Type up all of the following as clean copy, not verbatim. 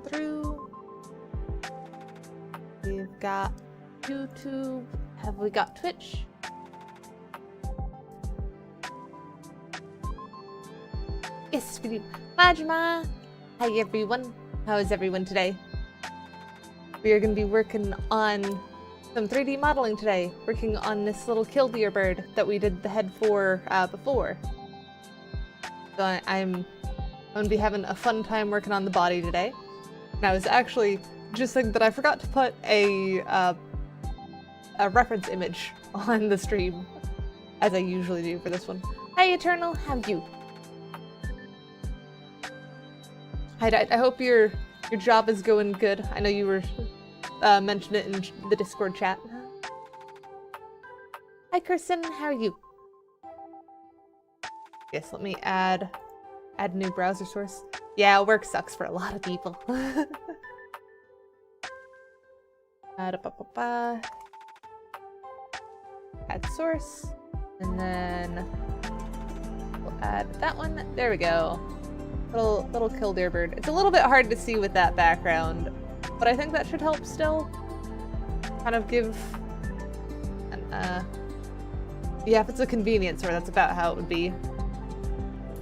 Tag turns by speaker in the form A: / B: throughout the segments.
A: through. We've got YouTube. Have we got Twitch? Yes, we do. Majima! Hi everyone. How is everyone today? We are going to be working on some 3D modeling today. Working on this little killdeer bird that we did the head for before. So I'm going to be having a fun time working on the body today. And I was actually just thinking that I forgot to put a reference image on the stream, as I usually do for this one. Hi Eternal, how are you? Hi, I hope your job is going good. I know you were mentioning it in the Discord chat. Hi Kirsten, how are you? Yes, let me add new browser source. Yeah, work sucks for a lot of people. Add source, and then we'll add that one. There we go. Little killdeer bird. It's a little bit hard to see with that background, but I think that should help still. Kind of give an yeah, if it's a convenience store, that's about how it would be.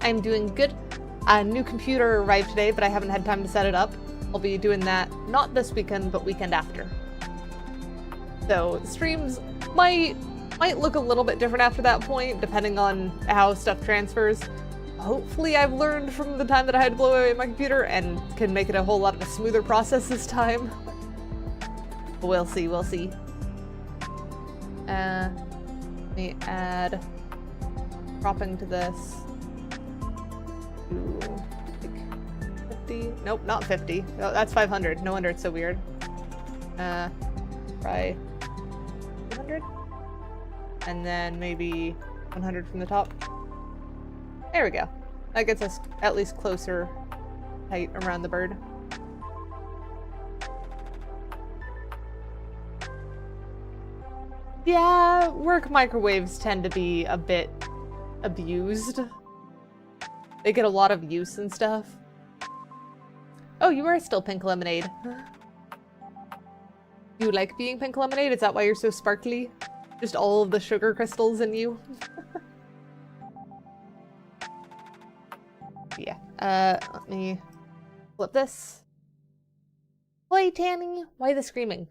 A: I'm doing good. A new computer arrived today, but I haven't had time to set it up. I'll be doing that not this weekend, but weekend after. So streams might look a little bit different after that point, depending on how stuff transfers. Hopefully I've learned from the time that I had to blow away my computer and can make it a whole lot of a smoother process this time. We'll see, we'll see. Let me add cropping to this. To like 50? Nope, not 50. Oh, that's 500. No wonder it's so weird. Try 200? And then maybe 100 from the top. There we go. That gets us at least closer height around the bird. Yeah, work microwaves tend to be a bit abused. They get a lot of use and stuff. Oh, you are still pink lemonade. You like being pink lemonade? Is that why you're so sparkly? Just all of the sugar crystals in you? Yeah. Let me flip this. Oi, Tanny! Why the screaming?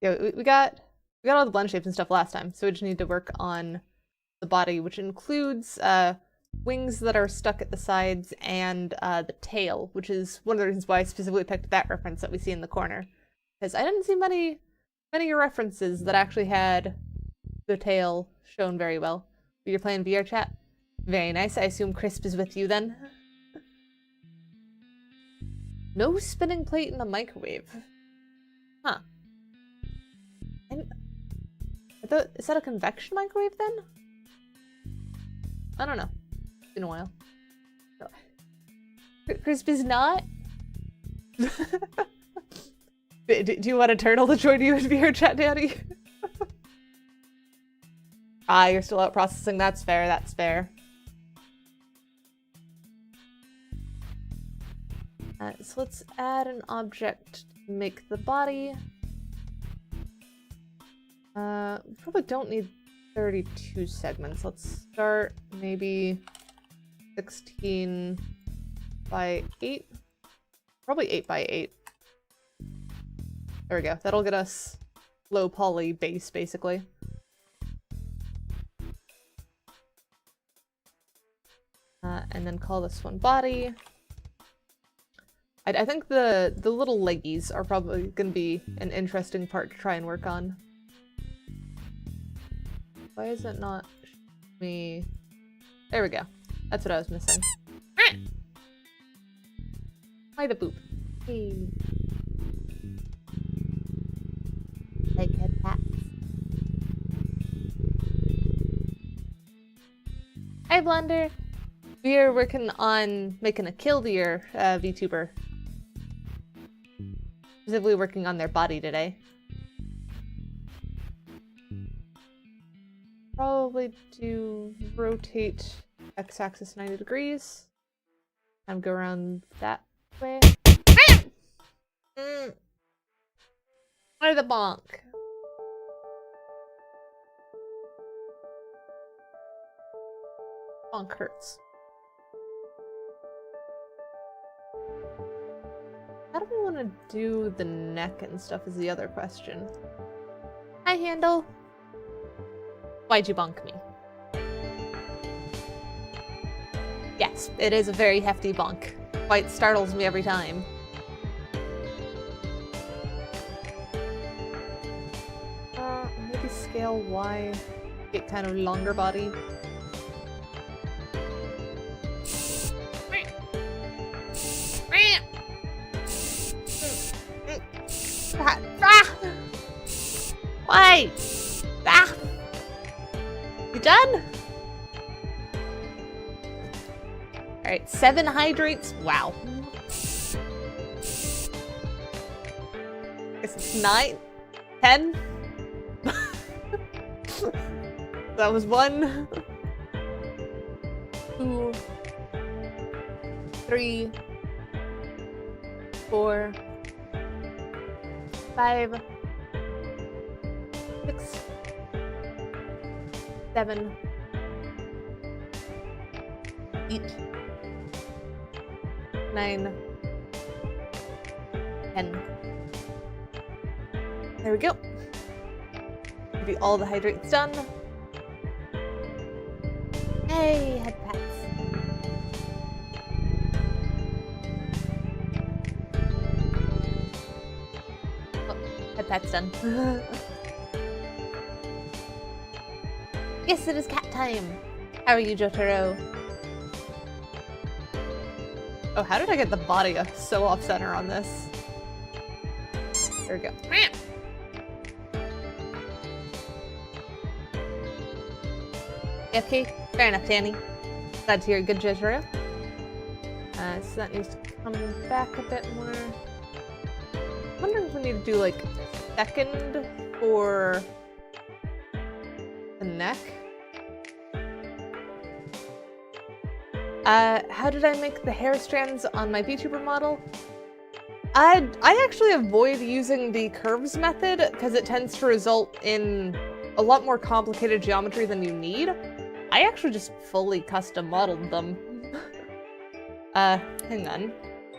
A: Yeah, we got all the blend shapes and stuff last time, so we just need to work on the body, which includes wings that are stuck at the sides and the tail, which is one of the reasons why I specifically picked that reference that we see in the corner. Because I didn't see many references that actually had the tail shown very well. You're playing VR chat? Very nice. I assume Crisp is with you then. No spinning plate in a microwave. Huh. Is that a convection microwave then? I don't know. It's been a while. No. Crisp is not? Do you want a turtle to join you in VR chat, Daddy? Ah, you're still out processing. That's fair, that's fair. So let's add an object to make the body. We probably don't need 32 segments. Let's start maybe 16 by 8. Probably 8 by 8. There we go. That'll get us low poly base, basically. And then call this one body. I think the little leggies are probably going to be an interesting part to try and work on. Why is it not me? There we go. That's what I was missing. Why the boop? Hey. Like a cat. Hi, Blunder. We are working on making a Killdeer Vtuber. Specifically working on their body today. Probably do rotate x-axis 90 degrees. I'll go around that way. Why the bonk? Bonk hurts. How do we want to do the neck and stuff is the other question. Hi, Handle. Why'd you bonk me? Yes, it is a very hefty bonk. Quite startles me every time. Maybe scale Y, get kind of longer body. Why? Ah! You done? Alright, 7 hydrates. Wow. Guess it's 9? 10? That was 1, 2, 3, 4, 5, 6, 7, 8, 9, 10. There we go. Maybe all the hydrates done. Hey, head pats. Oh, head pat's done. Yes, it is cat time. How are you, Jotaro? Oh, how did I get the body so off-center on this? There we go. AFK? Fair enough, Danny. Glad to hear a good Jotaro. So that needs to come back a bit more. I wonder if we need to do like second for the neck. How did I make the hair strands on my VTuber model? I actually avoid using the curves method because it tends to result in a lot more complicated geometry than you need. I actually just fully custom modeled them. Hang on.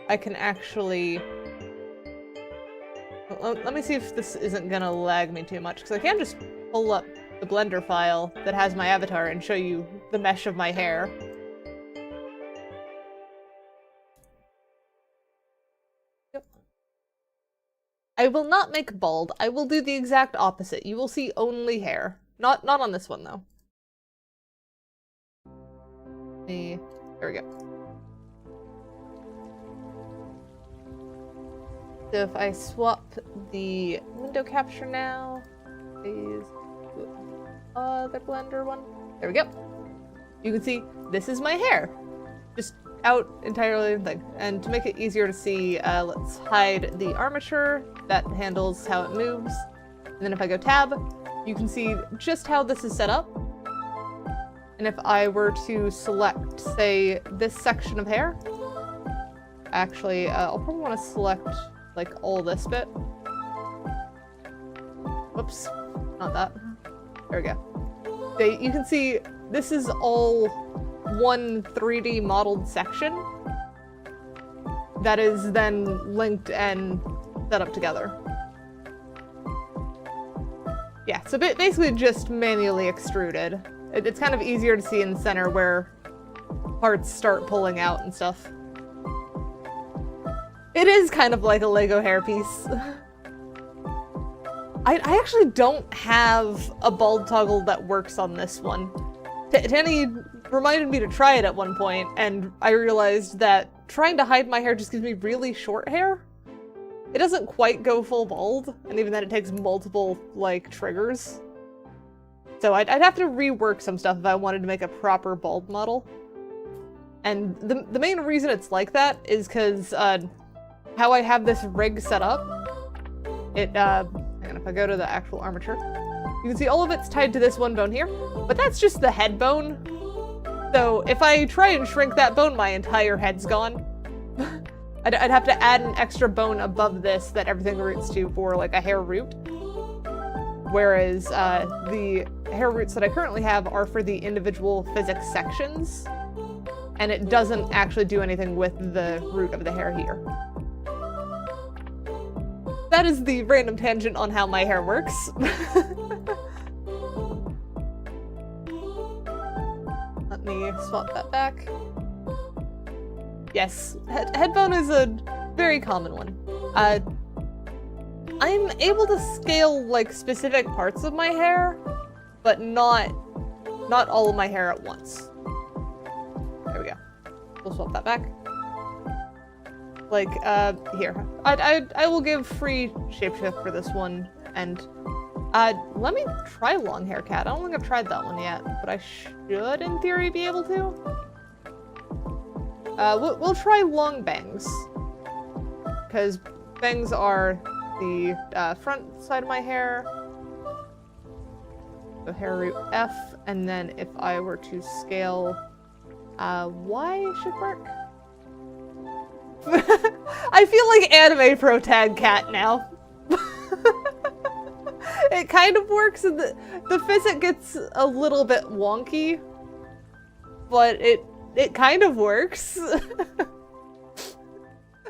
A: I can actually... Let me see if this isn't gonna lag me too much, because I can just pull up the Blender file that has my avatar and show you the mesh of my hair. Yep. I will not make bald. I will do the exact opposite. You will see only hair. Not on this one, though. There we go. So if I swap the window capture now, please, other Blender one. There we go. You can see this is my hair, just out entirely the thing. And to make it easier to see, let's hide the armature that handles how it moves. And then if I go tab, you can see just how this is set up. And if I were to select, say, this section of hair, actually, I'll probably want to select, like, all this bit. Whoops, not that. There we go. So you can see this is all one 3D modeled section that is then linked and set up together. Yeah, so basically just manually extruded. It's kind of easier to see in the center where parts start pulling out and stuff. It is kind of like a Lego hairpiece. I actually don't have a bald toggle that works on this one. Tanny reminded me to try it at one point, and I realized that trying to hide my hair just gives me really short hair. It doesn't quite go full bald, and even then it takes multiple, like, triggers. So I'd have to rework some stuff if I wanted to make a proper bald model. And the main reason it's like that is because how I have this rig set up, hang on, if I go to the actual armature, you can see all of it's tied to this one bone here, but that's just the head bone. So if I try and shrink that bone, my entire head's gone. I'd have to add an extra bone above this that everything roots to for like a hair root. Whereas the hair roots that I currently have are for the individual physics sections. And it doesn't actually do anything with the root of the hair here. That is the random tangent on how my hair works. Let me swap that back. Yes, head bone is a very common one. I'm able to scale like specific parts of my hair, but not all of my hair at once. There we go. We'll swap that back. Like, here. I will give free shapeshift for this one, and let me try long hair cat. I don't think I've tried that one yet, but I should, in theory, be able to. We'll try long bangs, because bangs are the front side of my hair, the hair root F, and then if I were to scale Y should work. I feel like anime pro tag cat now. It kind of works, and the physics gets a little bit wonky, but it kind of works.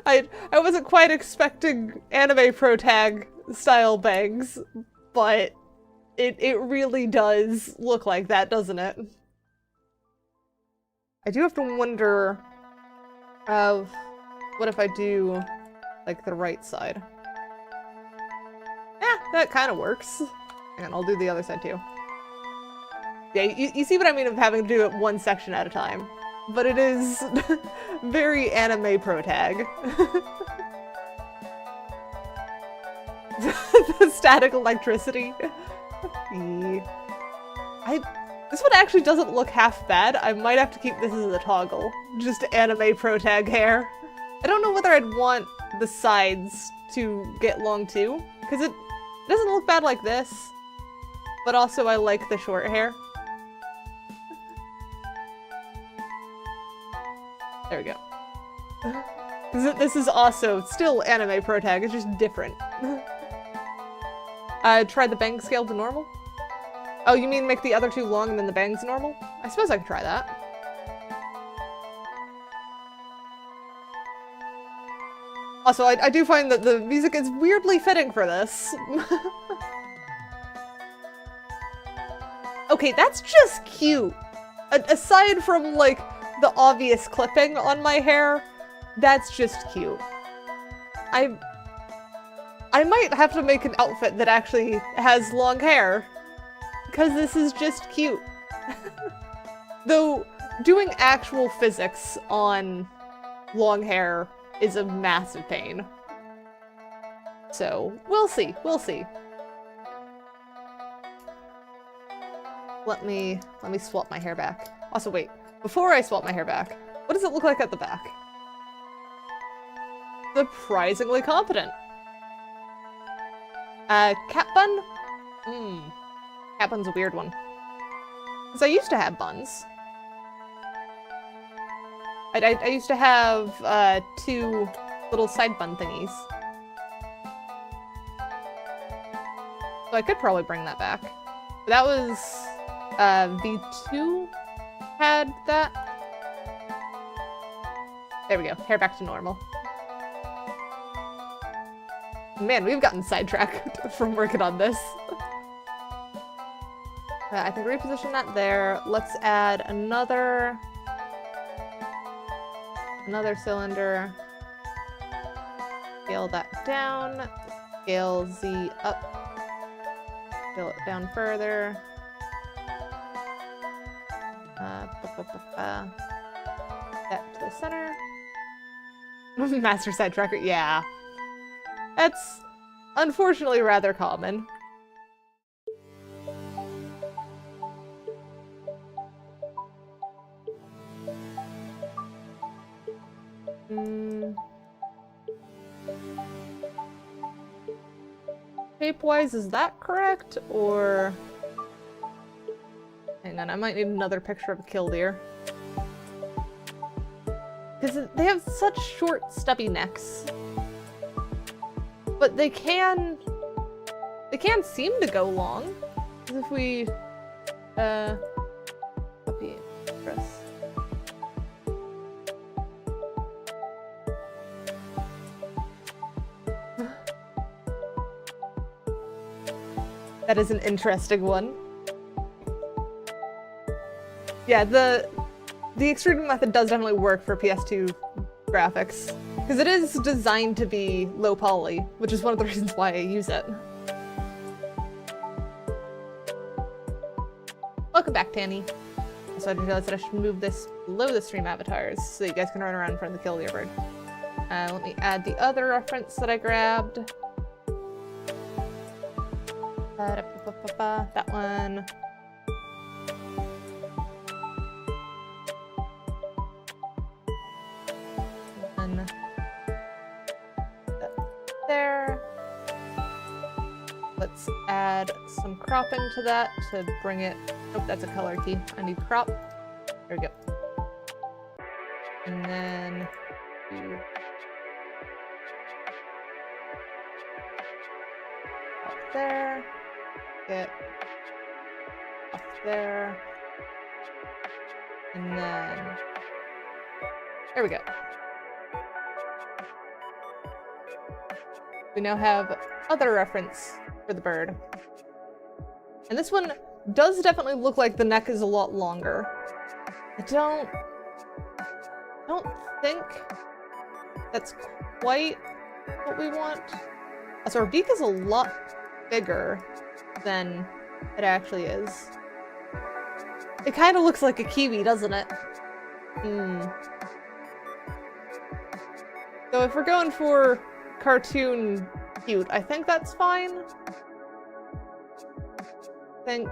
A: I wasn't quite expecting anime pro tag style bangs, but it really does look like that, doesn't it? I do have to wonder what if I do like the right side? Yeah, that kind of works. And I'll do the other side too. Yeah, you see what I mean of having to do it one section at a time. But it is very anime pro tag. The static electricity. This one actually doesn't look half bad. I might have to keep this as a toggle. Just anime pro tag hair. I don't know whether I'd want the sides to get long too, because it doesn't look bad like this, but also I like the short hair. There we go. This is also still anime pro tag, it's just different. Try the bang scale to normal? Oh, you mean make the other two long and then the bangs normal? I suppose I could try that. Also, I do find that the music is weirdly fitting for this. Okay, that's just cute. Aside from, like, the obvious clipping on my hair, that's just cute. I might have to make an outfit that actually has long hair, because this is just cute. Though, doing actual physics on long hair is a massive pain. So, we'll see, we'll see. Let me swap my hair back. Also, wait, before I swap my hair back, what does it look like at the back? Surprisingly competent. Cat bun? Cat bun's a weird one. Because I used to have buns. I used to have, two little side bun thingies. So I could probably bring that back. But that was, V2 had that. There we go, hair back to normal. Man, we've gotten sidetracked from working on this. I think reposition that there. Let's add another cylinder. Scale that down. Scale Z up. Scale it down further. That to the center. Master sidetracker, yeah. That's unfortunately rather common. Shape-wise, is that correct? Or... hang on, I might need another picture of a killdeer. Because they have such short, stubby necks. But they can seem to go long. If we, copy, press. That is an interesting one. Yeah, the extruding method does definitely work for PS2 graphics, because it is designed to be low poly, which is one of the reasons why I use it. Welcome back, Tanny. So I just realized that I should move this below the stream avatars so that you guys can run around in front of the Killdeer bird. Let me add the other reference that I grabbed. That one. And there. Let's add some cropping to that to bring it. Oh, that's a color key. I need crop. There we go. And then up there. Get up there. And then there we go. We now have other reference for the bird. And this one does definitely look like the neck is a lot longer. I don't think that's quite what we want. So our beak is a lot bigger than it actually is. It kind of looks like a kiwi, doesn't it? So if we're going for cartoon cute, I think that's fine. I think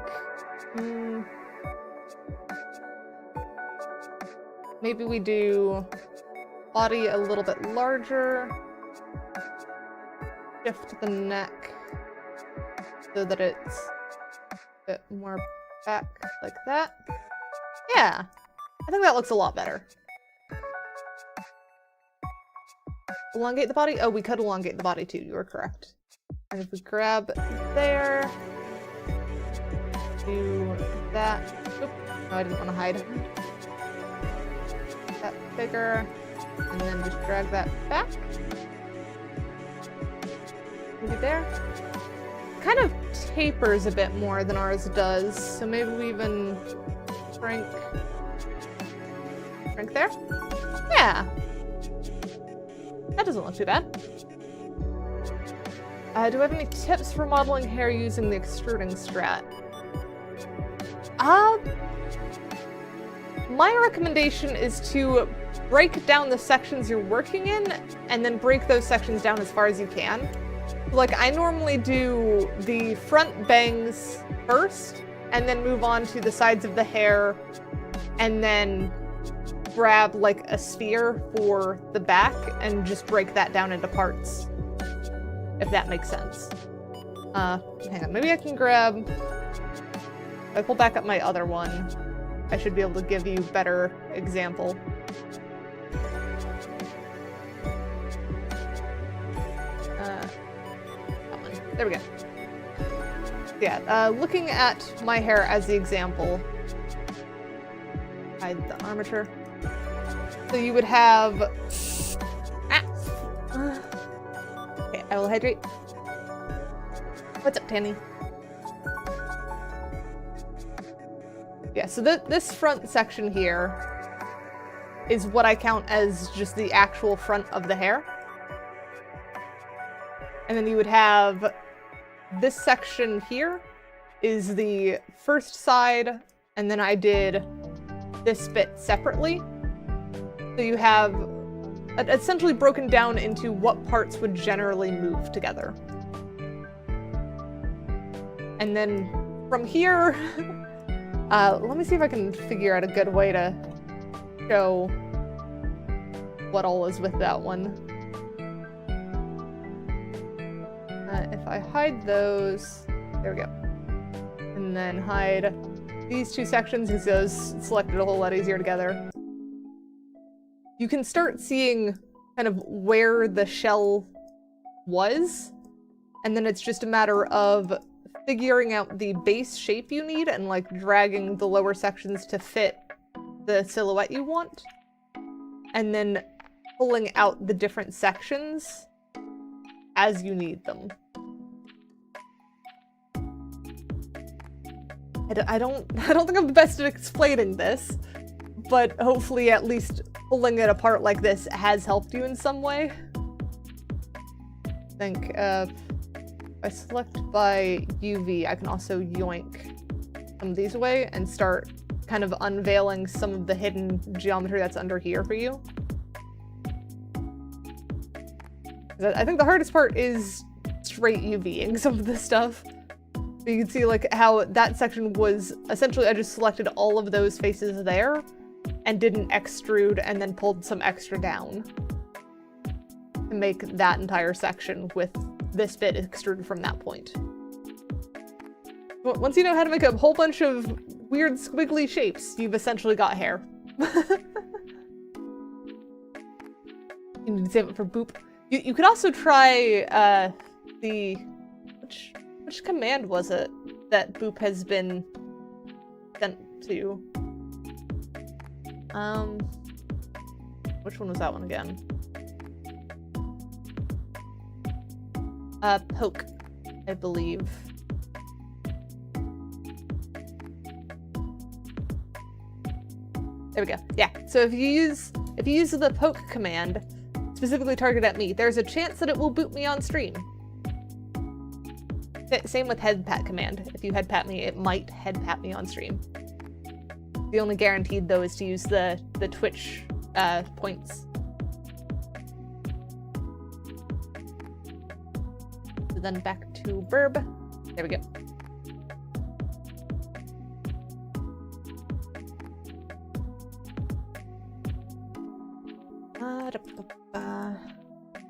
A: maybe we do body a little bit larger, shift the neck so that it's a bit more back like that. Yeah, I think that looks a lot better. Elongate the body? Oh, we could elongate the body too, you were correct. And if we grab there, do that. Oop, no, I didn't want to hide. That bigger, and then just drag that back. Maybe there. Kind of tapers a bit more than ours does, so maybe we even shrink there? Yeah! That doesn't look too bad. Do we have any tips for modeling hair using the extruding strat? My recommendation is to break down the sections you're working in and then break those sections down as far as you can. Like, I normally do the front bangs first and then move on to the sides of the hair and then grab like a sphere for the back and just break that down into parts, if that makes sense. Hang on, maybe I can grab, if I pull back up my other one, I should be able to give you a better example. That one. There we go. Yeah, looking at my hair as the example, hide the armature. So you would have... Okay, I will hydrate. What's up, Tanny? Yeah, so this front section here is what I count as just the actual front of the hair. And then you would have this section here is the first side, and then I did this bit separately. So you have essentially broken down into what parts would generally move together. And then from here, let me see if I can figure out a good way to show what all is with that one. If I hide those, there we go. And then hide these two sections because those selected a whole lot easier together. you can start seeing kind of where the shell was, and then it's just a matter of figuring out the base shape you need and like dragging the lower sections to fit the silhouette you want, and then pulling out the different sections as you need them. I don't think I'm the best at explaining this, but hopefully at least pulling it apart like this has helped you in some way. I think if I select by UV, I can also yoink some of these away and start kind of unveiling some of the hidden geometry that's under here for you. I think the hardest part is straight UVing some of this stuff. You can see like how that section was essentially, I just selected all of those faces there and didn't extrude and then pulled some extra down to make that entire section with this bit extruded from that point. Once you know how to make a whole bunch of weird squiggly shapes, you've essentially got hair. You need to save it for boop. You could also try which command was it that boop has been sent to? Which one was that one again? Poke, I believe. There we go. Yeah. So if you use the poke command specifically targeted at me, there's a chance that it will boot me on stream. Same with head pat command. If you head pat me, it might head pat me on stream. The only guaranteed though is to use the Twitch points. So then back to verb. There we go.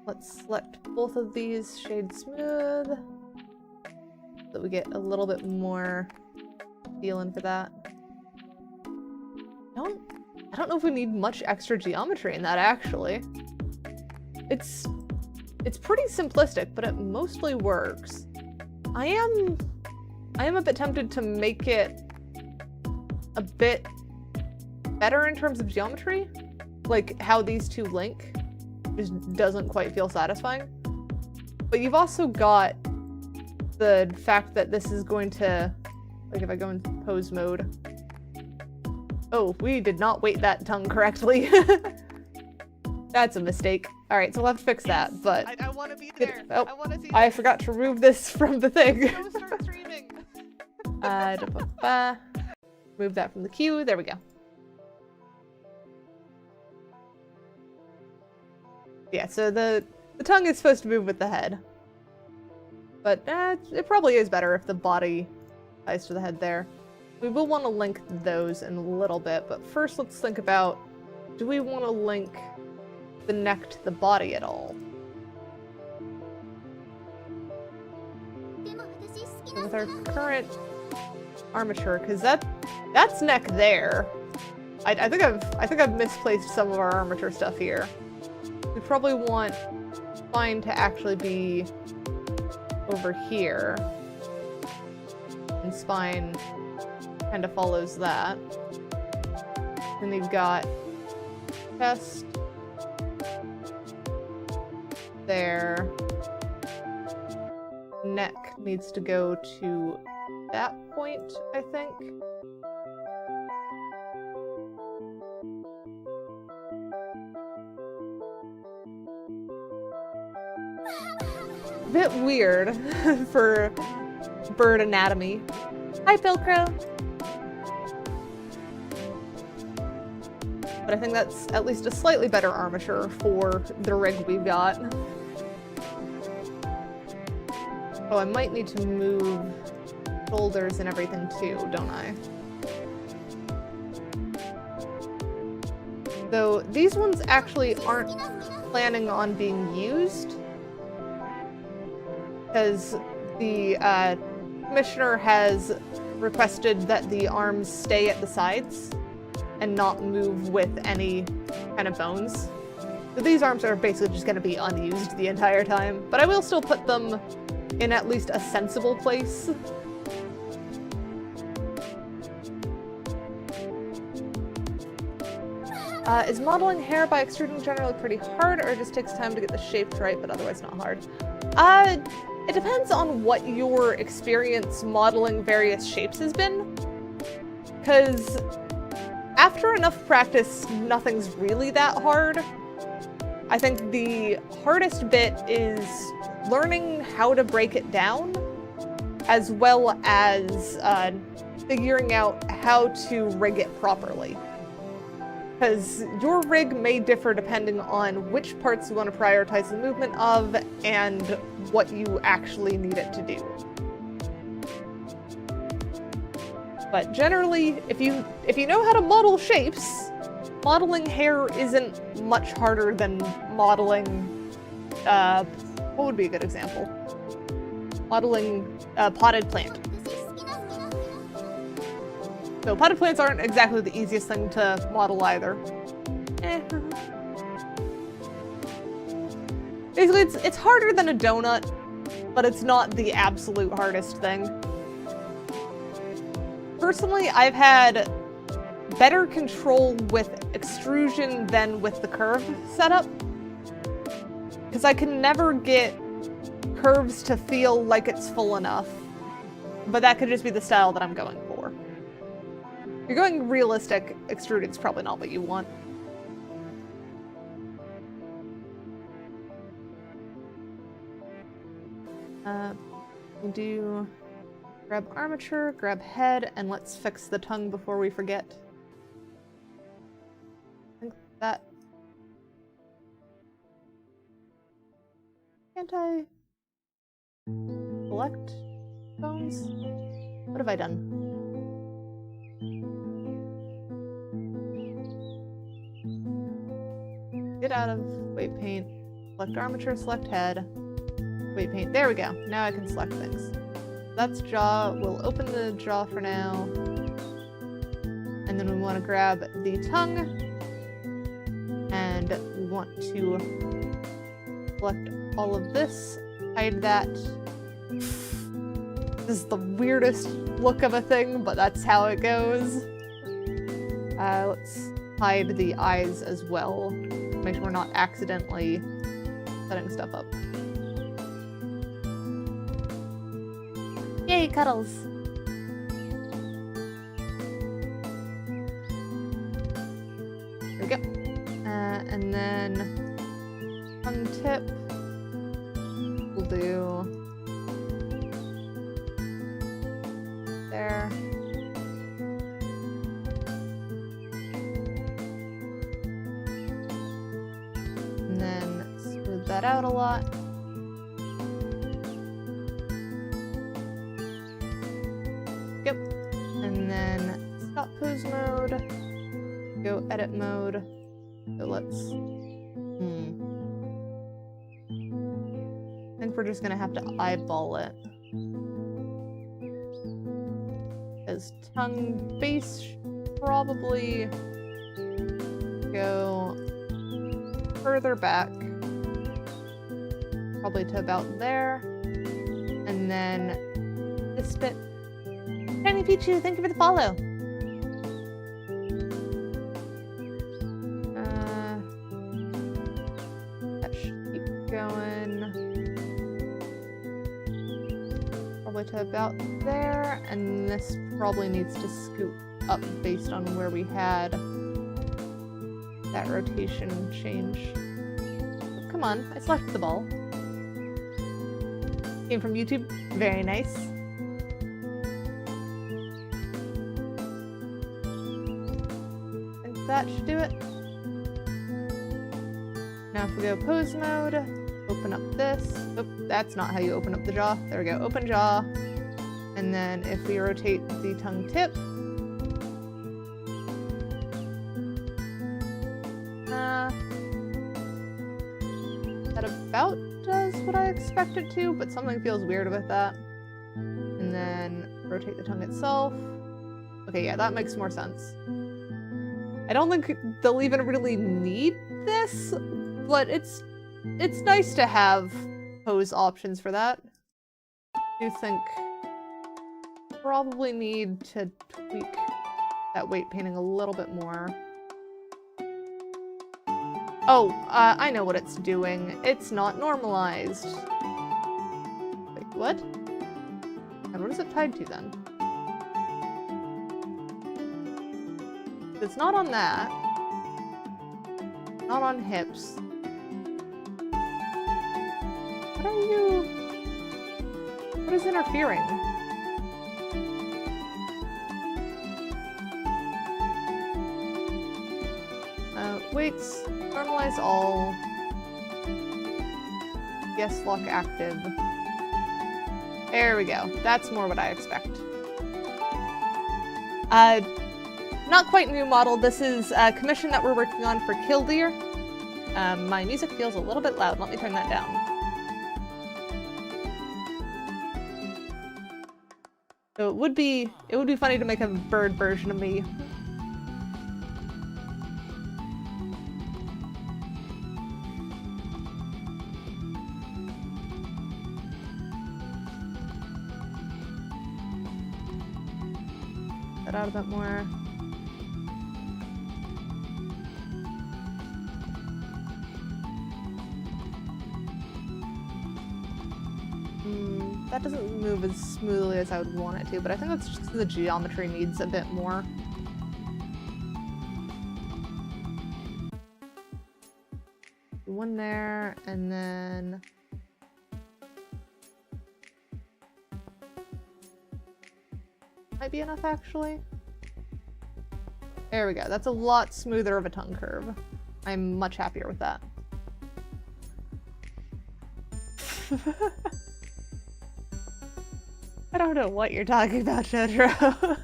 A: Let's select both of these, shade smooth, so that we get a little bit more feeling for that. I don't know if we need much extra geometry in that, actually. It's pretty simplistic, but it mostly works. I am a bit tempted to make it a bit better in terms of geometry, like how these two link just doesn't quite feel satisfying. But you've also got the fact that this is going to, like if I go into pose mode, oh, we did not weight that tongue correctly. That's a mistake. All right, so we'll have to fix that, but
B: I want to be there.
A: Oh,
B: I want to see
A: I forgot to remove this from the thing.
B: Go start streaming.
A: Move that from the queue. There we go. Yeah, so the tongue is supposed to move with the head. But it probably is better if the body ties to the head there. We will want to link those in a little bit, but first let's think about, do we want to link the neck to the body at all? So with our current armature, because that's neck there. I think I've misplaced some of our armature stuff here. We probably want spine to actually be over here, and spine kind of follows that. Then you've got chest there. Neck needs to go to that point, I think. Bit weird for bird anatomy. Hi, Pilcrow. But I think that's at least a slightly better armature for the rig we've got. Oh, I might need to move shoulders and everything too, don't I? Though these ones actually aren't planning on being used, because the commissioner has requested that the arms stay at the sides and not move with any kind of bones. So these arms are basically just going to be unused the entire time, but I will still put them in at least a sensible place. Is modeling hair by extruding generally pretty hard, or it just takes time to get the shape right, but otherwise not hard? It depends on what your experience modeling various shapes has been. Because after enough practice, nothing's really that hard. I think the hardest bit is learning how to break it down, as well as figuring out how to rig it properly. Because your rig may differ depending on which parts you want to prioritize the movement of and what you actually need it to do. But generally, if you know how to model shapes, modeling hair isn't much harder than modeling, what would be a good example? Modeling a potted plant. So potted plants aren't exactly the easiest thing to model either. Basically, it's harder than a donut, but it's not the absolute hardest thing. Personally, I've had better control with extrusion than with the curve setup, because I can never get curves to feel like it's full enough, but that could just be the style that I'm going for. If you're going realistic, extruded's probably not what you want. We'll do grab armature, grab head, and let's fix the tongue before we forget. I think that... Can't I select bones? What have I done? Get out of weight paint, select armature, select head, weight paint. There we go. Now I can select things. That's jaw. We'll open the jaw for now. And then we want to grab the tongue. And we want to select all of this, hide that. This is the weirdest look of a thing, but that's how it goes. Let's hide the eyes as well. Make sure we're not accidentally setting stuff up. Yay, cuddles! There we go. And then tongue tip. We'll do there. And then smooth that out a lot. Yep. And then stop pose mode. Go edit mode. So let's... I think we're just gonna have to eyeball it. As tongue base should probably go further back, probably to about there, and then this bit. Tiny Pichu, thank you for the follow. That should keep going. Probably to about there, and this probably needs to scoop up based on where we had that rotation change. Oh, come on, I selected the ball. Came from YouTube, very nice. I think that should do it. Now if we go pose mode, open up this. Oh, that's not how you open up the jaw. There we go, open jaw. And then if we rotate the tongue tip, that about does what I expected to, but something feels weird with that. And then rotate the tongue itself. Okay, yeah, that makes more sense. I don't think they'll even really need this, but it's nice to have pose options for that. I do think probably need to tweak that weight painting a little bit more. Oh, I know what it's doing. It's not normalized. Wait, what? And what is it tied to then? It's not on that. Not on hips. What are you... What is interfering? Weights. Normalize all. Yes, lock active. There we go. That's more what I expect. Not quite new model. This is a commission that we're working on for Killdeer. My music feels a little bit loud. Let me turn that down. So it would be funny to make a bird version of me. That out a bit more. That doesn't move as smoothly as I would want it to, but I think that's just because the geometry needs a bit more. One there, and then... Might be enough, actually. There we go. That's a lot smoother of a tongue curve. I'm much happier with that. I don't know what you're talking about, Jotaro.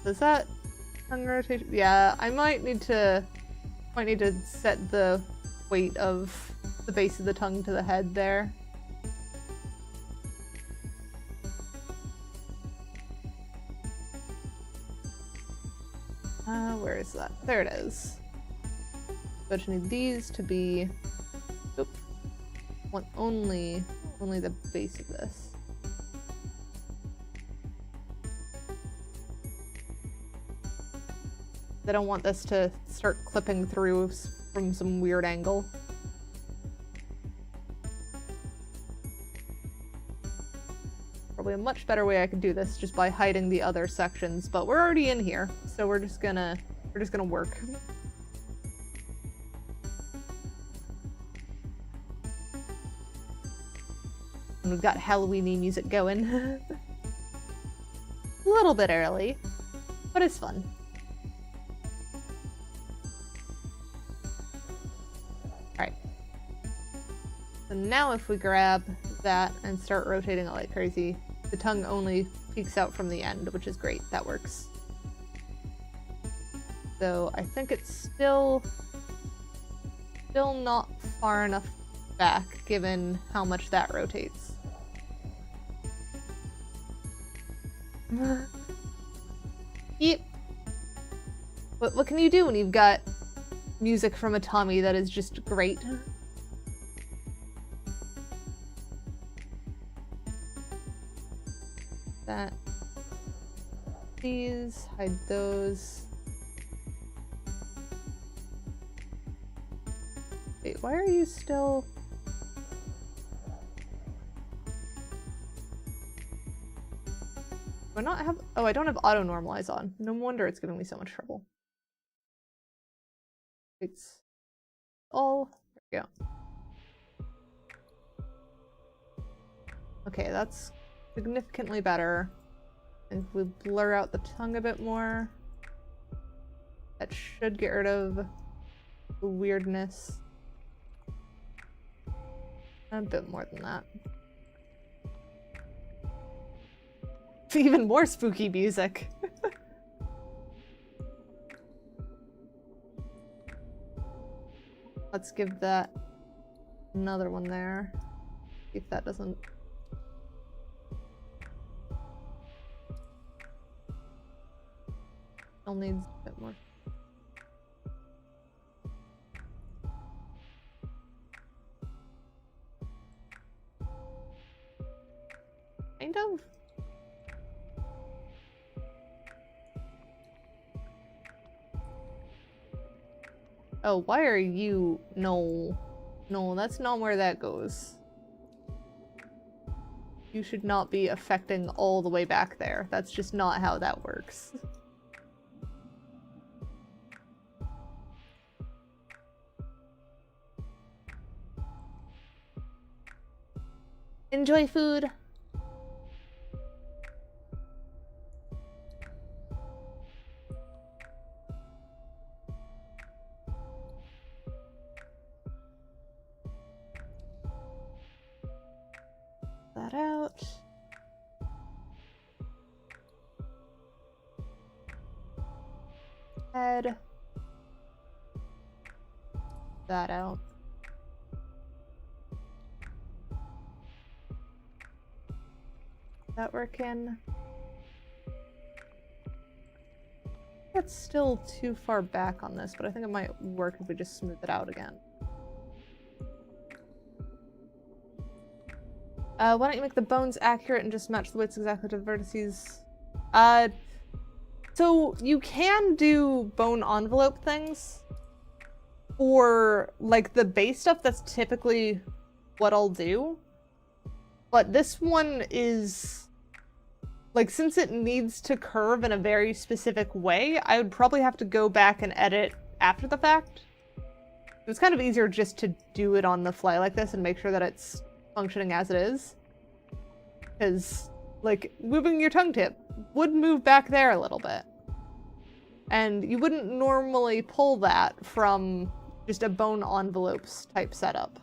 A: Is that tongue rotation? Yeah, I might need to set the weight of the base of the tongue to the head there. Where is that? There it is. So I just need these to be, oop, want only the base of this. I don't want this to start clipping through from some weird angle. Probably a much better way I could do this just by hiding the other sections, but we're already in here, so we're just gonna work. And we've got Halloween-y music going. A little bit early, but it's fun. Alright. So now if we grab that and start rotating it like crazy, the tongue only peeks out from the end, which is great. That works. So I think it's still not far enough back, given how much that rotates. Yep. What can you do when you've got music from a Tommy that is just great? That. These, hide those. Wait, why are you still... Do I not have... Oh, I don't have auto-normalize on. No wonder it's giving me so much trouble. It's all... There we go. Okay, that's significantly better. And if we blur out the tongue a bit more, that should get rid of the weirdness. A bit more than that. It's even more spooky music. Let's give that another one there. See if that doesn't... Still needs a bit more. Kind of. Oh, why are you... No. No, that's not where that goes. You should not be affecting all the way back there. That's just not how that works. Enjoy food! That out. Head. That out. That working? That's still too far back on this, but I think it might work if we just smooth it out again. Why don't you make the bones accurate and just match the weights exactly to the vertices? So you can do bone envelope things, or like the base stuff. That's typically what I'll do. But this one is, like, since it needs to curve in a very specific way, I would probably have to go back and edit after the fact. It's kind of easier just to do it on the fly like this and make sure that it's functioning as it is. Because, like, moving your tongue tip would move back there a little bit. And you wouldn't normally pull that from just a bone envelopes type setup.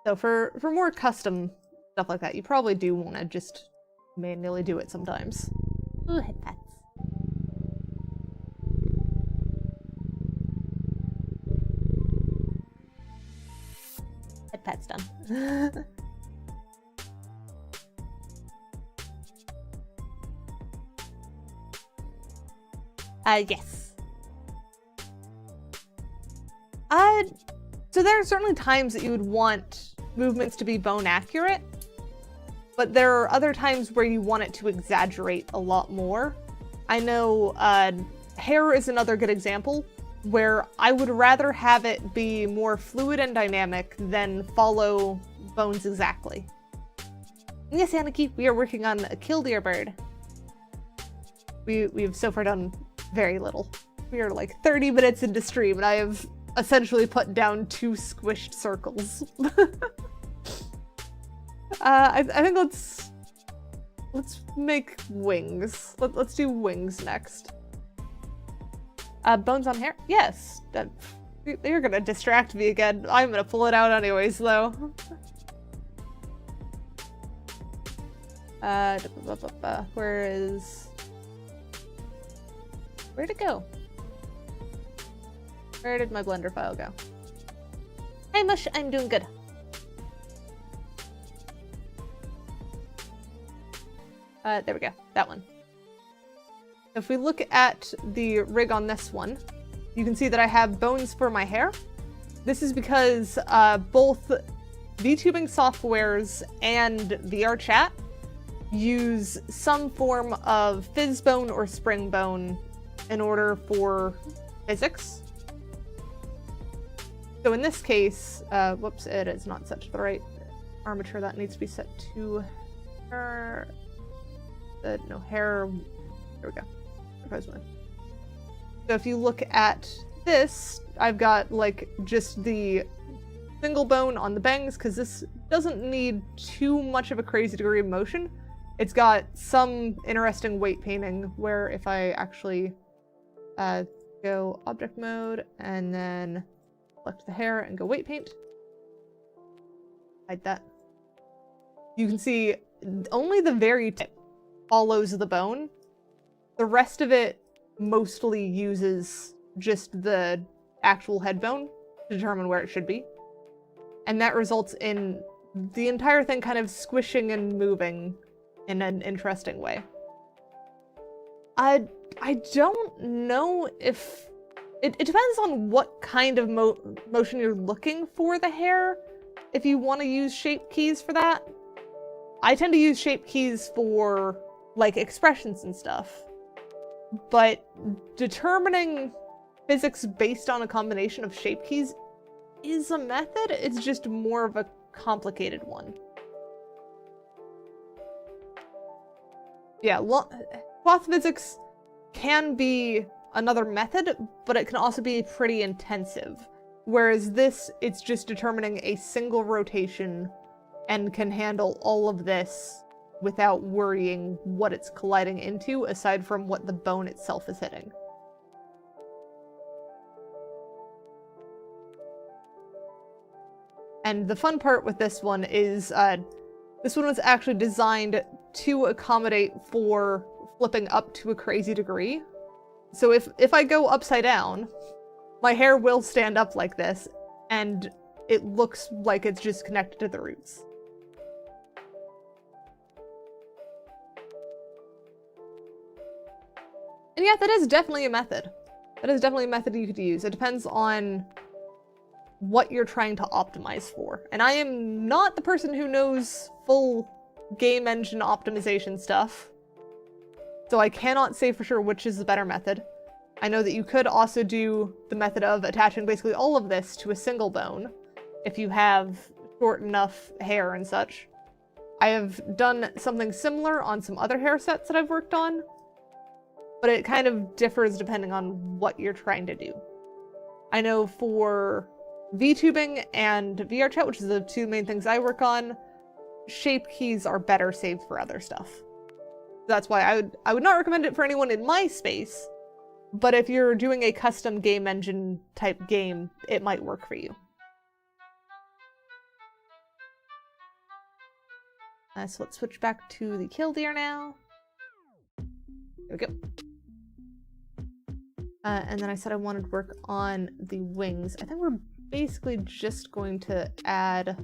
A: So for more custom stuff like that, you probably do want to just manually do it sometimes. Ooh, head pats. Head pats done. Yes. So there are certainly times that you would want movements to be bone accurate, but there are other times where you want it to exaggerate a lot more. I know hair is another good example, where I would rather have it be more fluid and dynamic than follow bones exactly. Yes, Aniki, we are working on a Killdeer bird. We've so far done very little. We are like 30 minutes into stream, and I have essentially put down 2 squished circles. I think let's make wings. Let's do wings next. Bones on hair? Yes. You're gonna distract me again. I'm gonna pull it out anyways, though. Where'd it go? Where did my Blender file go? Hey Mush, I'm doing good. There we go, that one. If we look at the rig on this one, you can see that I have bones for my hair. This is because both VTubing softwares and VR chat use some form of fizz bone or spring bone in order for physics. So in this case, whoops, it is not set to the right armature. That needs to be set to hair. No, hair. There we go. Proposed one. So if you look at this, I've got like just the single bone on the bangs because this doesn't need too much of a crazy degree of motion. It's got some interesting weight painting where if I actually go object mode and then select the hair and go weight paint, hide that. You can see only the very tip follows the bone, The rest of it mostly uses just the actual head bone to determine where it should be. And that results in the entire thing kind of squishing and moving in an interesting way. I don't know if... It depends on what kind of motion you're looking for the hair, if you want to use shape keys for that. I tend to use shape keys for, like, expressions and stuff. But determining physics based on a combination of shape keys is a method, it's just more of a complicated one. Yeah, cloth physics can be another method, but it can also be pretty intensive. Whereas this, it's just determining a single rotation and can handle all of this without worrying what it's colliding into, aside from what the bone itself is hitting. And the fun part with this one is, this one was actually designed to accommodate for flipping up to a crazy degree. So if I go upside down, my hair will stand up like this, and it looks like it's just connected to the roots. And yeah, that is definitely a method. That is definitely a method you could use. It depends on what you're trying to optimize for. And I am not the person who knows full game engine optimization stuff, so I cannot say for sure which is the better method. I know that you could also do the method of attaching basically all of this to a single bone, if you have short enough hair and such. I have done something similar on some other hair sets that I've worked on, but it kind of differs depending on what you're trying to do. I know for VTubing and VRChat, which is the two main things I work on, shape keys are better saved for other stuff. That's why I would not recommend it for anyone in my space, but if you're doing a custom game engine type game, it might work for you. So let's switch back to the Killdeer now. There we go. And then I said I wanted to work on the wings. I think we're basically just going to add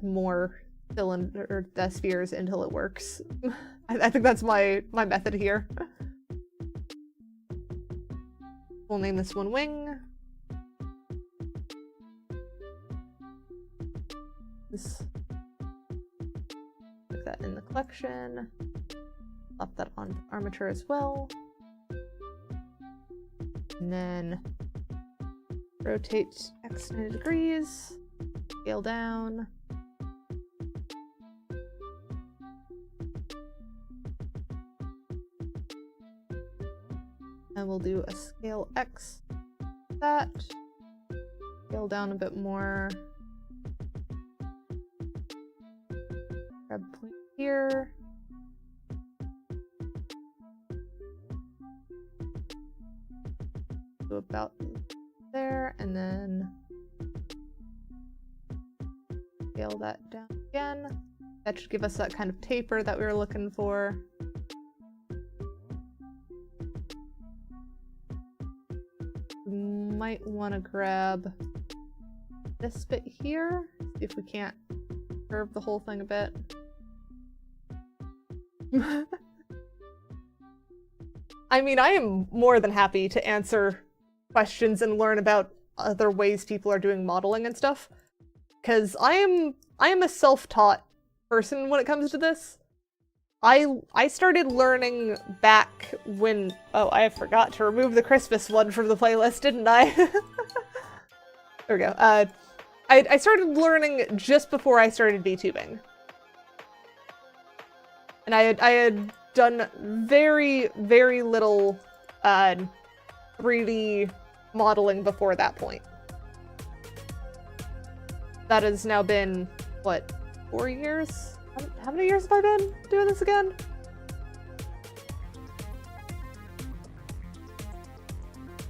A: more cylinder spheres until it works. I think that's my method here. We'll name this one wing. Put that in the collection. Plop that on armature as well. And then rotate X 90 degrees, scale down. And we'll do a scale X, that, scale down a bit more. Grab a point here. Do about there, and then scale that down again. That should give us that kind of taper that we were looking for. We might want to grab this bit here, see if we can't curve the whole thing a bit. I mean, I am more than happy to answer questions and learn about other ways people are doing modeling and stuff, because I am a self-taught person when it comes to this. I started learning back when... Oh, I forgot to remove the Christmas one from the playlist, didn't I? There we go. I started learning just before I started VTubing. And I had done very, very little 3D modeling before that point. That has now been, what, 4 years? How many years have I been doing this again?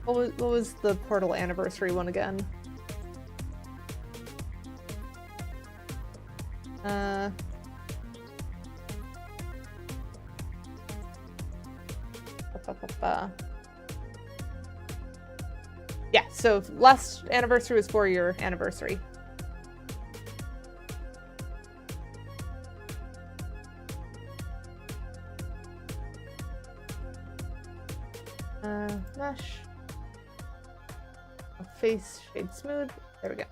A: What was the Portal anniversary one again? Yeah, so last anniversary was 4-year anniversary. Mesh. Face shade smooth. There we go.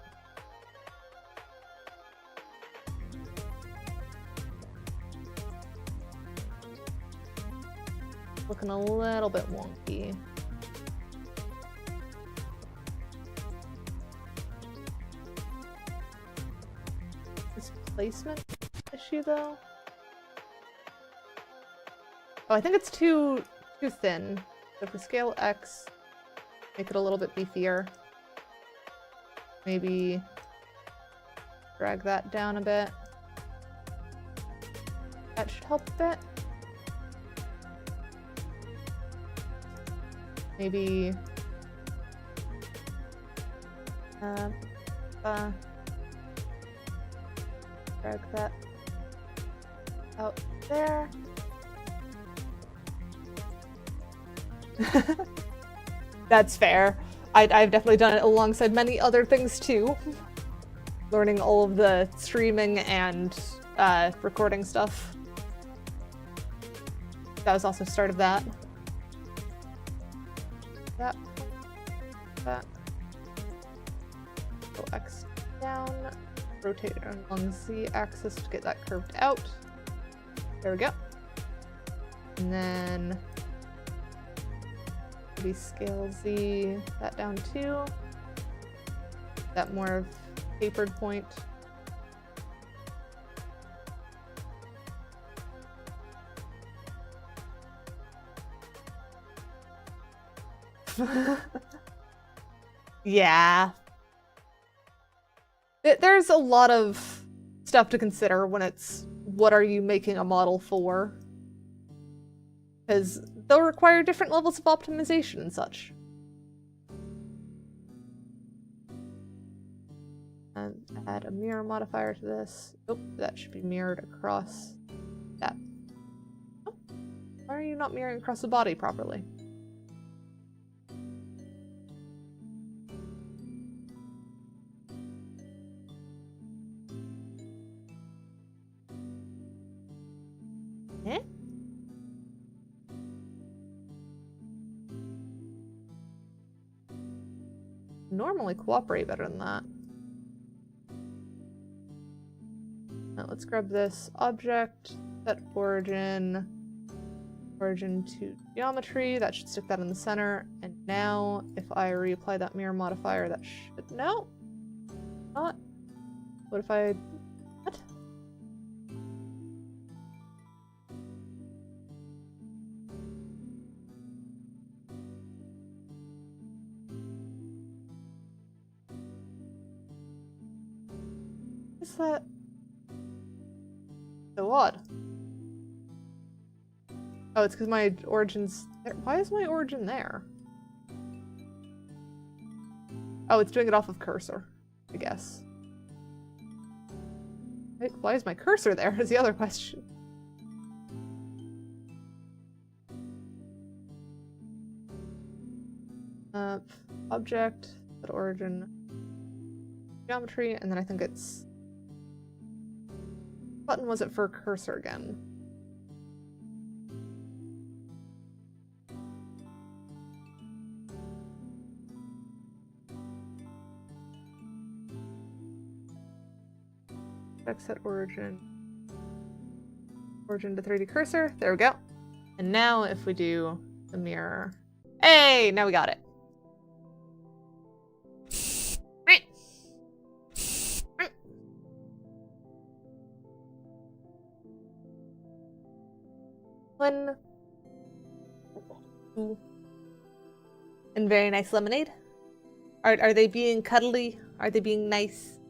A: Looking a little bit wonky. This placement issue though? Oh, I think it's too thin. So if we scale X, make it a little bit beefier. Maybe drag that down a bit. That should help a bit. Maybe drag that out there. That's fair. I've definitely done it alongside many other things too. Learning all of the streaming and recording stuff. That was also start of that. That. Go X down. Rotate it along Z axis to get that curved out. There we go. And then maybe scale Z that down too. That more of tapered point. Yeah. There's a lot of stuff to consider when it's what are you making a model for? Because they'll require different levels of optimization and such. And add a mirror modifier to this. Oh, that should be mirrored across that. Oh, why are you not mirroring across the body properly? Eh? Normally cooperate better than that. Now let's grab this object, set origin to geometry. That should stick that in the center. And now if I reapply that mirror modifier, that should, no, not. What if I, what? Is that so odd? Oh, it's because my origin's there. Why is my origin there? Oh, it's doing it off of cursor, I guess. Wait, why is my cursor there is the other question. Object, set origin, geometry, and then I think it's button was it for cursor again? Set origin to 3D cursor. There we go. And now if we do the mirror, hey, now we got it. One. And very nice lemonade. Are they being cuddly? Are they being nice?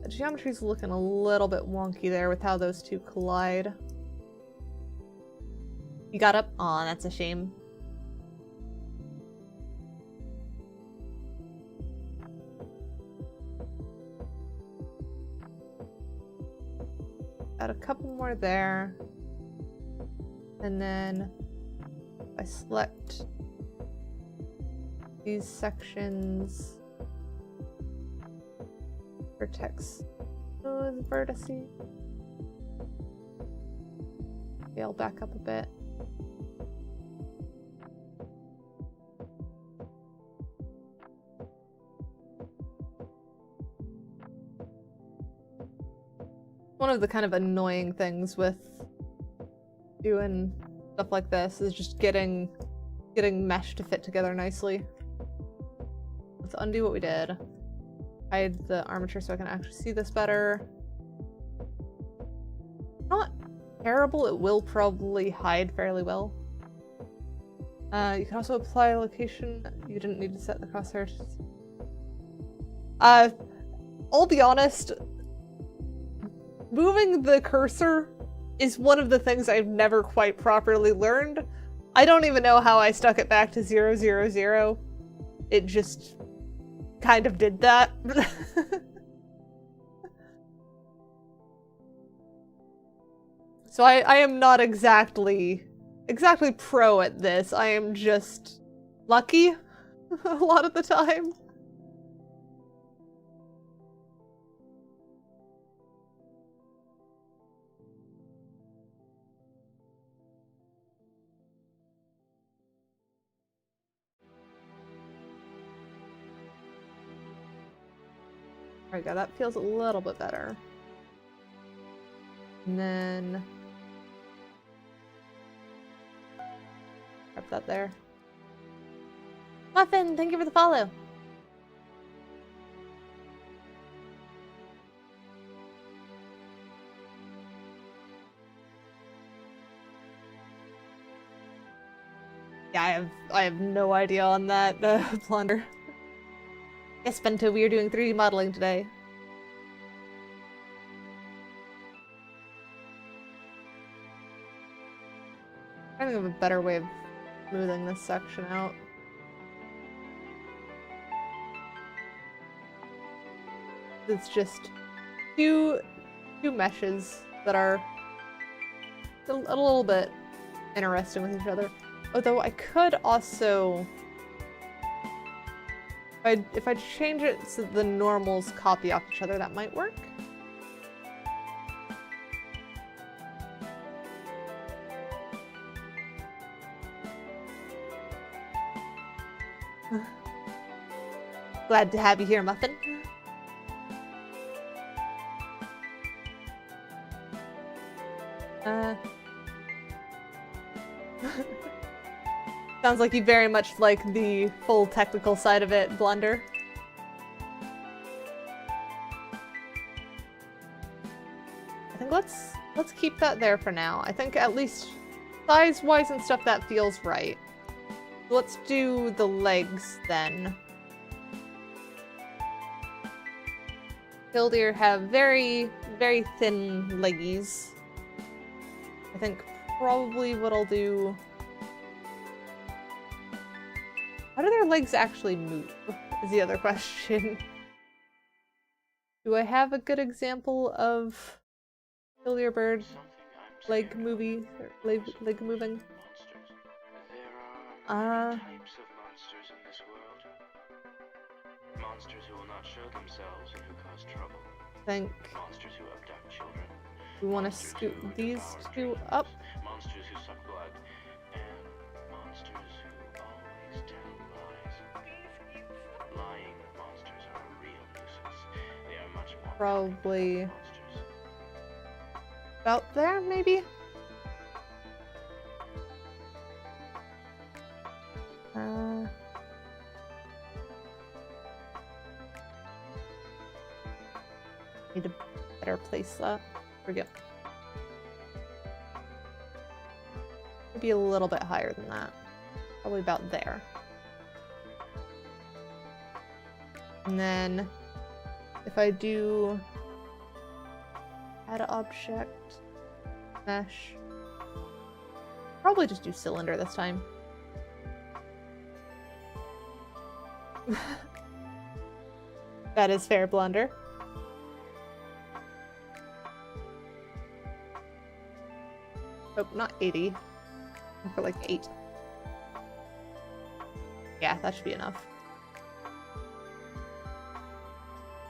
A: The geometry's looking a little bit wonky there with how those two collide. You got up? Aw, that's a shame. Add a couple more there. And then I select these sections, vertex those vertices. Scale back up a bit. One of the kind of annoying things with doing stuff like this is just getting mesh to fit together nicely. Let's undo what we did. Hide the armature so I can actually see this better. Not terrible, it will probably hide fairly well. You can also apply location. You didn't need to set the crosshairs. I'll be honest, moving the cursor is one of the things I've never quite properly learned. I don't even know how I stuck it back to 0, 0, 0. It just kind of did that. So I am not exactly pro at this. I am just lucky a lot of the time. There we go, that feels a little bit better. And then grab that there. Muffin, thank you for the follow. Yeah, I have no idea on that, Plunder. Yes, Bento, we are doing 3D modeling today. I think of a better way of smoothing this section out. It's just two meshes that are a little bit interesting with each other. Although I could also, if I change it so the normals copy off each other, that might work. Glad to have you here, Muffin. Sounds like you very much like the full technical side of it, Blunder. I think let's keep that there for now. I think at least size-wise and stuff that feels right. Let's do the legs then. Killdeer have very, very thin leggies. I think probably what I'll do... How do their legs actually move, is the other question. Do I have a good example of Killdeer bird leg moving?
C: Types of monsters in this world. Monsters who will not show themselves and who cause trouble.
A: I think
C: Monsters who abduct children.
A: we want to scoot these two up.
C: Monsters who suck blood. And monsters who always tell lies. Lying monsters are a real nuisance. They are much more
A: Probably
C: monsters.
A: about there, maybe? Need to better place that. There we go. Maybe a little bit higher than that. Probably about there. And then if I do add object, mesh, probably just do cylinder this time. That is fair, Blunder. Oh, not 80. For like 8. Yeah, that should be enough.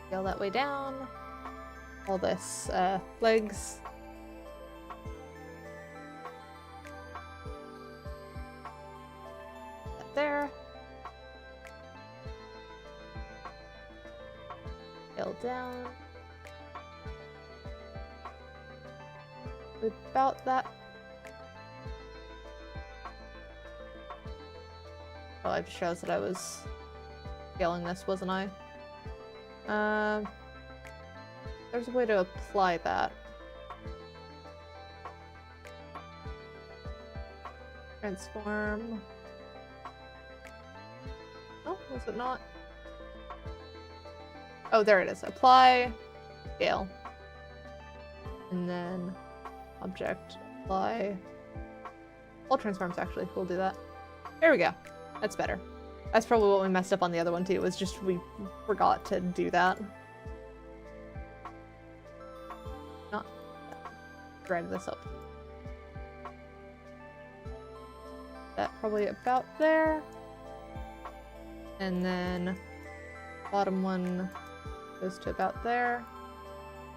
A: Scale that way down. All this legs. That there. Scale down. About that. Oh, it just shows that I was scaling this, wasn't I? There's a way to apply that. Transform. Oh, was it not? Oh, there it is. Apply, scale. And then object, apply. All transforms, actually. We'll do that. There we go. That's better. That's probably what we messed up on the other one, too. Was just we forgot to do that. Not drag this up. That probably about there. And then bottom one goes to about there.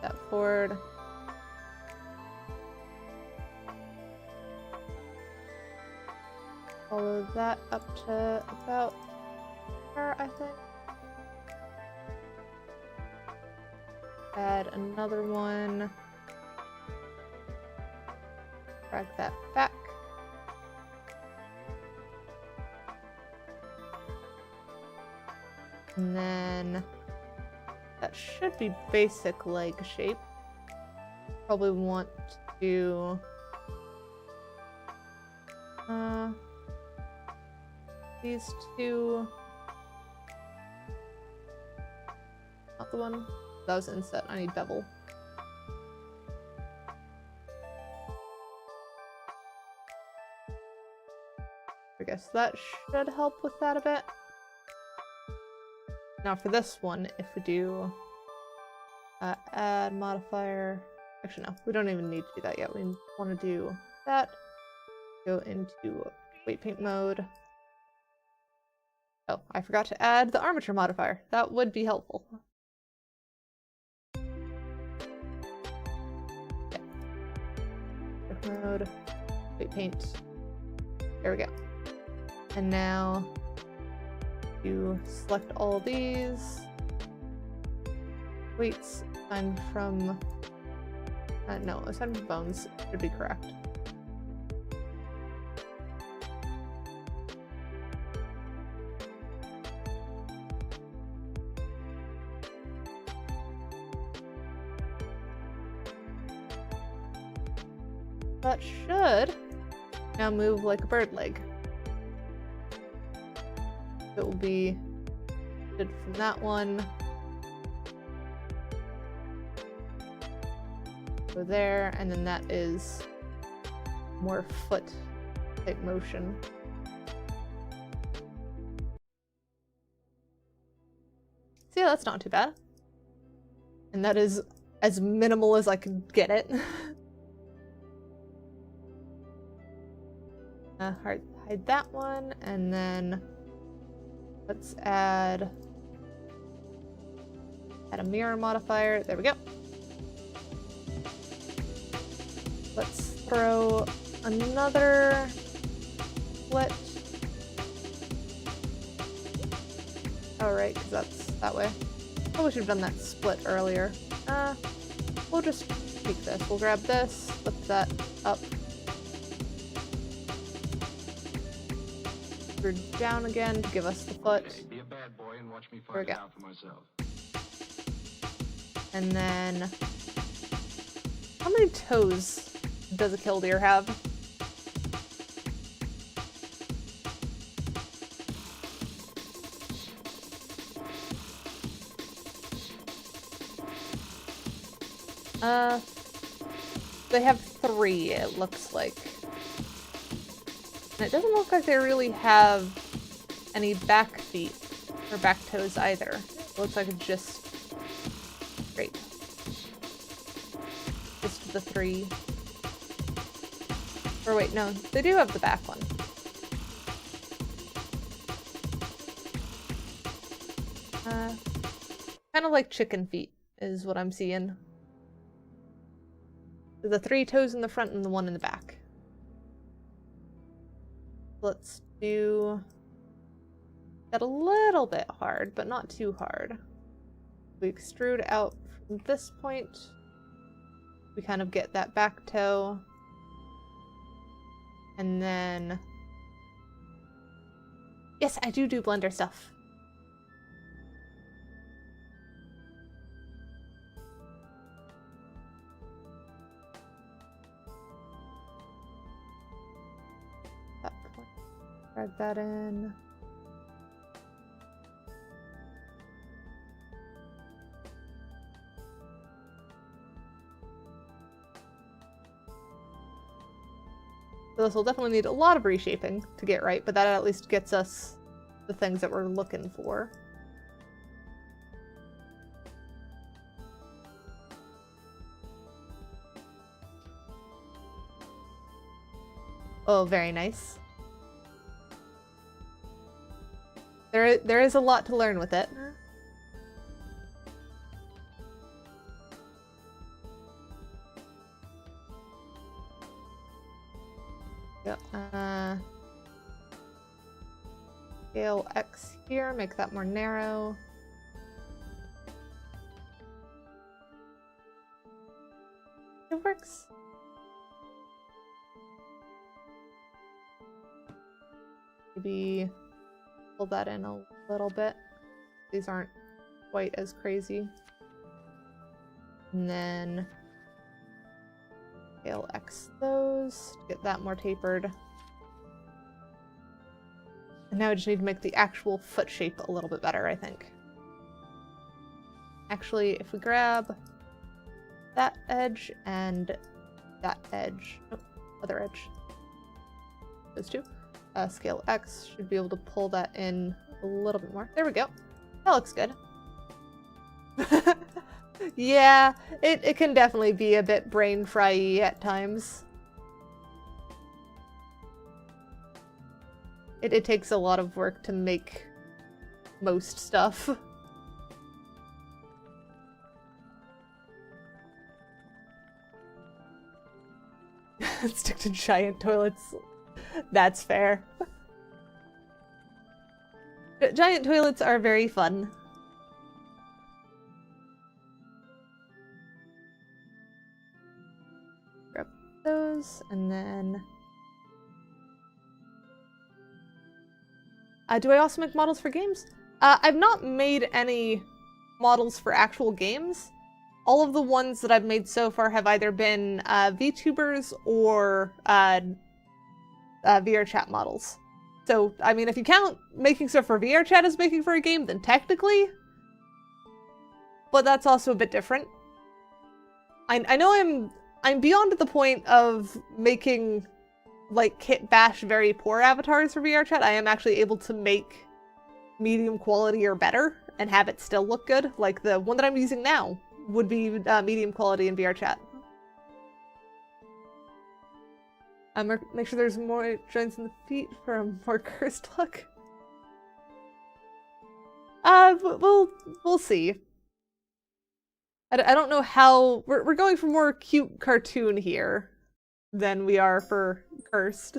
A: That forward. Follow that up to about there, I think. Add another one. Drag that back. And then that should be basic leg shape. Probably want to these two. Not the one. That was inset. I need bevel. I guess that should help with that a bit. Now for this one, if we do add modifier, actually no, we don't even need to do that yet. We want to do that. Go into weight paint mode. Oh, I forgot to add the armature modifier. That would be helpful. Okay. Mode, weight paint. There we go. And now you select all these weights, assign from no, assign from bones should be correct. That should now move like a bird leg. It will be good from that one. Go there, and then that is more foot type motion. So yeah, that's not too bad. And that is as minimal as I could get it. Hide that one, and then let's add a mirror modifier. There we go. Let's throw another split. Alright, because that's that way. Probably should have done that split earlier. We'll just take this. We'll grab this, lift that up. Down again to give us the foot.
C: Okay, be a bad boy and watch me
A: There we
C: find it
A: go.
C: out for myself.
A: And then, how many toes does a killdeer have? They have 3, it looks like. And it doesn't look like they really have any back feet or back toes either. It looks like it's just straight. Just the 3. Or wait, no, they do have the back one. Kind of like chicken feet is what I'm seeing. The 3 toes in the front and the 1 in the back. Let's do that a little bit hard, but not too hard. We extrude out from this point. We kind of get that back toe. And then... Yes, I do Blender stuff. That point. Drag that in. So this will definitely need a lot of reshaping to get right, but that at least gets us the things that we're looking for. Oh, very nice. There is a lot to learn with it. Yep. Scale X here, make that more narrow. It works. Maybe pull that in a little bit. These aren't quite as crazy. And then scale X those to get that more tapered. And now I just need to make the actual foot shape a little bit better, I think. Actually, if we grab that edge and that edge, nope, other edge, those two, scale X should be able to pull that in a little bit more. There we go. That looks good. Yeah, it can definitely be a bit brain fry-y at times. It takes a lot of work to make most stuff. Stick to giant toilets. That's fair. Giant toilets are very fun. Grab those, and then... do I also make models for games? I've not made any models for actual games. All of the ones that I've made so far have either been VTubers or VR chat models. So, I mean, if you count making stuff for VR chat as making for a game, then technically. But that's also a bit different. I know I'm beyond the point of making, like, kit bash very poor avatars for VR chat. I am actually able to make medium quality or better and have it still look good. Like the one that I'm using now would be medium quality in VR chat. Make sure there's more joints in the feet for a more cursed look. We'll see. I don't know how we're going for more cute cartoon here than we are for cursed.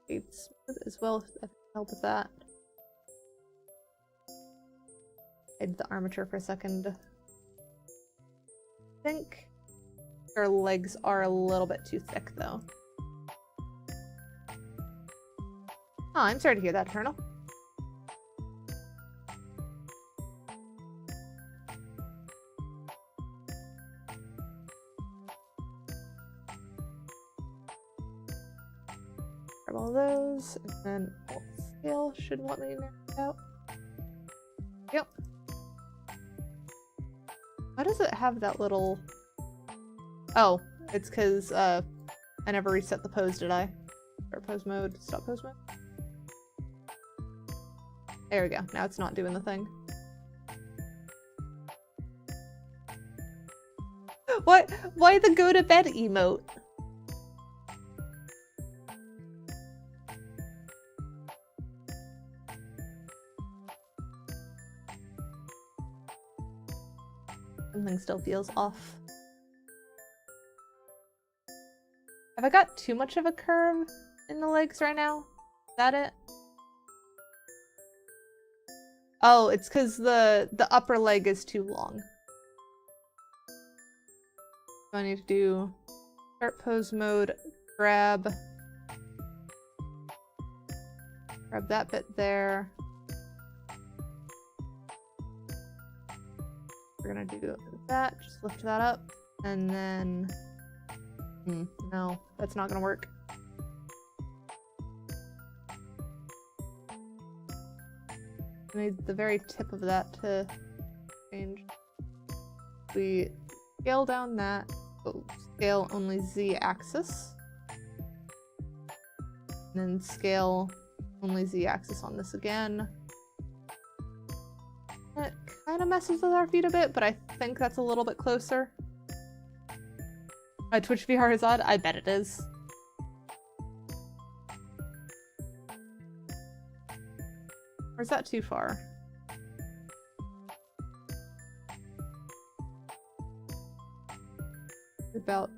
A: Shade smooth as well. I can help with that. Hide the armature for a second. I think her legs are a little bit too thick, though. Oh, I'm sorry to hear that, Eternal. Grab all those, and then alt scale should want me to narrow it out. Yep. Why does it have that little... Oh, it's because I never reset the pose, did I? Start pose mode, stop pose mode. There we go. Now it's not doing the thing. Why the go to bed emote? Something still feels off. Have I got too much of a curve in the legs right now? Is that it? Oh, it's because the upper leg is too long. So I need to do start pose mode, grab that bit there. We're gonna do that, just lift that up, and then no, that's not gonna work. I need the very tip of that to change. We scale down that, but scale only Z-axis. And then scale only Z-axis on this again. It kind of messes with our feet a bit, but I think that's a little bit closer. Twitch VR is odd? I bet it is. Or is that too far? About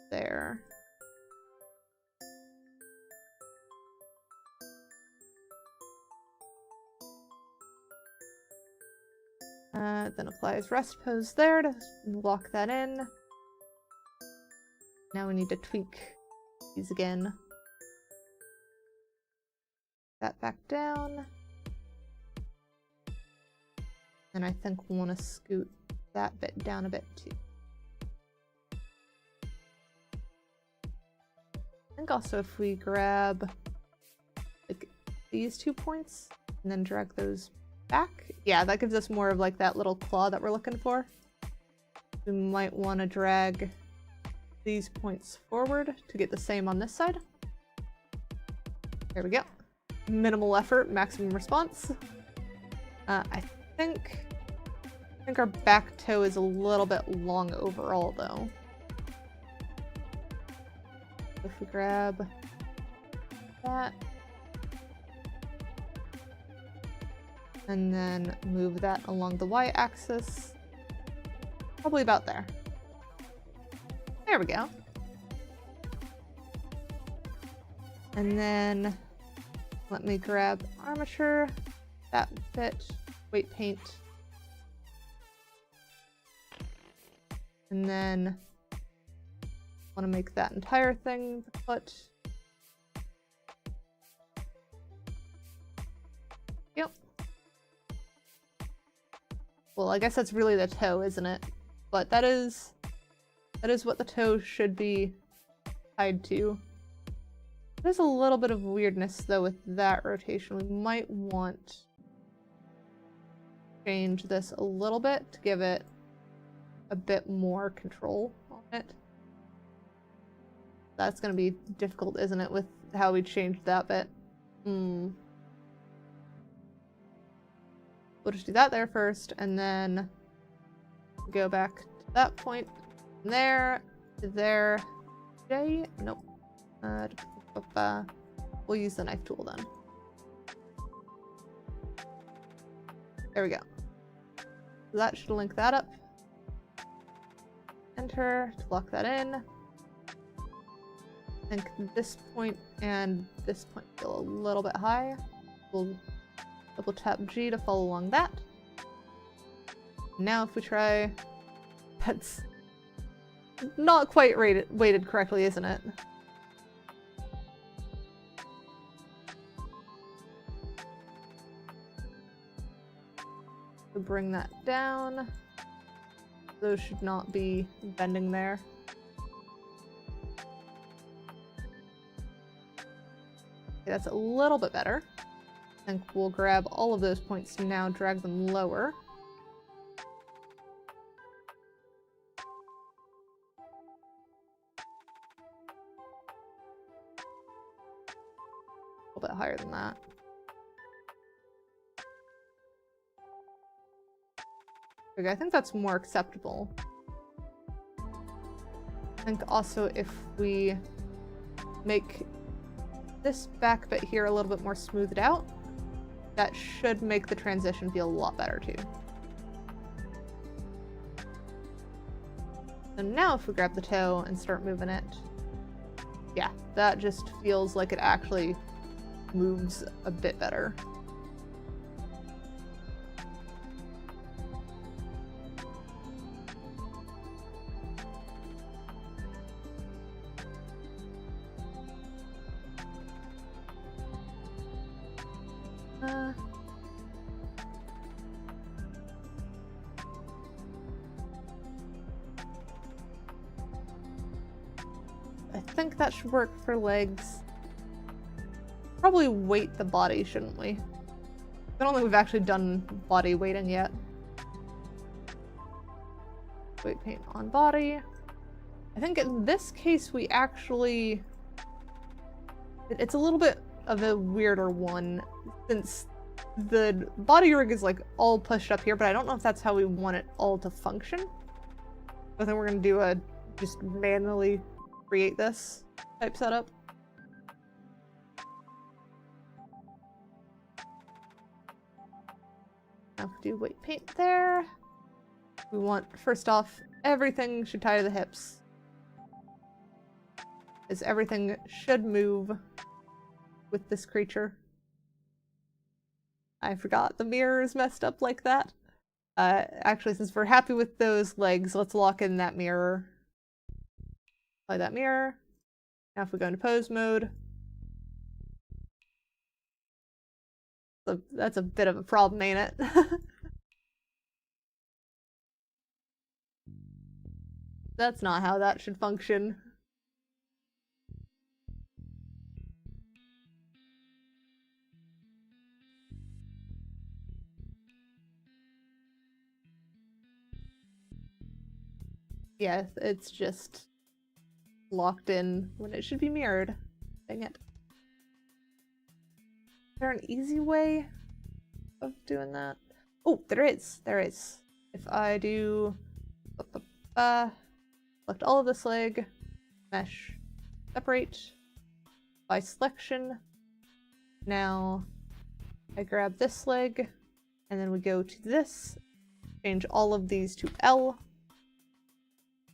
A: there. Then applies rest pose there to lock that in. Now we need to tweak these again. That back down. And I think we'll want to scoot that bit down a bit too. I think also if we grab like these 2 points and then drag those back, yeah, that gives us more of like that little claw that we're looking for. We might want to drag these points forward to get the same on this side. There we go. Minimal effort, maximum response. I think our back toe is a little bit long overall though. If we grab that and then move that along the y-axis, probably about there. There we go. And then let me grab armature, that bit, weight paint, and then want to make that entire thing the foot. Yep. Well, I guess that's really the toe, isn't it? But that is what the toe should be tied to. There's a little bit of weirdness though with that rotation. We might want to change this a little bit to give it a bit more control on it. That's gonna be difficult, isn't it, with how we changed that bit? We'll just do that there first, and then go back to that point. There, to there, J, nope. We'll use the knife tool then. There we go. So that should link that up. Enter to lock that in. I think this point and this point feel a little bit high. We'll double tap G to follow along that. Now if we try, that's not quite weighted correctly, isn't it? So bring that down. Those should not be bending there. Okay, that's a little bit better. I think we'll grab all of those points now, drag them lower. A little bit higher than that. Okay, I think that's more acceptable. think also if we make this back bit here a little bit more smoothed out, that should make the transition feel a lot better too. So now if we grab the toe and start moving it, yeah, that just feels like it actually moves a bit better. I think that should work for legs. Probably weight the body, shouldn't we? I don't think we've actually done body weighting yet. Weight paint on body. I think in this case we actually... It's a little bit of a weirder one, since the body rig is like all pushed up here, but I don't know if that's how we want it all to function. I think we're gonna do a just manually create this type setup. Now if we do weight paint there, we want, first off, everything should tie to the hips, as everything should move with this creature. I forgot the mirror is messed up like that. Actually, since we're happy with those legs, let's lock in that mirror. Apply that mirror. Now if we go into pose mode, so that's a bit of a problem, ain't it? That's not how that should function. Yeah, it's just locked in when it should be mirrored. Dang it. Is there an easy way of doing that? Oh, there is. There is. If I do select all of this leg, mesh, separate by selection. Now I grab this leg, and then we go to this, change all of these to L.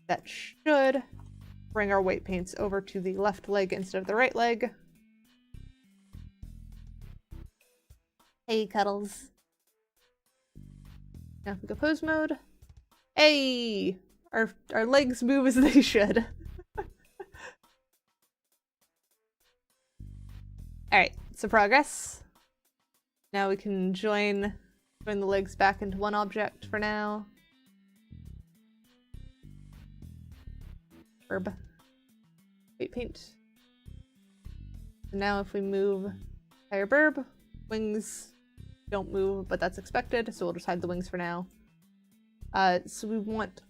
A: That should bring our weight paints over to the left leg instead of the right leg. Hey, Cuddles. Now if we go pose mode. Hey! Our legs move as they should. Alright, so progress. Now we can join the legs back into one object for now. Verb. Weight paint. And now if we move higher burb, wings don't move, but that's expected, so we'll just hide the wings for now. So we want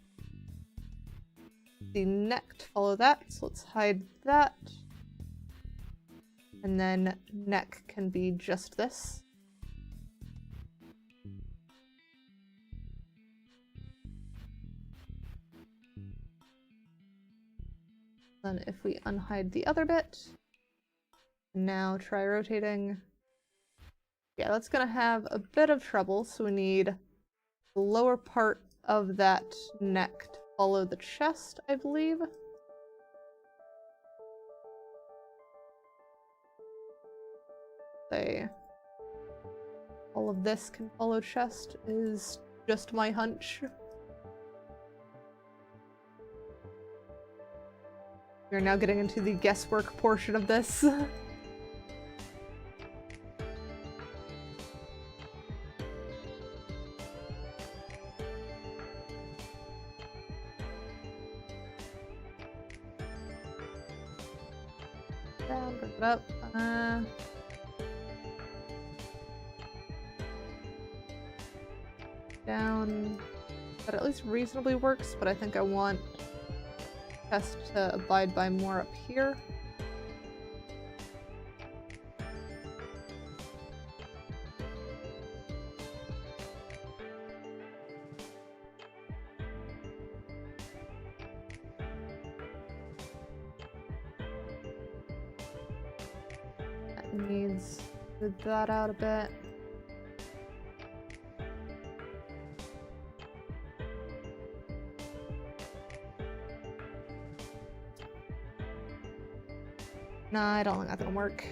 A: the neck to follow that, so let's hide that. And then neck can be just this. Then if we unhide the other bit, now try rotating. Yeah, that's gonna have a bit of trouble, so we need the lower part of that neck to follow the chest, I believe. Say all of this can follow chest is just my hunch. We're now getting into the guesswork portion of this. Down, bring it up. Down. That at least reasonably works, but I think I want chest to abide by more up here. needs to smooth that out a bit. Nah, I don't think that's gonna work.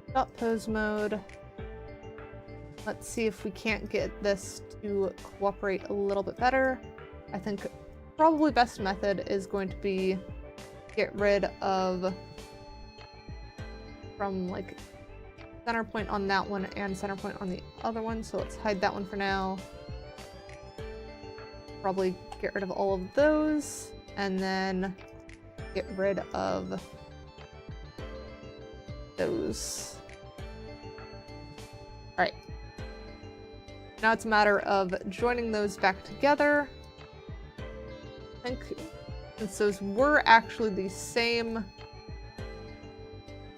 A: Stop pose mode. Let's see if we can't get this to cooperate a little bit better. I think probably best method is going to be get rid of from like center point on that one and center point on the other one. So let's hide that one for now. Probably get rid of all of those and then get rid of those. All right. Now it's a matter of joining those back together. I think since those were actually the same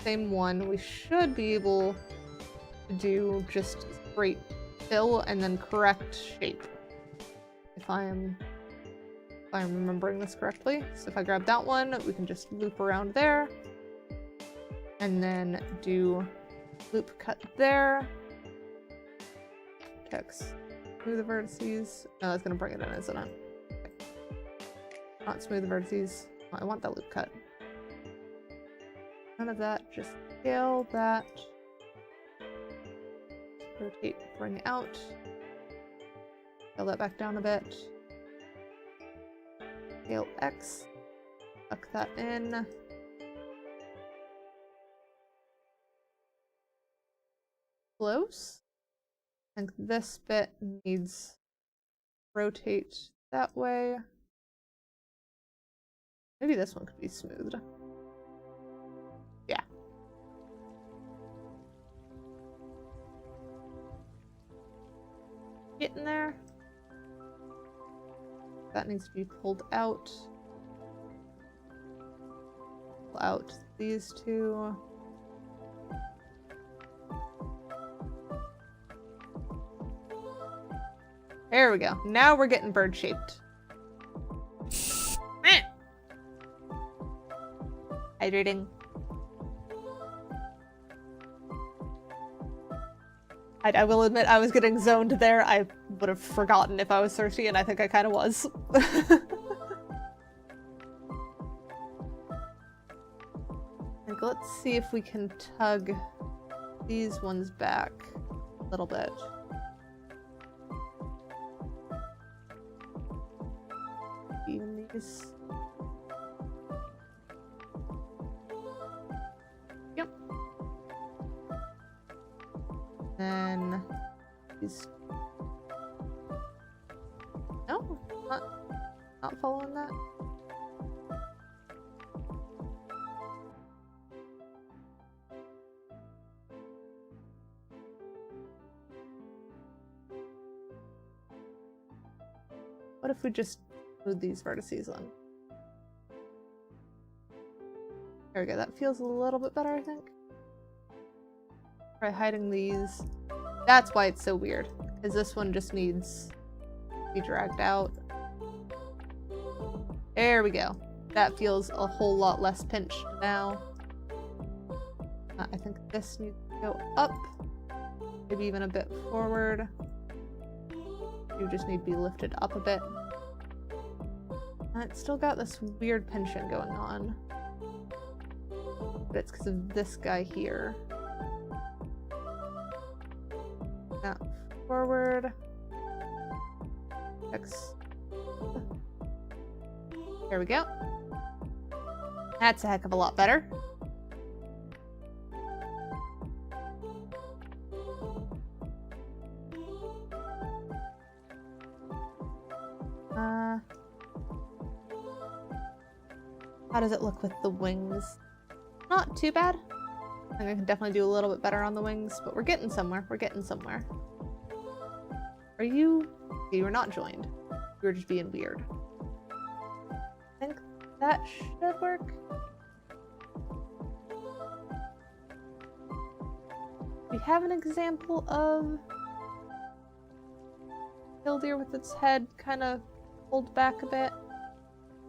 A: one, we should be able to do just straight fill and then correct shape. If I'm remembering this correctly. So if I grab that one, we can just loop around there. And then do loop cut there. Text. Smooth the vertices. No, that's gonna bring it in, isn't it? Okay. Not smooth the vertices. Oh, I want that loop cut. None of that, just scale that. Rotate, bring out. Scale that back down a bit. Scale X. Tuck that in. Close. I think this bit needs rotate that way. Maybe this one could be smoothed. Yeah. Getting there. That needs to be pulled out. Pull out these two. There we go. Now we're getting bird-shaped. Hydrating. I will admit I was getting zoned there. I would have forgotten if I was thirsty, and I think I kind of was. Like, let's see if we can tug these ones back a little bit. Even these. Yep. Then these. No, not following that. What if we just move these vertices on? There we go, that feels a little bit better, I think. Try hiding these. That's why it's so weird, because this one just needs to be dragged out. There we go. That feels a whole lot less pinched now. I think this needs to go up, maybe even a bit forward. You just need to be lifted up a bit. It's still got this weird pinching going on. But it's because of this guy here. Now, forward. X. There we go. That's a heck of a lot better. How does it look with the wings? Not too bad. I think I can definitely do a little bit better on the wings, but we're getting somewhere. We're getting somewhere. Are you? You were not joined. You were just being weird. I think that should work. We have an example of Killdeer with its head kind of pulled back a bit.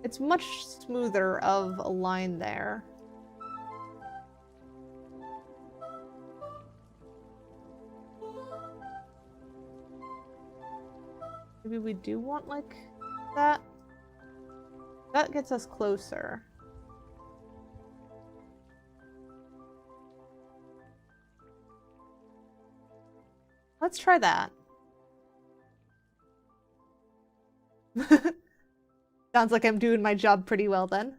A: It's much smoother of a line there. Maybe we do want like that. That gets us closer. Let's try that. Sounds like I'm doing my job pretty well then.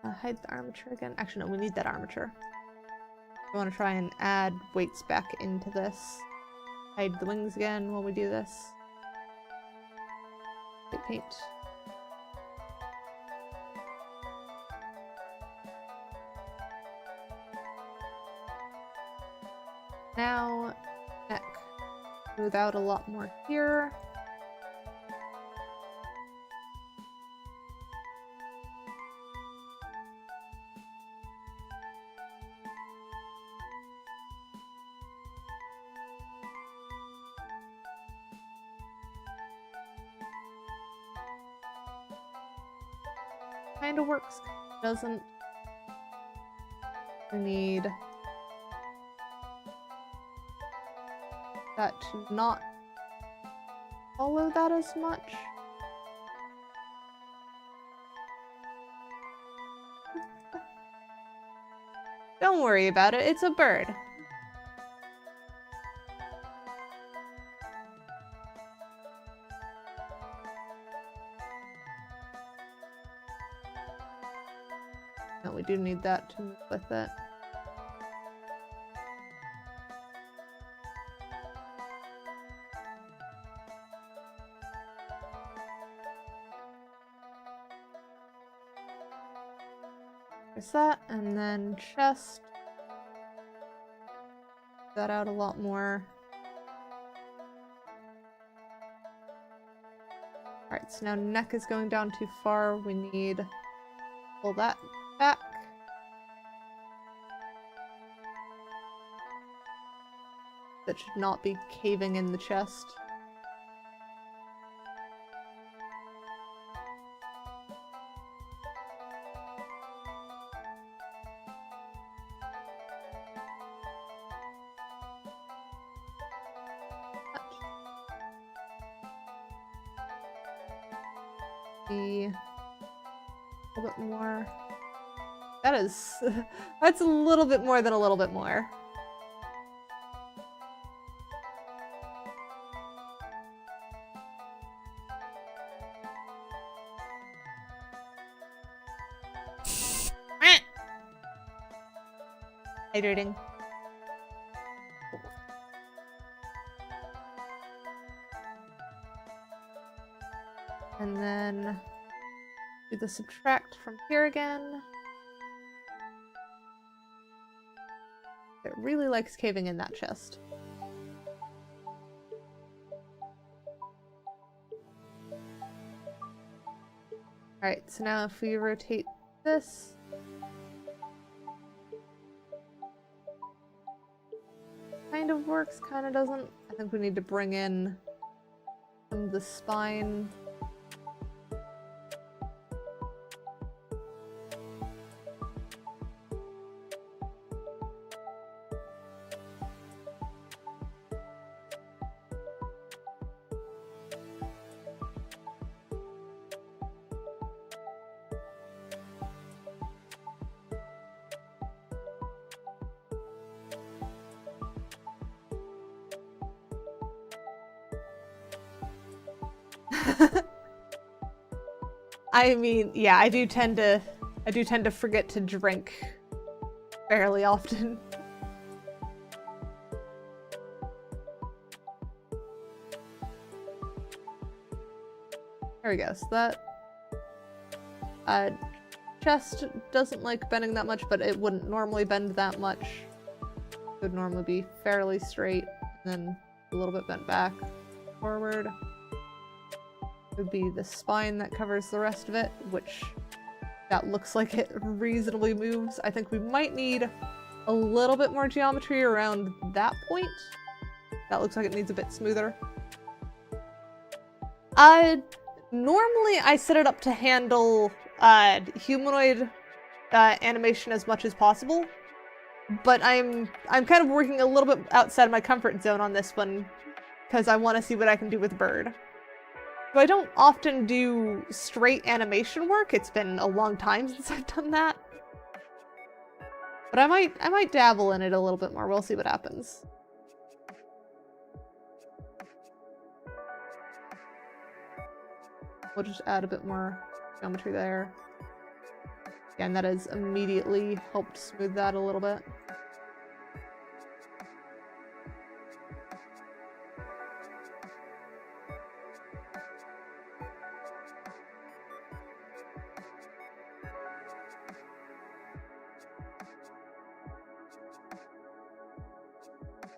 A: Hide the armature again. Actually, no, we need that armature. I want to try and add weights back into this. Hide the wings again while we do this. White paint. Now, neck. Smooth out a lot more here. Kind of works, doesn't. We need that to not follow that as much. Don't worry about it, it's a bird. No, we do need that to move with it. There's that, and then chest. That out a lot more. Alright, so now neck is going down too far. We need to pull that back. That should not be caving in the chest. A little bit more. That is, that's a little bit more than a little bit more. Hydrating. And then do the subtract from here again. It really likes caving in that chest. Alright, so now if we rotate this. Kind of works, kind of doesn't. I think we need to bring in some of the spine. I mean, yeah, I do tend to forget to drink fairly often. There we go. So that chest doesn't like bending that much, but it wouldn't normally bend that much. It would normally be fairly straight, and then a little bit bent back, forward. Would be the spine that covers the rest of it, which that looks like it reasonably moves. I think we might need a little bit more geometry around that point. That looks like it needs a bit smoother. Normally I set it up to handle humanoid animation as much as possible, but I'm kind of working a little bit outside of my comfort zone on this one because I want to see what I can do with bird. So I don't often do straight animation work. It's been a long time since I've done that. But I might dabble in it a little bit more. We'll see what happens. We'll just add a bit more geometry there. Again, that has immediately helped smooth that a little bit.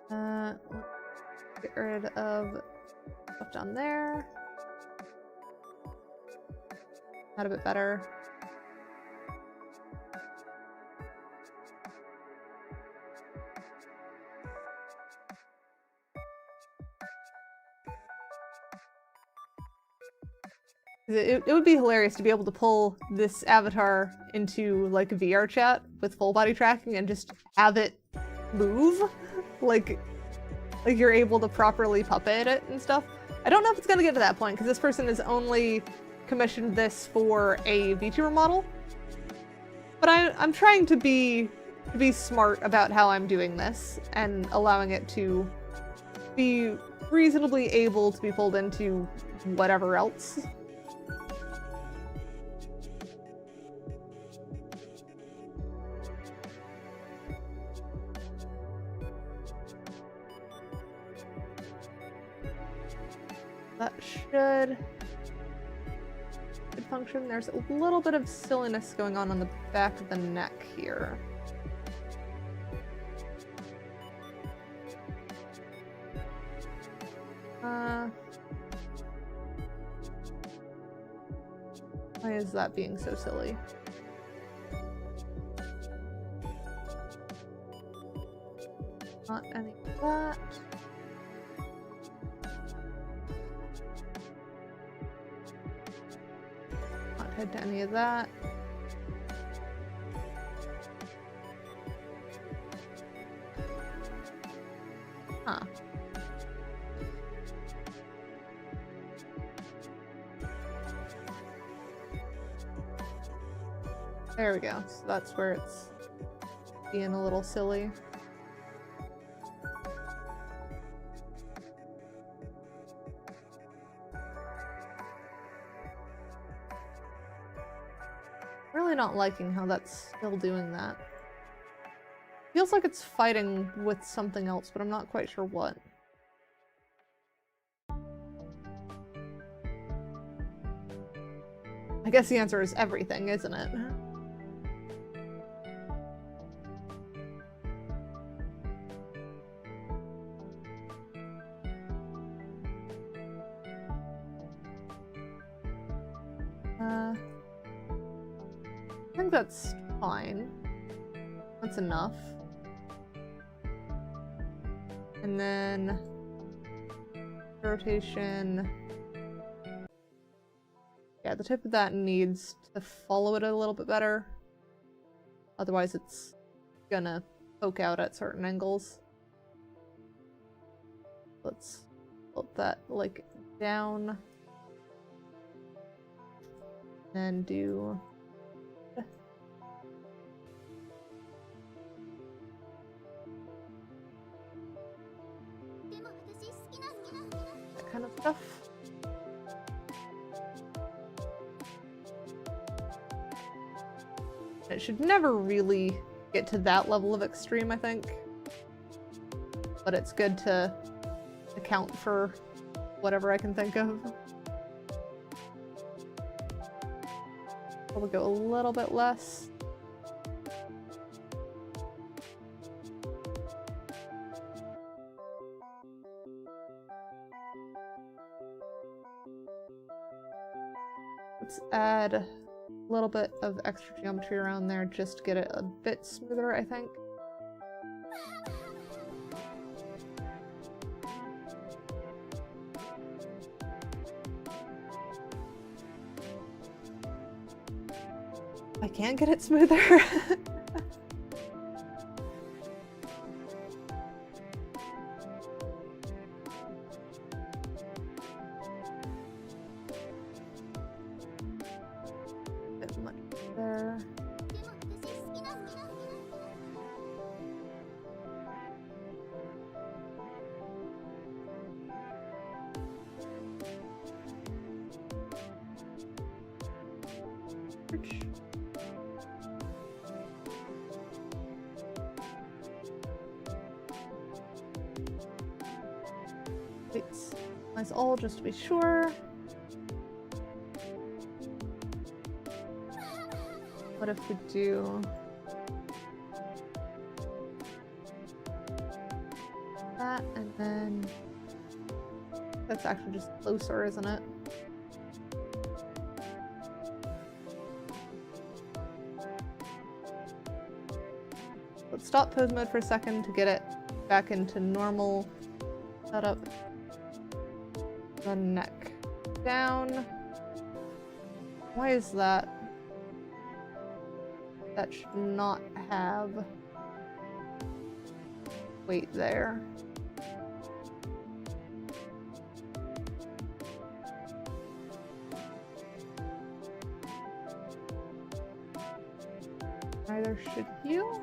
A: Let's get rid of stuff down there. Not a bit better. It would be hilarious to be able to pull this avatar into like VR chat with full body tracking and just have it move like you're able to properly puppet it and stuff. I don't know if it's gonna get to that point because this person has only commissioned this for a VTuber model, but I'm trying to be smart about how I'm doing this and allowing it to be reasonably able to be pulled into whatever else. That should function. There's a little bit of silliness going on the back of the neck here. Why is that being so silly? Not any of that. Not tied to any of that. Huh. There we go. So that's where it's being a little silly. Really not liking how that's still doing that. Feels like it's fighting with something else, but I'm not quite sure what. I guess the answer is everything, isn't it? I think that's fine. That's enough. And then rotation. Yeah, the tip of that needs to follow it a little bit better. Otherwise it's gonna poke out at certain angles. Let's flip that like down. And do that kind of stuff. It should never really get to that level of extreme, I think. But it's good to account for whatever I can think of. We'll go a little bit less. Let's add a little bit of extra geometry around there just to get it a bit smoother, I think. I can't get it smoother. Wait, that's all just to be sure. What if we do that and then that's actually just closer, isn't it? Let's stop pose mode for a second to get it back into normal setup. The neck down. Why is that? That should not have weight there. Neither should you.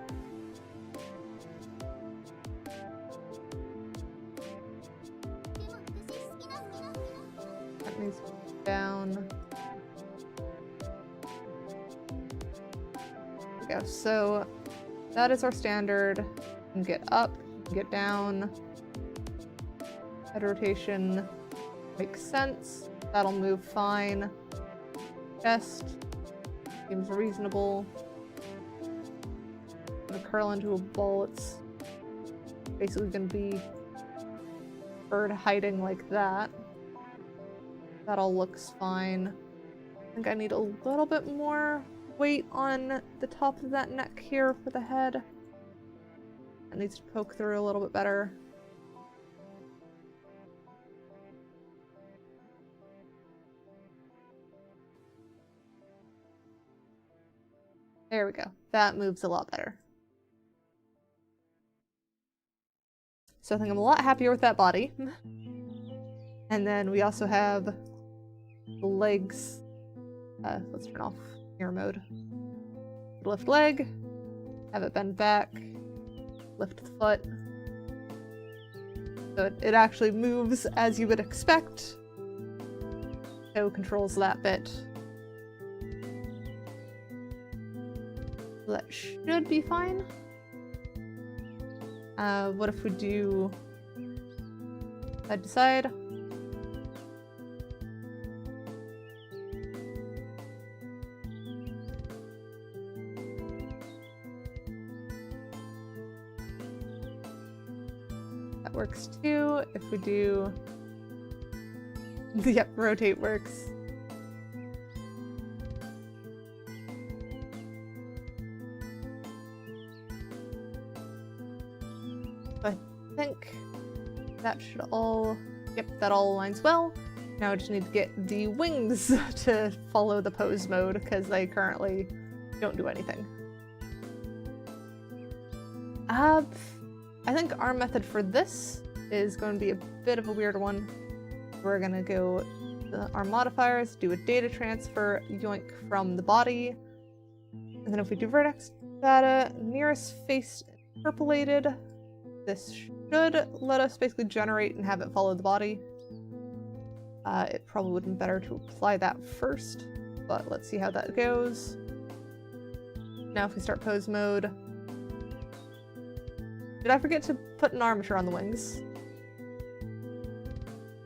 A: That needs to go down. There we go. So that is our standard. You can get up, you can get down. Head rotation makes sense. That'll move fine. Chest seems reasonable. Gonna curl into a ball. It's basically gonna be bird hiding like that. That all looks fine. I think I need a little bit more weight on the top of that neck here for the head. That needs to poke through a little bit better. There we go. That moves a lot better. So I think I'm a lot happier with that body. And then we also have the legs. Let's turn off mirror mode. Lift leg, have it bend back, lift the foot. So it actually moves as you would expect. So controls that bit. That should be fine. What if we do side to side? That works too. If we do... Yep, rotate works. I think that should all... Yep, that all aligns well. Now I just need to get the wings to follow the pose mode, because they currently don't do anything. I think our method for this is going to be a bit of a weird one. We're going to go to our modifiers, do a data transfer, yoink from the body, and then if we do vertex data, nearest face interpolated, this should let us basically generate and have it follow the body. It probably would be better to apply that first, but let's see how that goes. Now if we start pose mode, did I forget to put an armature on the wings?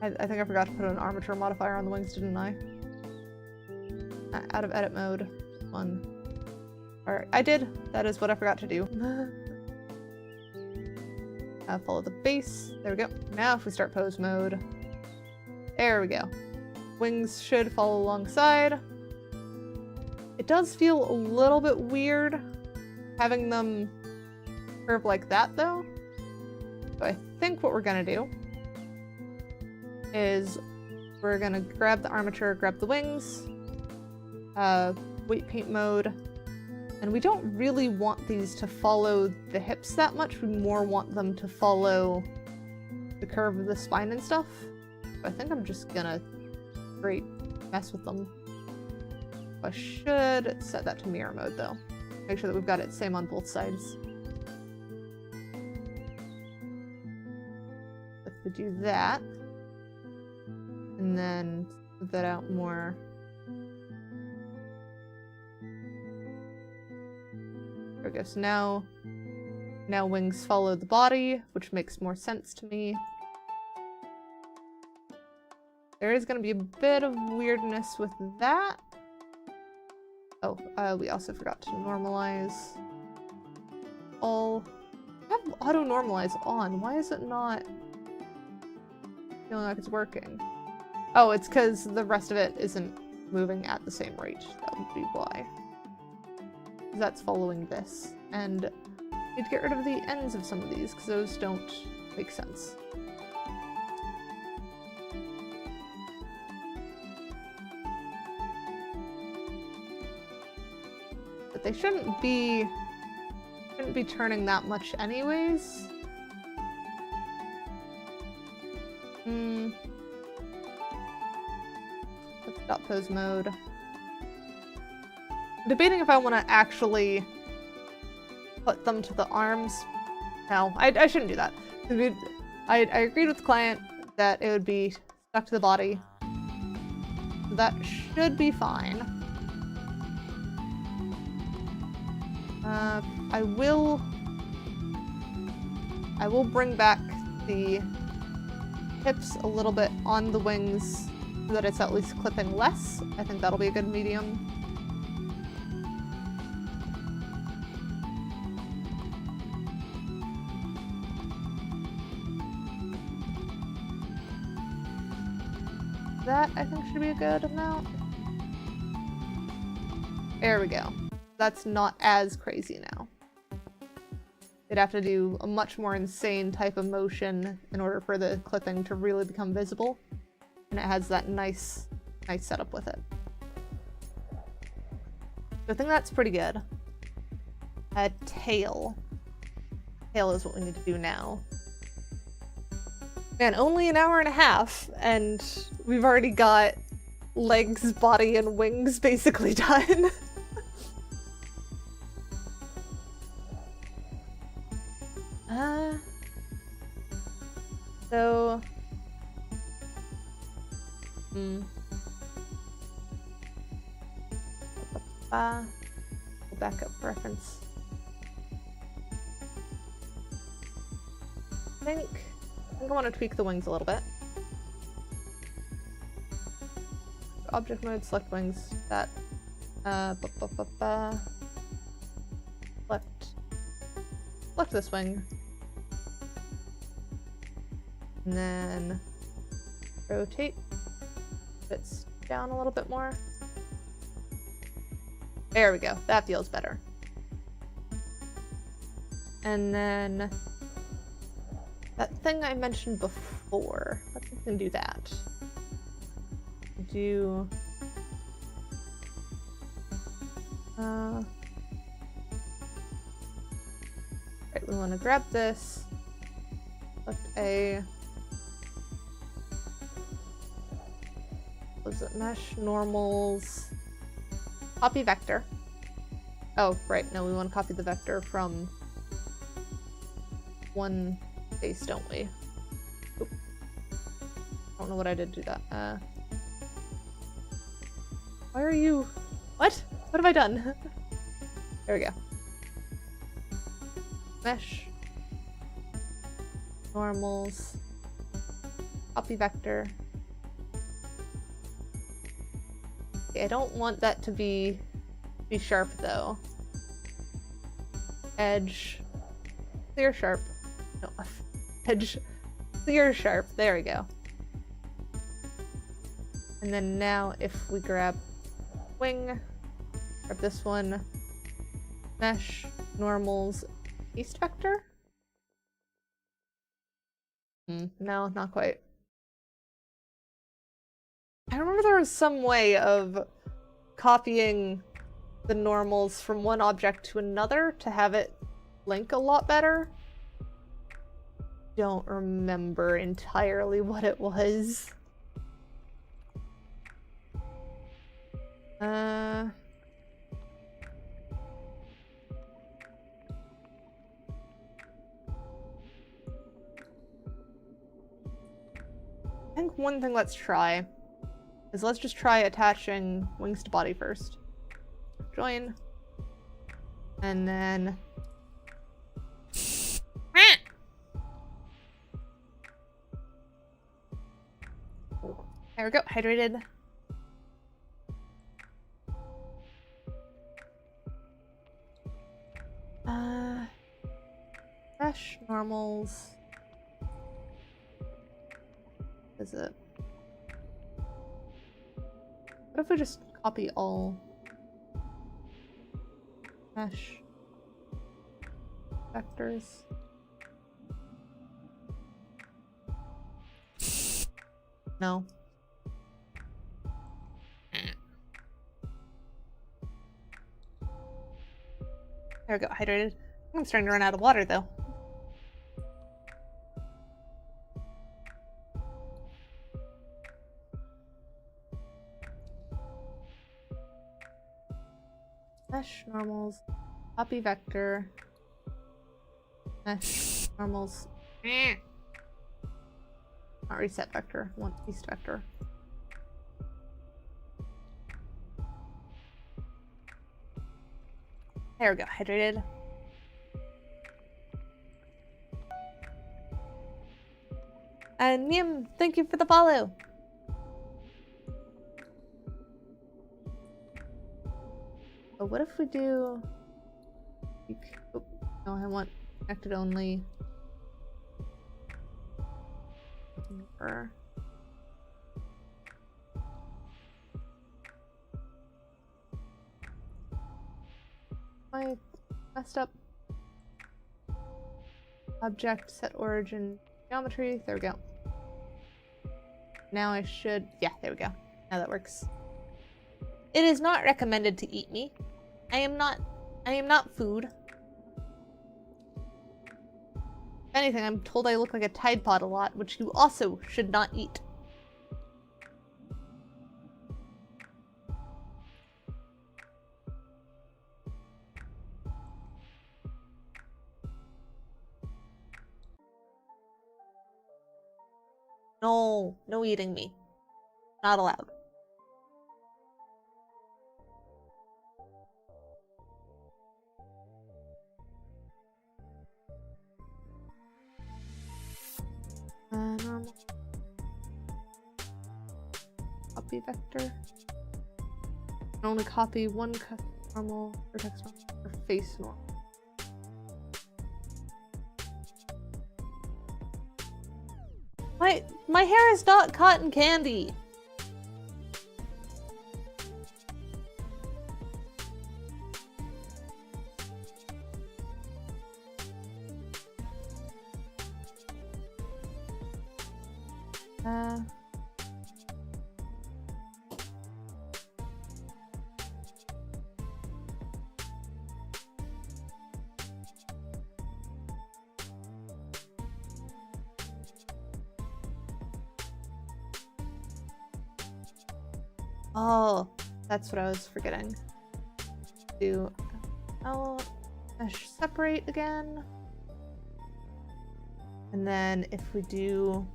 A: I think I forgot to put an armature modifier on the wings, didn't I? Out of edit mode. One. Alright, I did. That is what I forgot to do. Follow the base. There we go. Now if we start pose mode. There we go. Wings should follow alongside. It does feel a little bit weird having them curve like that though. So I think what we're gonna do is we're gonna grab the armature, grab the wings, weight paint mode, and we don't really want these to follow the hips that much. We more want them to follow the curve of the spine and stuff. So I think I'm just gonna straight mess with them. I should set that to mirror mode though. Make sure that we've got it same on both sides. If we do that, and then smooth that out more. There we go. So now wings follow the body, which makes more sense to me. There is going to be a bit of weirdness with that. Oh, we also forgot to normalize all. I have auto normalize on. Why is it not feeling like it's working? Oh, it's because the rest of it isn't moving at the same rate. That would be why. That's following this. And need to get rid of the ends of some of these because those don't make sense. But they shouldn't be turning that much anyways. Let's stop pose mode. Debating if I want to actually put them to the arms. No, I shouldn't do that. I agreed with the client that it would be stuck to the body. So that should be fine. I will bring back the hips a little bit on the wings so that it's at least clipping less. I think that'll be a good medium. That, I think, should be a good amount. There we go. That's not as crazy now. They'd have to do a much more insane type of motion in order for the clipping to really become visible. And it has that nice setup with it. So I think that's pretty good. Tail. Tail is what we need to do now. Man, only an hour and a half, and we've already got legs, body, and wings basically done. So... Backup reference. I think I want to tweak the wings a little bit. Object mode, select wings. That. Select this wing. And then rotate. Fits down a little bit more. There we go. That feels better. And then that thing I mentioned before. Let's see if we can do that. Right, we want to grab this. Select a... Was it mesh, normals, copy vector. Oh, right, no, we want to copy the vector from one face, don't we? Oop. I don't know what I did to do that. Why are you... What? What have I done? There we go. Mesh, normals, copy vector. I don't want that to be sharp though. Edge, clear sharp. No, edge, clear sharp. There we go. And then now if we grab wing, grab this one, mesh, normals, east vector? No, not quite. I remember there was some way of copying the normals from one object to another to have it link a lot better. Don't remember entirely what it was. I think one thing let's try is let's just try attaching wings to body first. Join. And then... There we go, hydrated. Fresh, normals. Is it? What if we just copy all? Mesh. Vectors. No. There we go, hydrated. I'm starting to run out of water though. Mesh normals, copy vector, mesh normals, not reset vector, one east vector. There we go, hydrated. And Miem, thank you for the follow. But what if we do... Oh, no, I want connected only. Am I messed up? Object, set origin, geometry. There we go. Now I should... Yeah, there we go. Now that works. It is not recommended to eat me. I am not food. If anything, I'm told I look like a Tide Pod a lot, which you also should not eat. No, no eating me. Not allowed. Normal. Copy vector. Can only copy one normal or text normal or face normal. My hair is not cotton candy. Oh, that's what I was forgetting. Do mesh separate again. And then if we do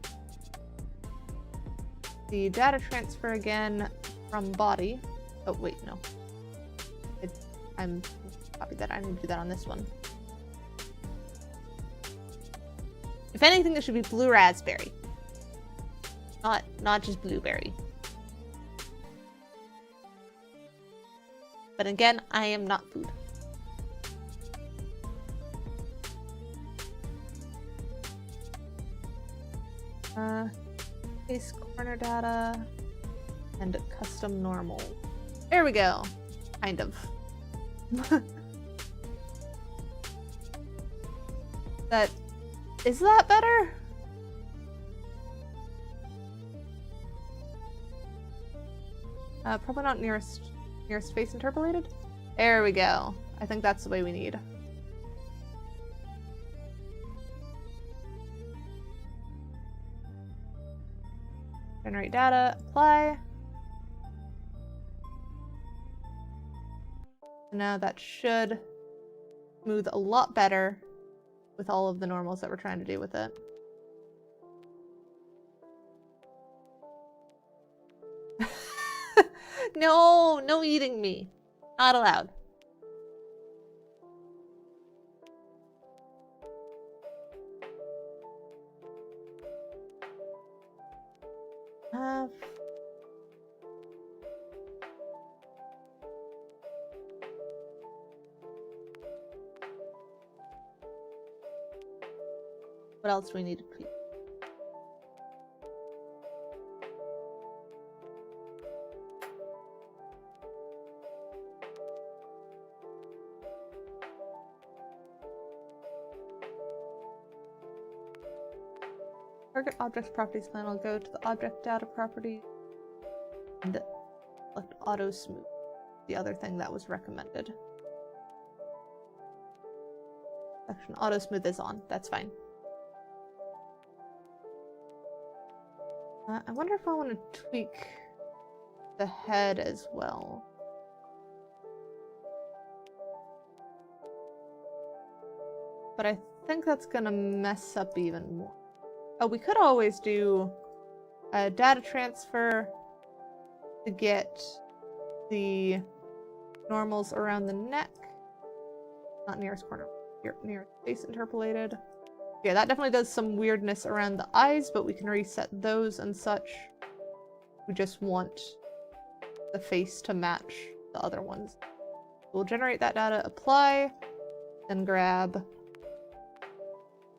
A: the data transfer again from body. Oh, wait, no. I'm copied that. I need to do that on this one. If anything, it should be blue raspberry. Not just blueberry. But again, I am not food. Face corner data and custom normal. There we go. Kind of. Is that better? Probably not nearest face interpolated. There we go. I think that's the way we need. Generate data, apply. Now that should smooth a lot better with all of the normals that we're trying to do with it. No eating me. Not allowed. enough. What else do we need to tweak? Target objects properties plan will go to the object data property and select auto smooth, the other thing that was recommended. Section auto smooth is on, that's fine. I wonder if I want to tweak the head as well. But I think that's gonna mess up even more. Oh, we could always do a data transfer to get the normals around the neck. Not nearest corner, nearest face interpolated. Yeah, that definitely does some weirdness around the eyes, but we can reset those and such. We just want the face to match the other ones. We'll generate that data, apply, then grab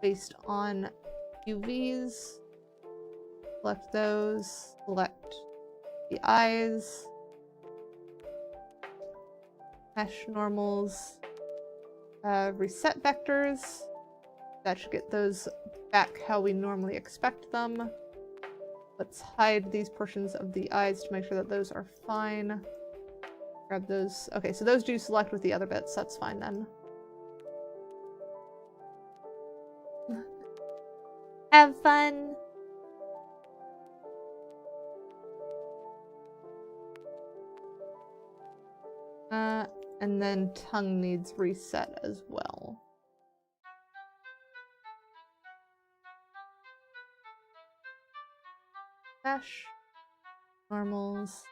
A: based on UVs, select those, select the eyes, mesh normals, reset vectors. That should get those back how we normally expect them. Let's hide these portions of the eyes to make sure that those are fine. Grab those. Okay, so those do select with the other bits. That's fine then. Have fun! And then tongue needs reset as well. Mesh, normals,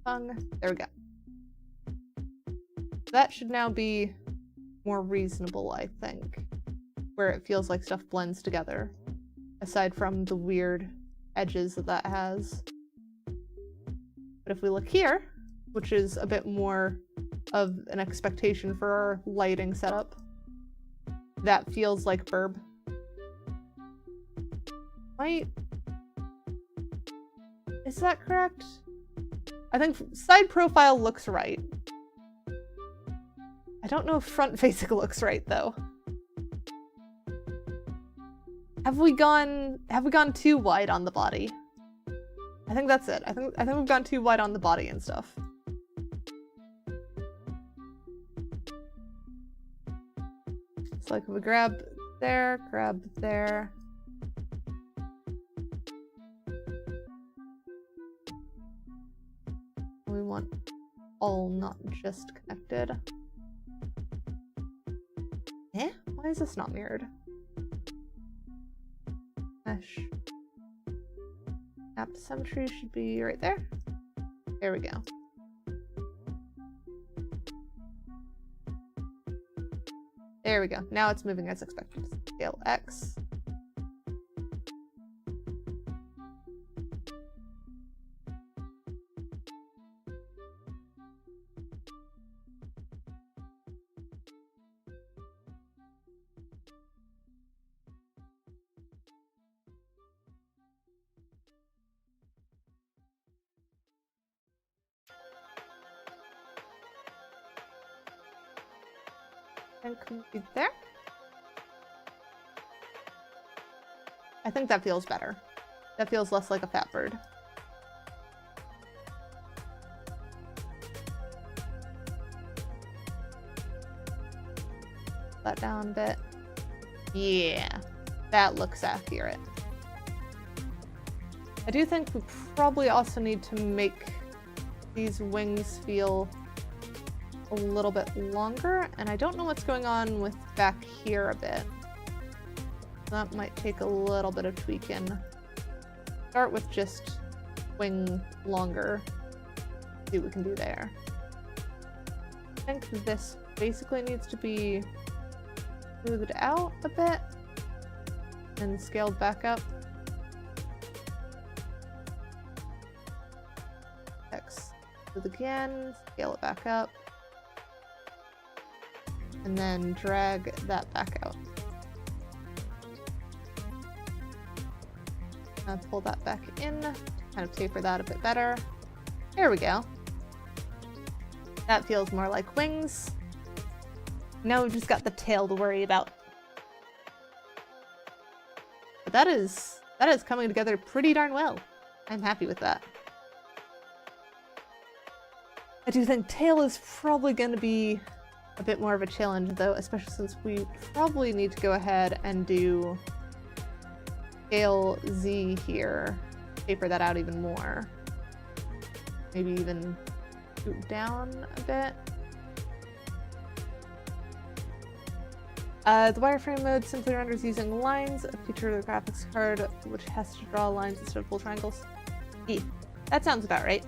A: tongue. There we go. That should now be more reasonable, I think, where it feels like stuff blends together, aside from the weird edges that that has. But if we look here, which is a bit more of an expectation for our lighting setup, that feels like burb. Is that correct? I think side profile looks right. I don't know if front facing looks right though. Have we gone too wide on the body? I think that's it. I think we've gone too wide on the body and stuff. So like if we grab there, grab there. We want all, not just connected. Eh? Why is this not mirrored? Mesh. App symmetry should be right there. There we go. There we go. Now it's moving as expected. Scale X. And complete there. I think that feels better. That feels less like a fat bird. That down a bit. Yeah, that looks accurate. I do think we probably also need to make these wings feel a little bit longer, and I don't know what's going on with back here a bit. That might take a little bit of tweaking. Start with just wing longer. See what we can do there. I think this basically needs to be smoothed out a bit and scaled back up. Smooth again, scale it back up, and then drag that back out. Pull that back in, kind of taper that a bit better. There we go. That feels more like wings. Now we've just got the tail to worry about. But that is coming together pretty darn well. I'm happy with that. I do think tail is probably going to be a bit more of a challenge though, especially since we probably need to go ahead and do scale Z here, taper that out even more. Maybe even scoot down a bit. The wireframe mode simply renders using lines, a feature of the graphics card which has to draw lines instead of full triangles. Yeah, that sounds about right.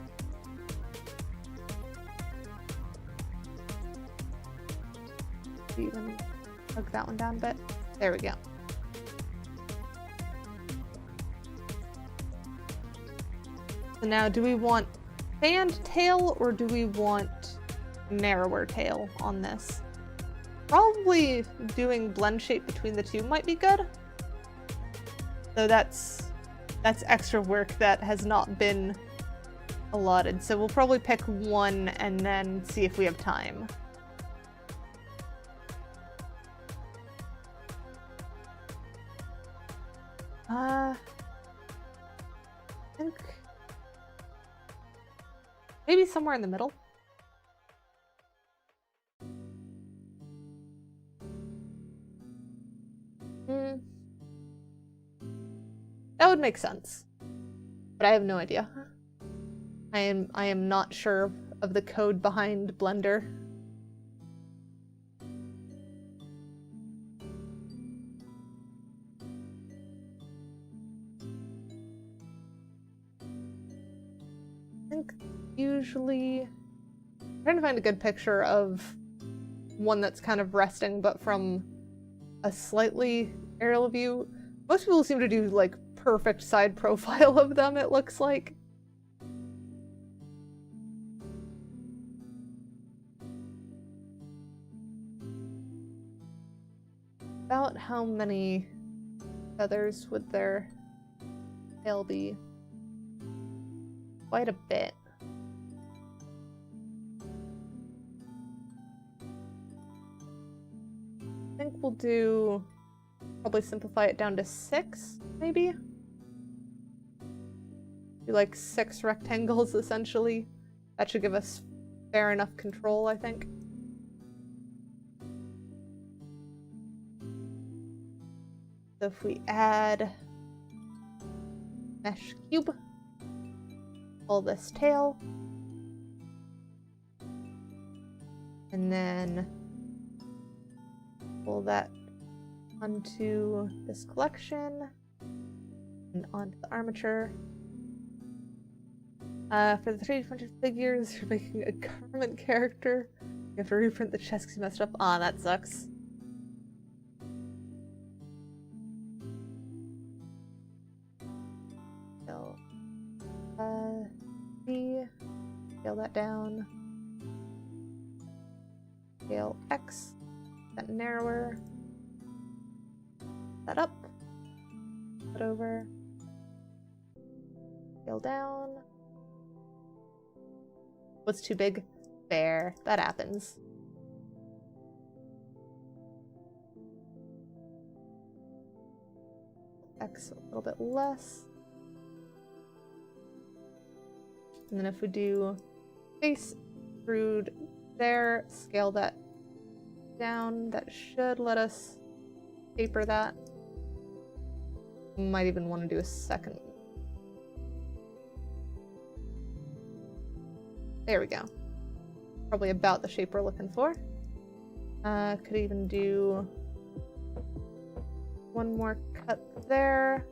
A: Even hug that one down a bit. There we go. So now, do we want fanned tail or do we want narrower tail on this? Probably doing blend shape between the two might be good. So that's extra work that has not been allotted. So we'll probably pick one and then see if we have time. I think maybe somewhere in the middle. That would make sense. But I have no idea. I am not sure of the code behind Blender. I think usually I'm trying to find a good picture of one that's kind of resting but from a slightly aerial view. Most people seem to do like perfect side profile of them, it looks like. About how many feathers would their tail be? Quite a bit. I think we'll do probably simplify it down to 6, maybe? Do like 6 rectangles essentially. That should give us fair enough control, I think. So if we add mesh cube, pull this tail, and then pull that onto this collection and onto the armature. For the 3D printed figures, you're making a garment character. You have to reprint the chest because you messed up. Aw, that sucks. So, scale that down. Scale X, that narrower. That up. Put over. Scale down. What's too big? Fair. That happens. X a little bit less. And then if we do face, extrude there, scale that down, that should let us taper that. Might even want to do a second. There we go. Probably about the shape we're looking for. Could even do one more cut there.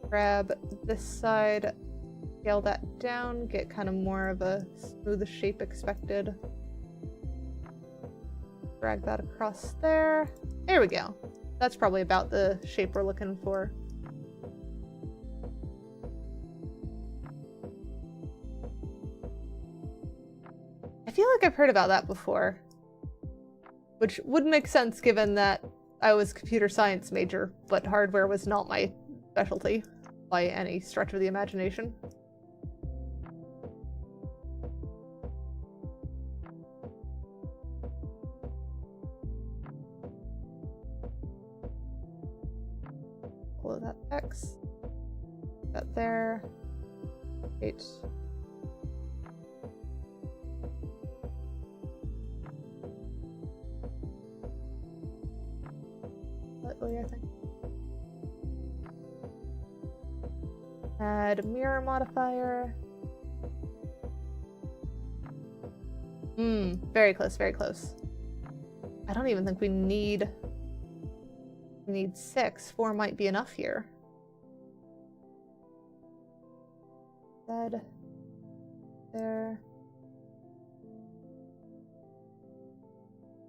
A: Grab this side, scale that down, get kind of more of a smooth shape expected. Drag that across there. There we go. That's probably about the shape we're looking for. feel like I've heard about that before. Which would make sense given that I was a computer science major, but hardware was not my specialty by any stretch of the imagination. Pull that X. That there. 8. Slightly, I think. Add mirror modifier. Very close, very close. I don't even think we need 6. 4 might be enough here. Z. There.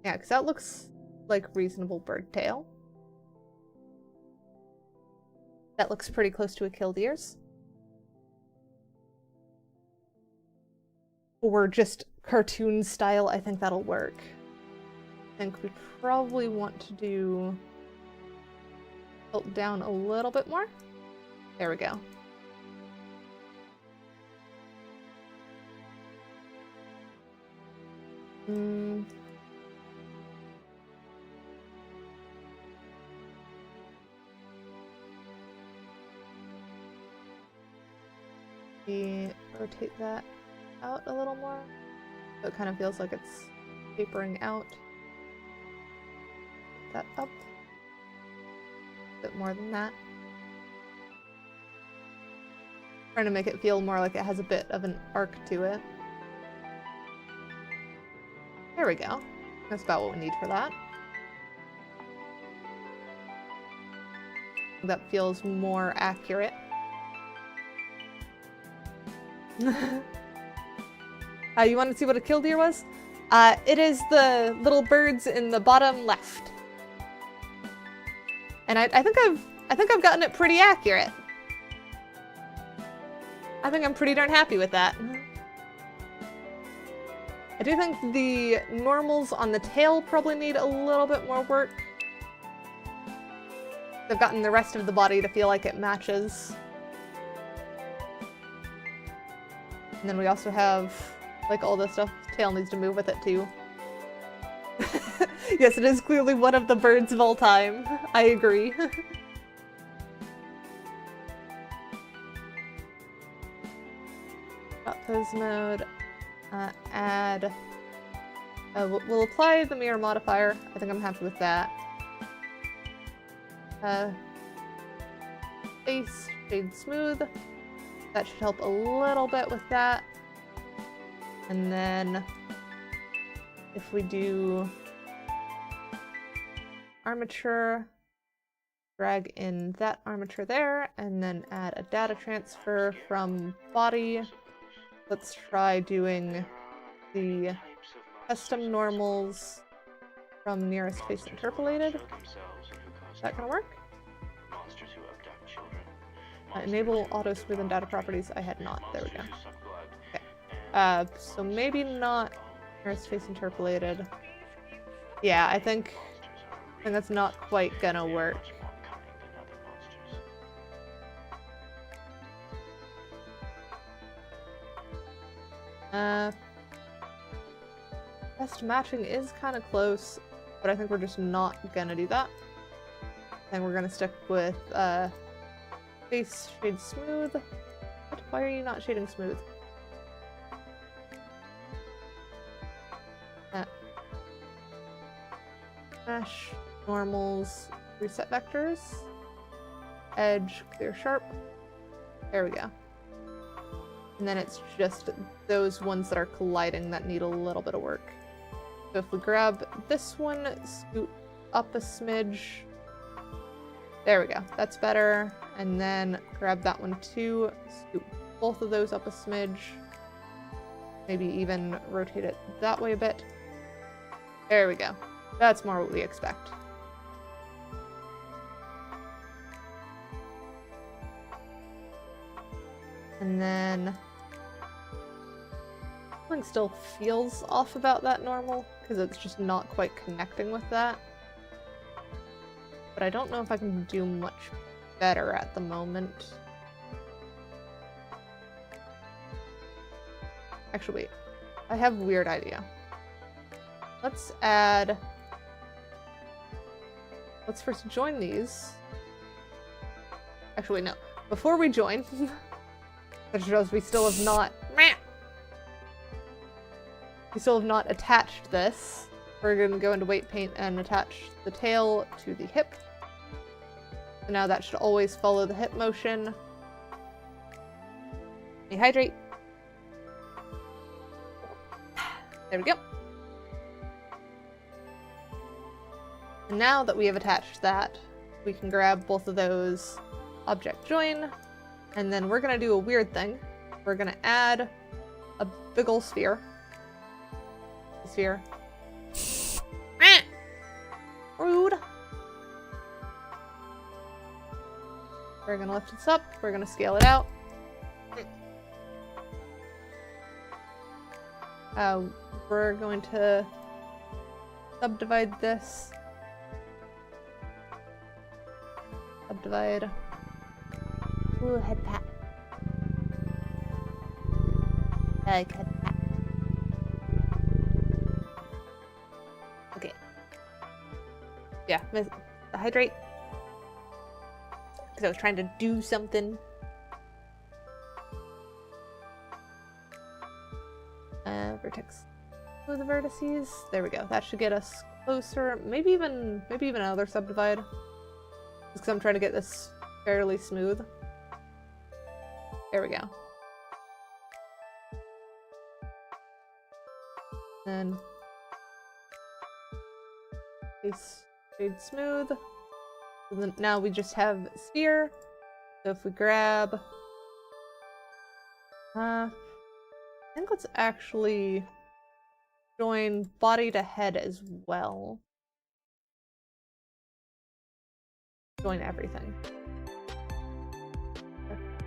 A: Yeah, because that looks like reasonable bird tail. That looks pretty close to a Killdeer's. Or just cartoon style, I think that'll work. I think we probably want to do tilt down a little bit more. There we go. We rotate that out a little more, so it kind of feels like it's tapering out. Put that up a bit more than that. Trying to make it feel more like it has a bit of an arc to it. There we go. That's about what we need for that. That feels more accurate. You want to see what a Killdeer was? It is the little birds in the bottom left. And I think I've gotten it pretty accurate. I think I'm pretty darn happy with that. I do think the normals on the tail probably need a little bit more work. I've gotten the rest of the body to feel like it matches. And then we also have, like, all this stuff. Tail needs to move with it, too. Yes, it is clearly one of the birds of all time. I agree. Pose mode. Add. We'll apply the mirror modifier. I think I'm happy with that. Face, shade smooth. That should help a little bit with that. And then if we do armature, drag in that armature there, and then add a data transfer from body. Let's try doing the custom normals from nearest face interpolated. Is that gonna work? Enable auto smooth and data properties. I had not. There we go. Okay. So maybe not nearest face interpolated. Yeah, I think that's not quite gonna work. Best matching is kind of close, but I think we're just not gonna do that. I think we're gonna stick with face shade smooth. What? Why are you not shading smooth? Mesh, normals, reset vectors, edge, clear sharp. There we go. And then it's just those ones that are colliding that need a little bit of work. So if we grab this one, scoot up a smidge. There we go. That's better. And then grab that one too. Scoot both of those up a smidge. Maybe even rotate it that way a bit. There we go. That's more what we expect. And then Something still feels off about that normal, because it's just not quite connecting with that. But I don't know if I can do much better at the moment. Actually, wait. I have a weird idea. Let's first join these. Actually, no. Before we join, which shows we still have not... We still have not attached this. We're going to go into weight paint and attach the tail to the hip. So now that should always follow the hip motion. Dehydrate. There we go. And now that we have attached that, we can grab both of those, object join, and then we're gonna do a weird thing. We're gonna add a big ol' sphere. Sphere. Rude. We're gonna lift this up, we're gonna scale it out. We're going to subdivide this. Subdivide. Ooh, head pat. I like head pat. Okay. Yeah, hydrate. Because I was trying to do something. Vertex. With the vertices. There we go. That should get us closer. Maybe even another subdivide. Just because I'm trying to get this fairly smooth. There we go. And face fade smooth. So then now we just have sphere. So if we grab I think let's actually join body to head as well. Join everything.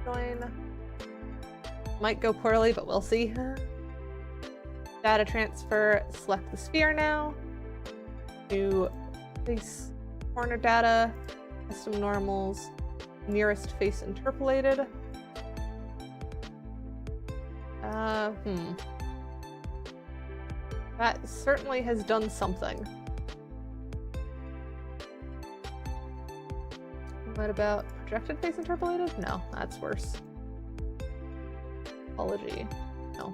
A: Join. Might go poorly, but we'll see. Data transfer, select the sphere now. Do face corner data, custom normals, nearest face interpolated. That certainly has done something. What about projected face interpolated? No, that's worse. Apology. No.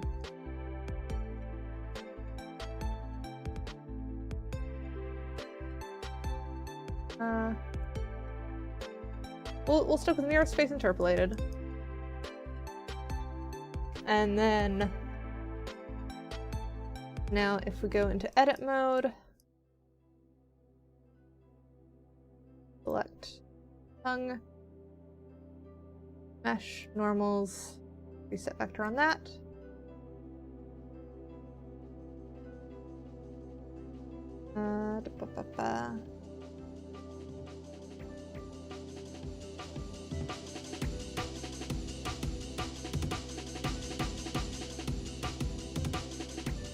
A: We'll stick with nearest face interpolated. And then now if we go into edit mode, select tongue, mesh, normals, reset vector on that.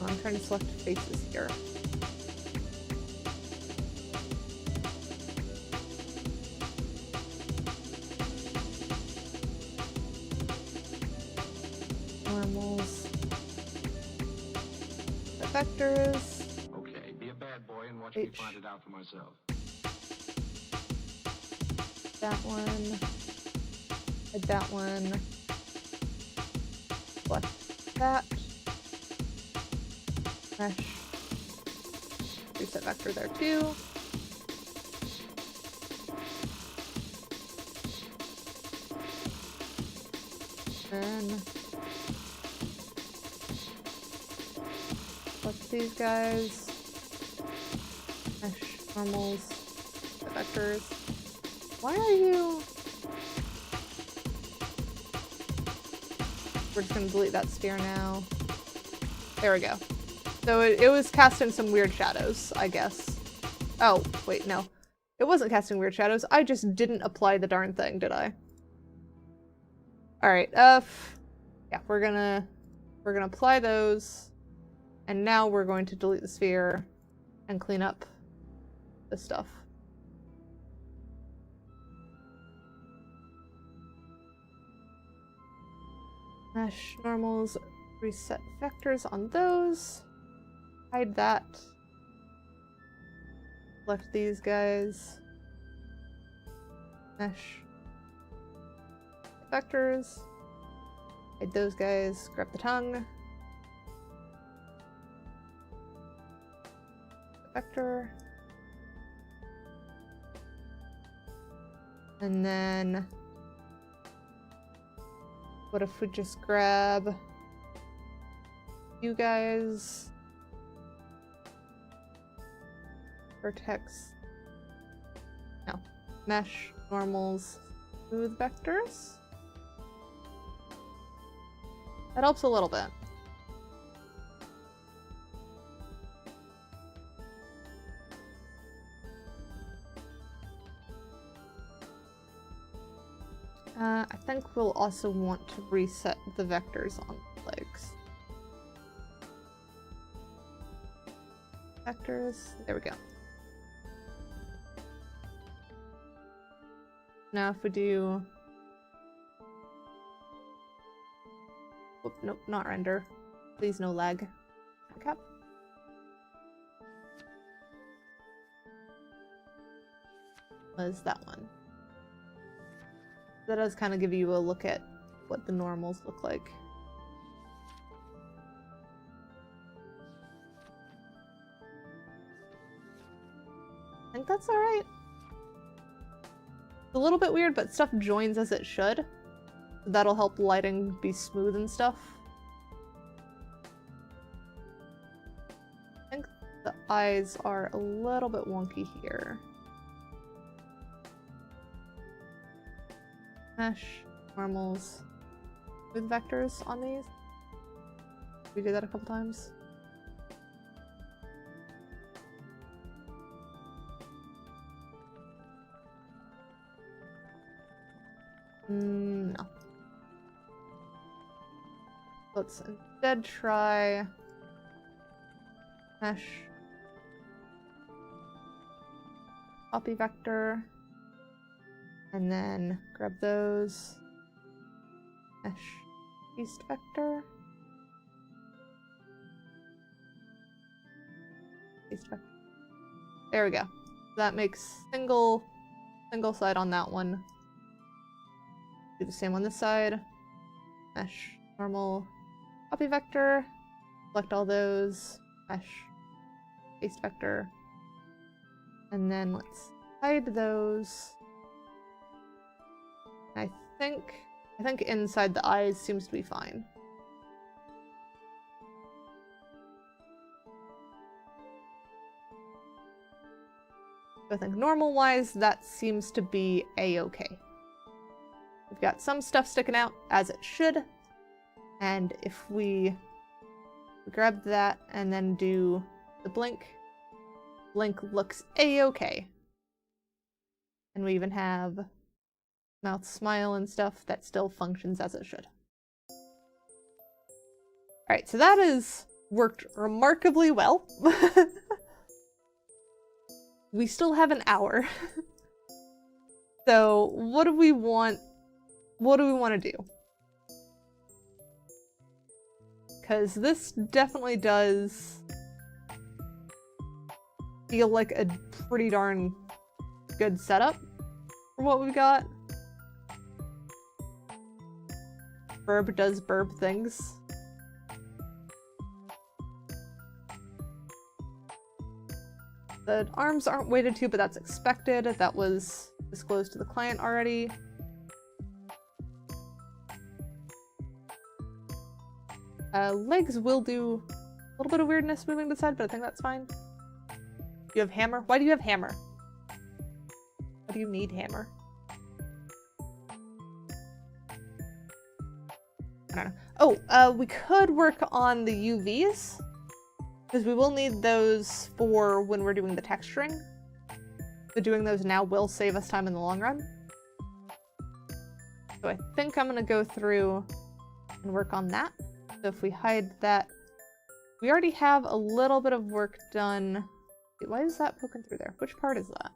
A: I'm trying to select faces here. Normals. The vectors.
D: Okay, be a bad boy and watch me find it out for myself.
A: That one. Hide that one. Select that. Mesh. Reset vector there too. And select these guys. Mesh, normals, vectors. Why are you? We're just gonna delete that sphere now. There we go. So it was casting some weird shadows, I guess. Oh, wait, no. It wasn't casting weird shadows. I just didn't apply the darn thing, did I? Alright, yeah, we're gonna We're going to apply those, and now we're going to delete the sphere and clean up this stuff. Mesh normals, reset vectors on those. Hide that. Select these guys. Mesh vectors. Hide those guys. Grab the tongue. Vector. And then what if we just grab you guys? Vertex. No. Mesh, normals, smooth vectors. That helps a little bit. I think we'll also want to reset the vectors on the legs. Vectors, there we go. Now if we do... Whoop, nope, not render. Please no lag. Cap. Was that one? That does kind of give you a look at what the normals look like. I think that's alright. It's a little bit weird, but stuff joins as it should. That'll help lighting be smooth and stuff. I think the eyes are a little bit wonky here. Mesh, normals, smooth vectors on these. We did that a couple times. No. Let's instead try mesh, copy vector, and then grab those, mesh, paste vector, paste vector. There we go. That makes single side on that one. Do the same on this side. Mesh, normal, copy vector, select all those, mesh, paste vector, and then let's hide those. I think inside the eyes seems to be fine. So I think normal-wise, that seems to be a-okay. We've got some stuff sticking out, as it should, and if we grab that and then do the blink looks a-okay. And we even have mouth smile and stuff that still functions as it should. Alright, so that has worked remarkably well. We still have an hour. So what do we want to do? Because this definitely does feel like a pretty darn good setup for what we've got. Burb does burb things. The arms aren't weighted to, but that's expected. That was disclosed to the client already. Legs will do a little bit of weirdness moving to the side, but I think that's fine. You have hammer? Why do you have hammer? Why do you need hammer? I don't know. Oh, we could work on the UVs, because we will need those for when we're doing the texturing. So doing those now will save us time in the long run. So I think I'm gonna go through and work on that. So if we hide that, we already have a little bit of work done. Wait, why is that poking through there? Which part is that?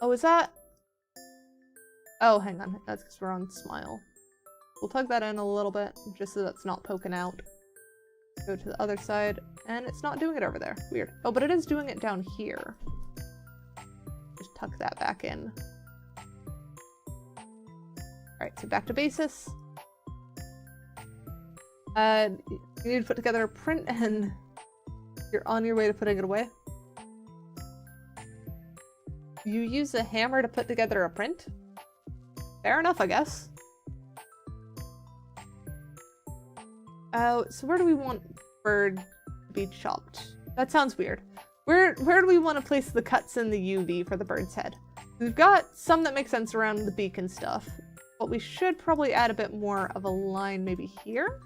A: Oh, is that? Oh, hang on. That's because we're on smile. We'll tug that in a little bit, just so that's not poking out. Go to the other side, and it's not doing it over there. Weird. Oh, but it is doing it down here. Just tuck that back in. Alright, so back to basis. You need to put together a print, and you're on your way to putting it away. You use a hammer to put together a print? Fair enough, I guess. So where do we want bird to be chopped? That sounds weird. Where do we want to place the cuts in the UV for the bird's head? We've got some that make sense around the beak and stuff, but we should probably add a bit more of a line maybe here.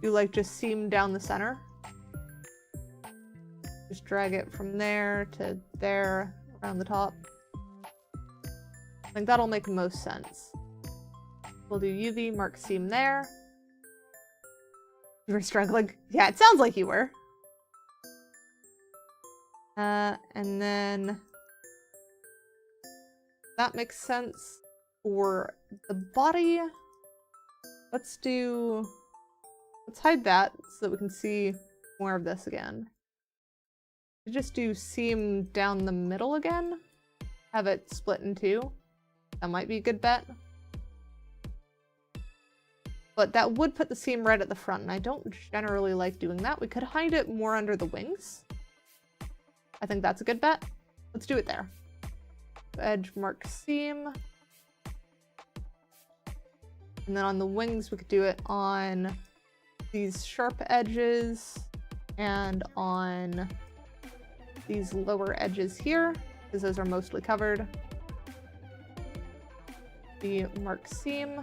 A: Do like just seam down the center. Just drag it from there to there around the top. I think that'll make most sense. We'll do UV, mark seam there. You were struggling? Yeah, it sounds like you were. And then that makes sense for the body. Let's hide that so that we can see more of this again. Just do seam down the middle again. Have it split in two. That might be a good bet. But that would put the seam right at the front, and I don't generally like doing that. We could hide it more under the wings. I think that's a good bet. Let's do it there. Edge, mark seam. And then on the wings, we could do it on these sharp edges and on these lower edges here, because those are mostly covered. The mark seam.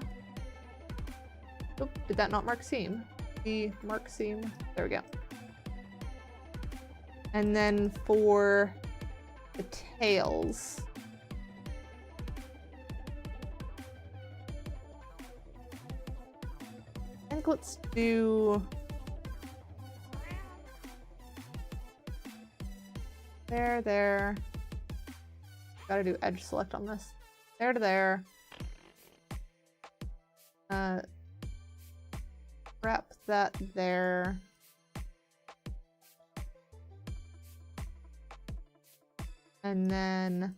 A: Oh, did that not mark seam? The mark seam. There we go. And then for the tails. I think let's do there. Gotta do edge select on this. There to there. Wrap that there. And then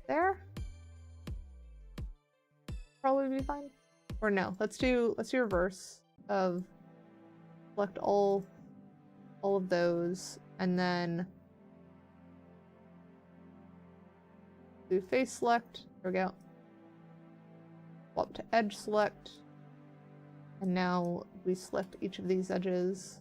A: there. Probably be fine. Or no, let's do reverse of select all of those, and then do face select. There we go. Swap to edge select. And now we select each of these edges.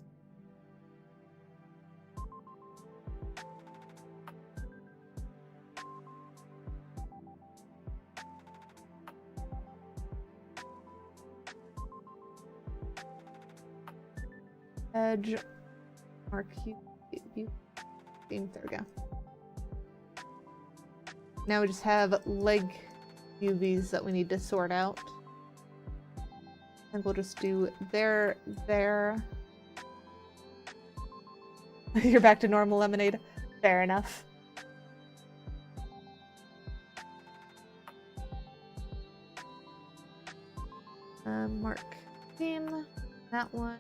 A: Edge, mark you, there we go. Now we just have leg UVs that we need to sort out. And we'll just do there. You're back to normal, Lemonade. Fair enough. Mark theme, that one.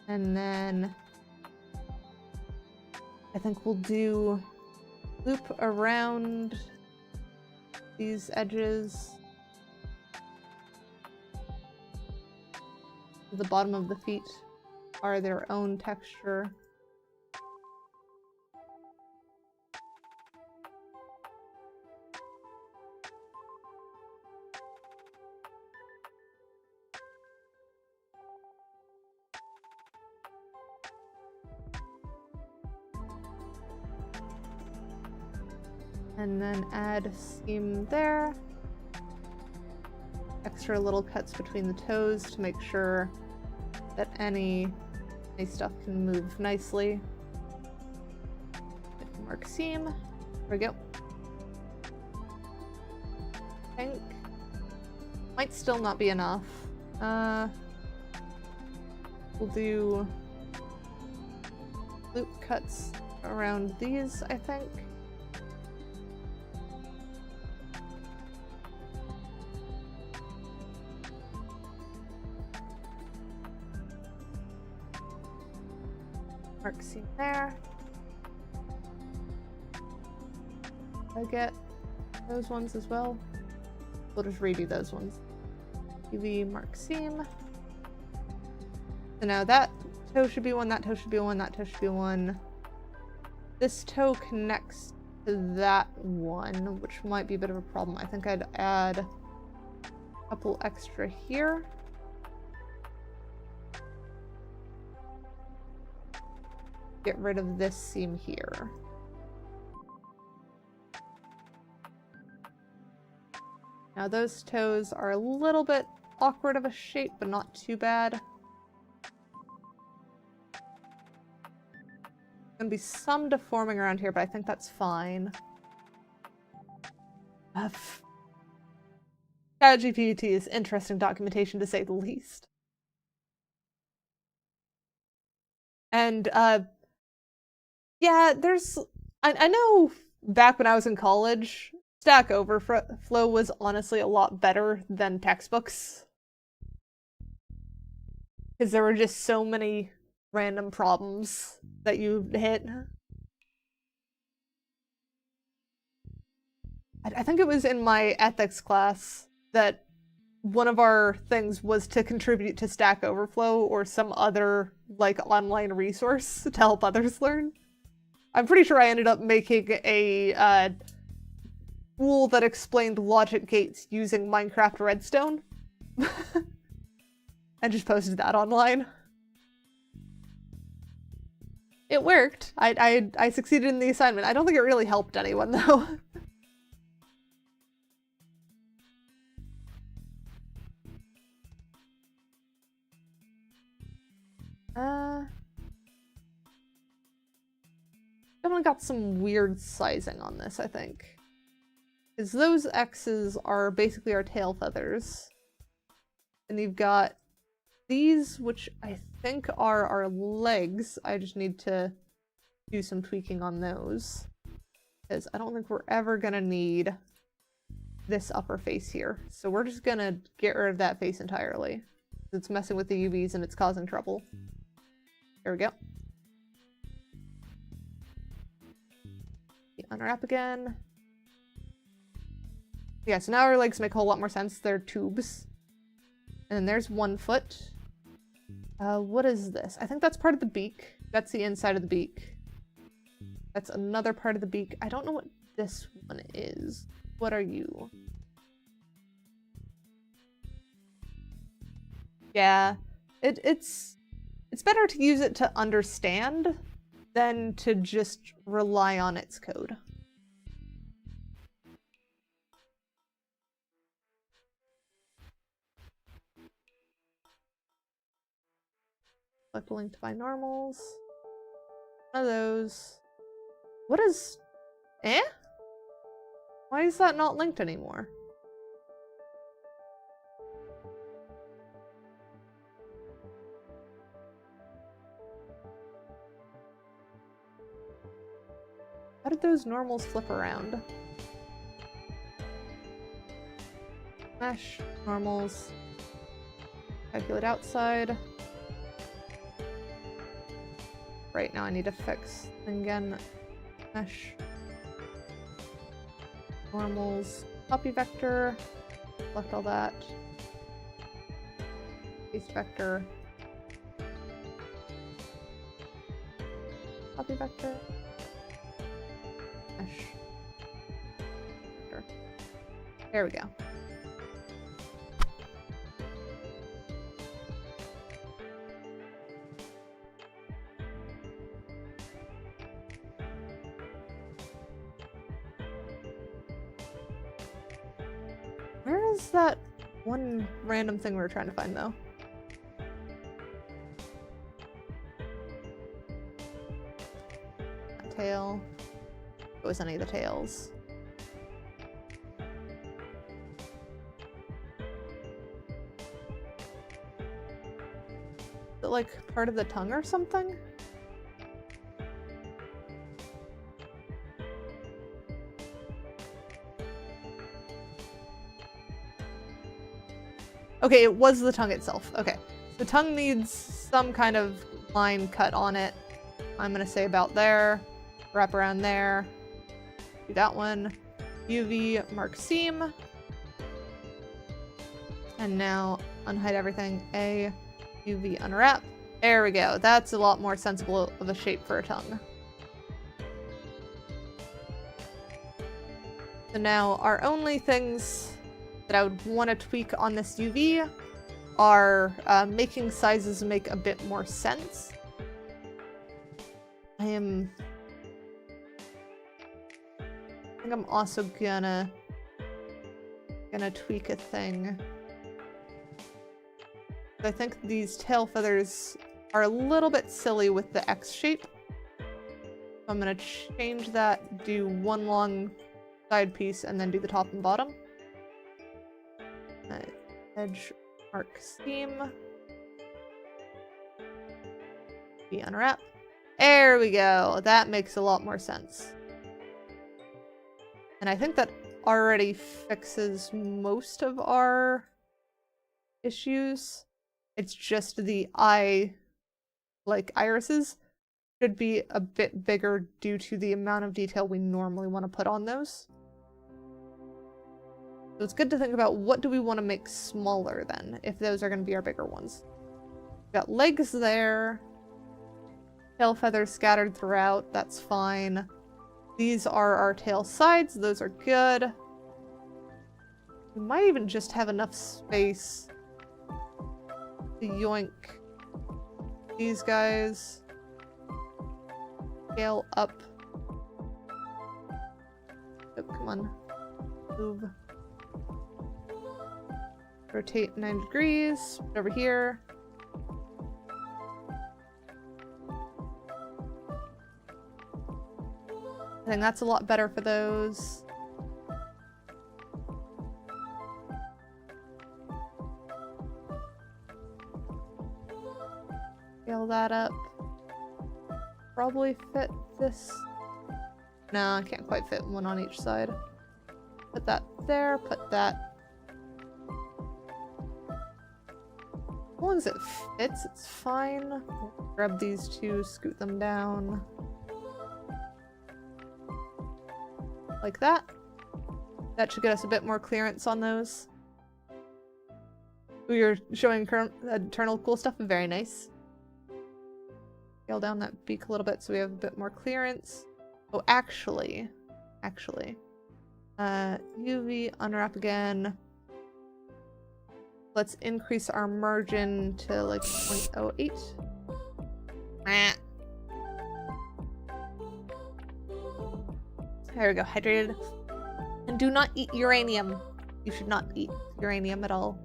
A: And then I think we'll do loop around these edges. The bottom of the feet are their own texture. And then add seam there. Extra little cuts between the toes to make sure that any stuff can move nicely. Mark seam. There we go. I think might still not be enough. We'll do loop cuts around these, I think. Mark seam there. I get those ones as well. We'll just redo those ones. UV mark seam. So now that toe should be one, that toe should be one, that toe should be one. This toe connects to that one, which might be a bit of a problem. I think I'd add a couple extra here. Get rid of this seam here. Now those toes are a little bit awkward of a shape, but not too bad. Gonna be some deforming around here, but I think that's fine. ChatGPT is interesting documentation to say the least. And yeah, I know back when I was in college, Stack Overflow was honestly a lot better than textbooks. Because there were just so many random problems that you hit. I think it was in my ethics class that one of our things was to contribute to Stack Overflow or some other like online resource to help others learn. I'm pretty sure I ended up making a tool that explained logic gates using Minecraft Redstone. And just posted that online. It worked. I succeeded in the assignment. I don't think it really helped anyone though. Definitely got some weird sizing on this, I think. Because those X's are basically our tail feathers. And you've got these, which I think are our legs. I just need to do some tweaking on those. Because I don't think we're ever gonna need this upper face here. So we're just gonna get rid of that face entirely. It's messing with the UVs and it's causing trouble. There we go. Unwrap again. Yeah, so now our legs make a whole lot more sense. They're tubes. And then there's one foot. What is this? I think that's part of the beak. That's the inside of the beak. That's another part of the beak. I don't know what this one is. What are you? Yeah, it's better to use it to understand than to just rely on its code. Select a link to find normals. One of those. What is... Eh? Why is that not linked anymore? How did those normals flip around? Mesh, normals, calculate outside. Right, now I need to fix again. Mesh, normals, copy vector, select all that. Paste vector. Copy vector. There we go. Where is that one random thing we were trying to find though? Tail. go with any of the tails. Is it like part of the tongue or something? Okay, it was the tongue itself. Okay. The tongue needs some kind of line cut on it. I'm gonna say about there. Wrap around there. Do that one. UV mark seam. And now unhide everything. A UV unwrap. There we go. That's a lot more sensible of a shape for a tongue. So now our only things that I would want to tweak on this UV are making sizes make a bit more sense. I think I'm also gonna tweak a thing. I think these tail feathers are a little bit silly with the X shape. So I'm gonna change that, do one long side piece, and then do the top and bottom. Edge mark seam. Be unwrap. There we go. That makes a lot more sense. And I think that already fixes most of our issues. It's just the eye, like irises, should be a bit bigger due to the amount of detail we normally want to put on those. So it's good to think about what do we want to make smaller then, if those are going to be our bigger ones. We've got legs there. Tail feathers scattered throughout, that's fine. These are our tail sides, those are good. We might even just have enough space to yoink these guys. Scale up. Oh, come on. Move. Rotate 9 degrees. Put over here. I think that's a lot better for those. Scale that up. Probably fit this. No, I can't quite fit one on each side. Put that there, put that. As long as it fits, it's fine. Grab these two, scoot them down. Like that. That should get us a bit more clearance on those. Ooh, you're showing eternal cool stuff. Very nice. Scale down that beak a little bit so we have a bit more clearance. Oh, actually, UV unwrap again. Let's increase our margin to like 0.08. There we go, hydrated. And do not eat uranium. You should not eat uranium at all.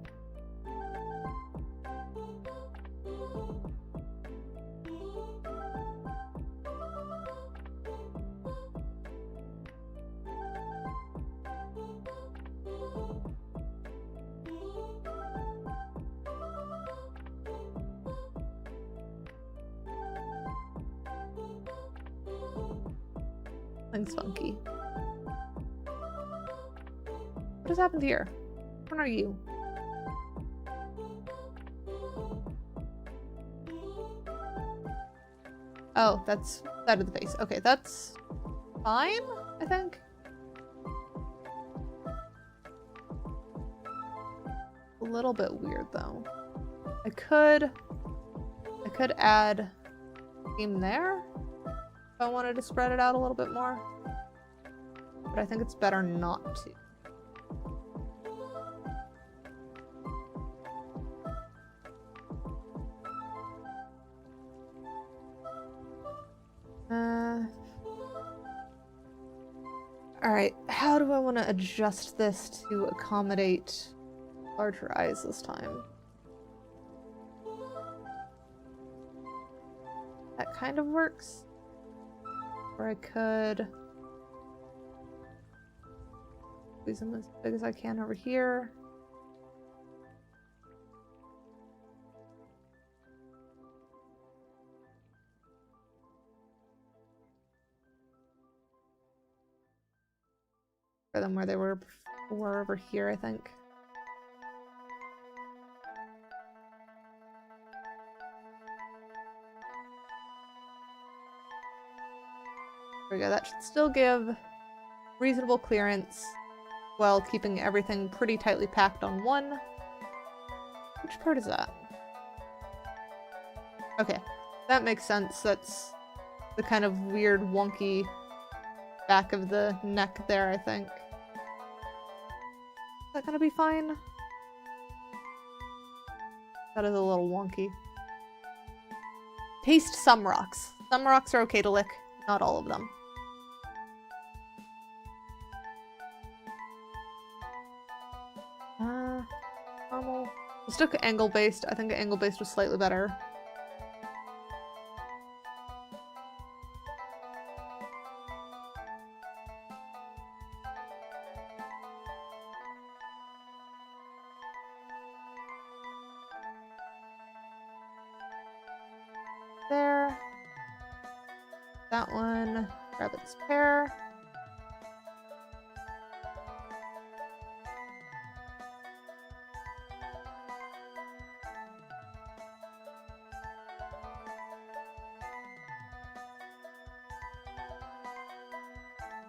A: Thing's funky. What has happened here? When are you? Oh, that's side of the face. Okay, that's fine, I think. A little bit weird though. I could add seam there if I wanted to spread it out a little bit more. But I think it's better not to. Alright, how do I want to adjust this to accommodate larger eyes this time? That kind of works. Or I could Squeeze them as big as I can over here. For them where they were before, over here, I think. There we go. That should still give reasonable clearance while keeping everything pretty tightly packed on one. Which part is that? Okay, that makes sense. That's the kind of weird, wonky back of the neck there, I think. Is that gonna be fine? That is a little wonky. Paste some rocks. Some rocks are okay to lick, not all of them. Normal. We'll stick angle-based. I think angle-based was slightly better. There. That one. Rabbit's pear.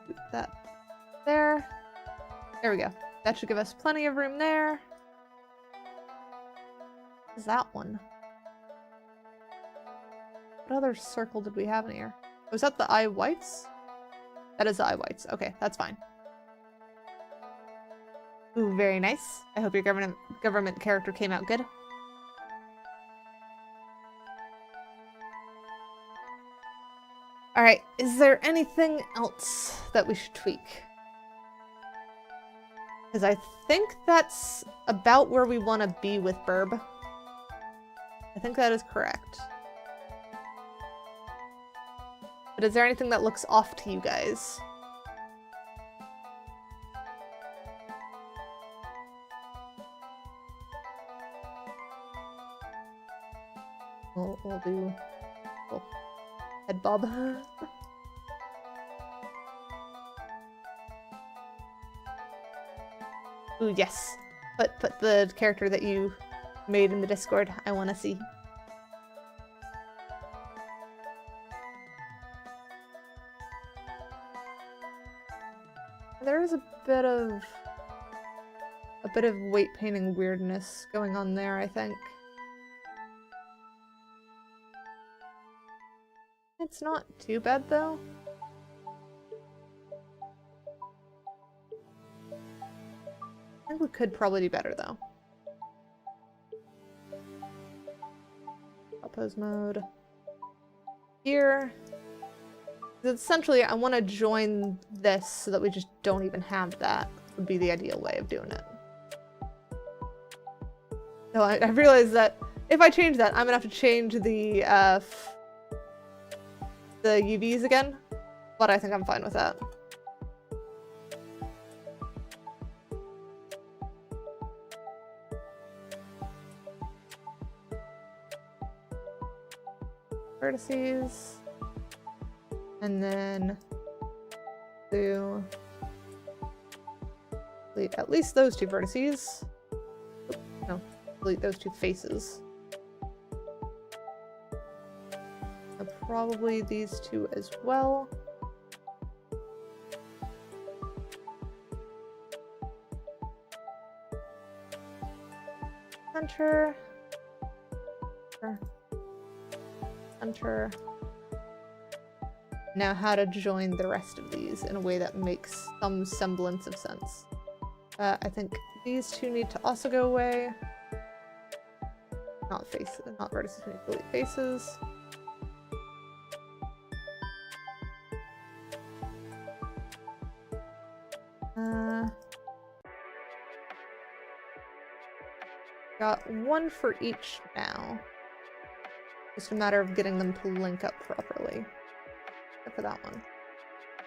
A: Put that there. There we go. That should give us plenty of room there. What is that one? What other circle did we have in here? Was that the eye whites? That is the eye whites. Okay, that's fine. Ooh, very nice. I hope your government character came out good. Alright, is there anything else that we should tweak? Because I think that's about where we want to be with Burb. I think that is correct. But is there anything that looks off to you guys? We'll do head bob. Ooh, yes. Put the character that you made in the Discord. I want to see. There is a bit of weight painting weirdness going on there, I think. It's not too bad though. I think we could probably do better though. Pose mode. Here. Essentially, I want to join this so that we just don't even have that. Would be the ideal way of doing it. So I realize that if I change that, I'm gonna have to change the UVs again, but I think I'm fine with that. Vertices. And then do delete at least those two vertices. No, delete those two faces. And probably these two as well. Center. Center. Now how to join the rest of these in a way that makes some semblance of sense. I think these two need to also go away. Not faces, not vertices, we need to delete faces. Got one for each now. Just a matter of getting them to link up properly. For that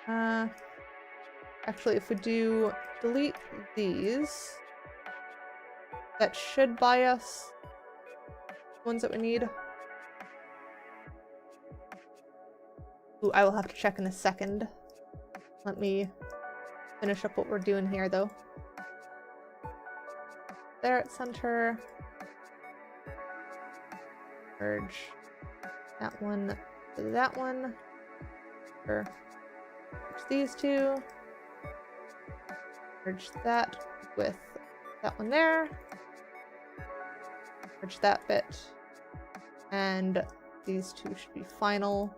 A: one. Actually, if we do delete these, that should buy us the ones that we need. Ooh, I will have to check in a second. Let me finish up what we're doing here, though. There at center. Merge that one to that one. Merge these two. Merge that with that one there. Merge that bit. And these two should be final.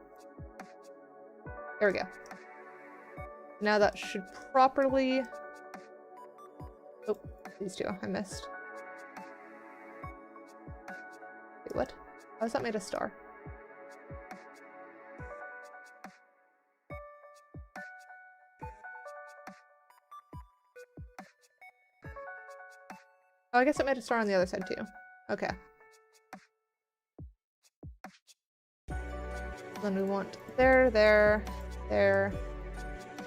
A: There we go. Now that should properly... Oh, these two. I missed. Wait, what? How is that made a star? Oh, I guess it made a star on the other side too. Okay. Then we want there, there, there,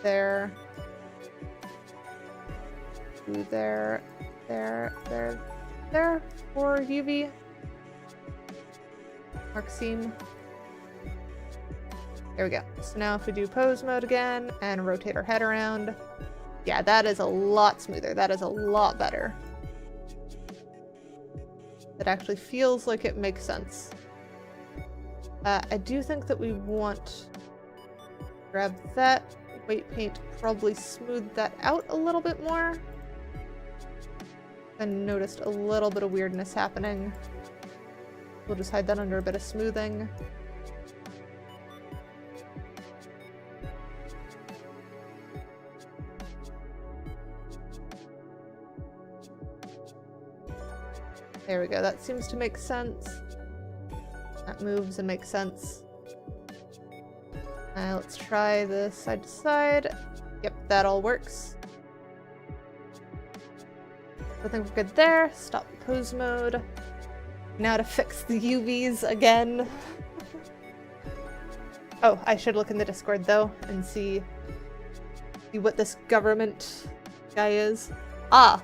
A: there, there, there, there, there for UV. Mark seam. There we go. So now if we do pose mode again and rotate our head around, yeah, that is a lot smoother. That is a lot better. It actually feels like it makes sense. I do think that we want to grab that weight paint, probably smooth that out a little bit more. I noticed a little bit of weirdness happening. We'll just hide that under a bit of smoothing. There we go, that seems to make sense. That moves and makes sense. Let's try the side to side. Yep, that all works. I think we're good there. Stop pose mode. Now to fix the UVs again. Oh, I should look in the Discord though and see what this government guy is. Ah,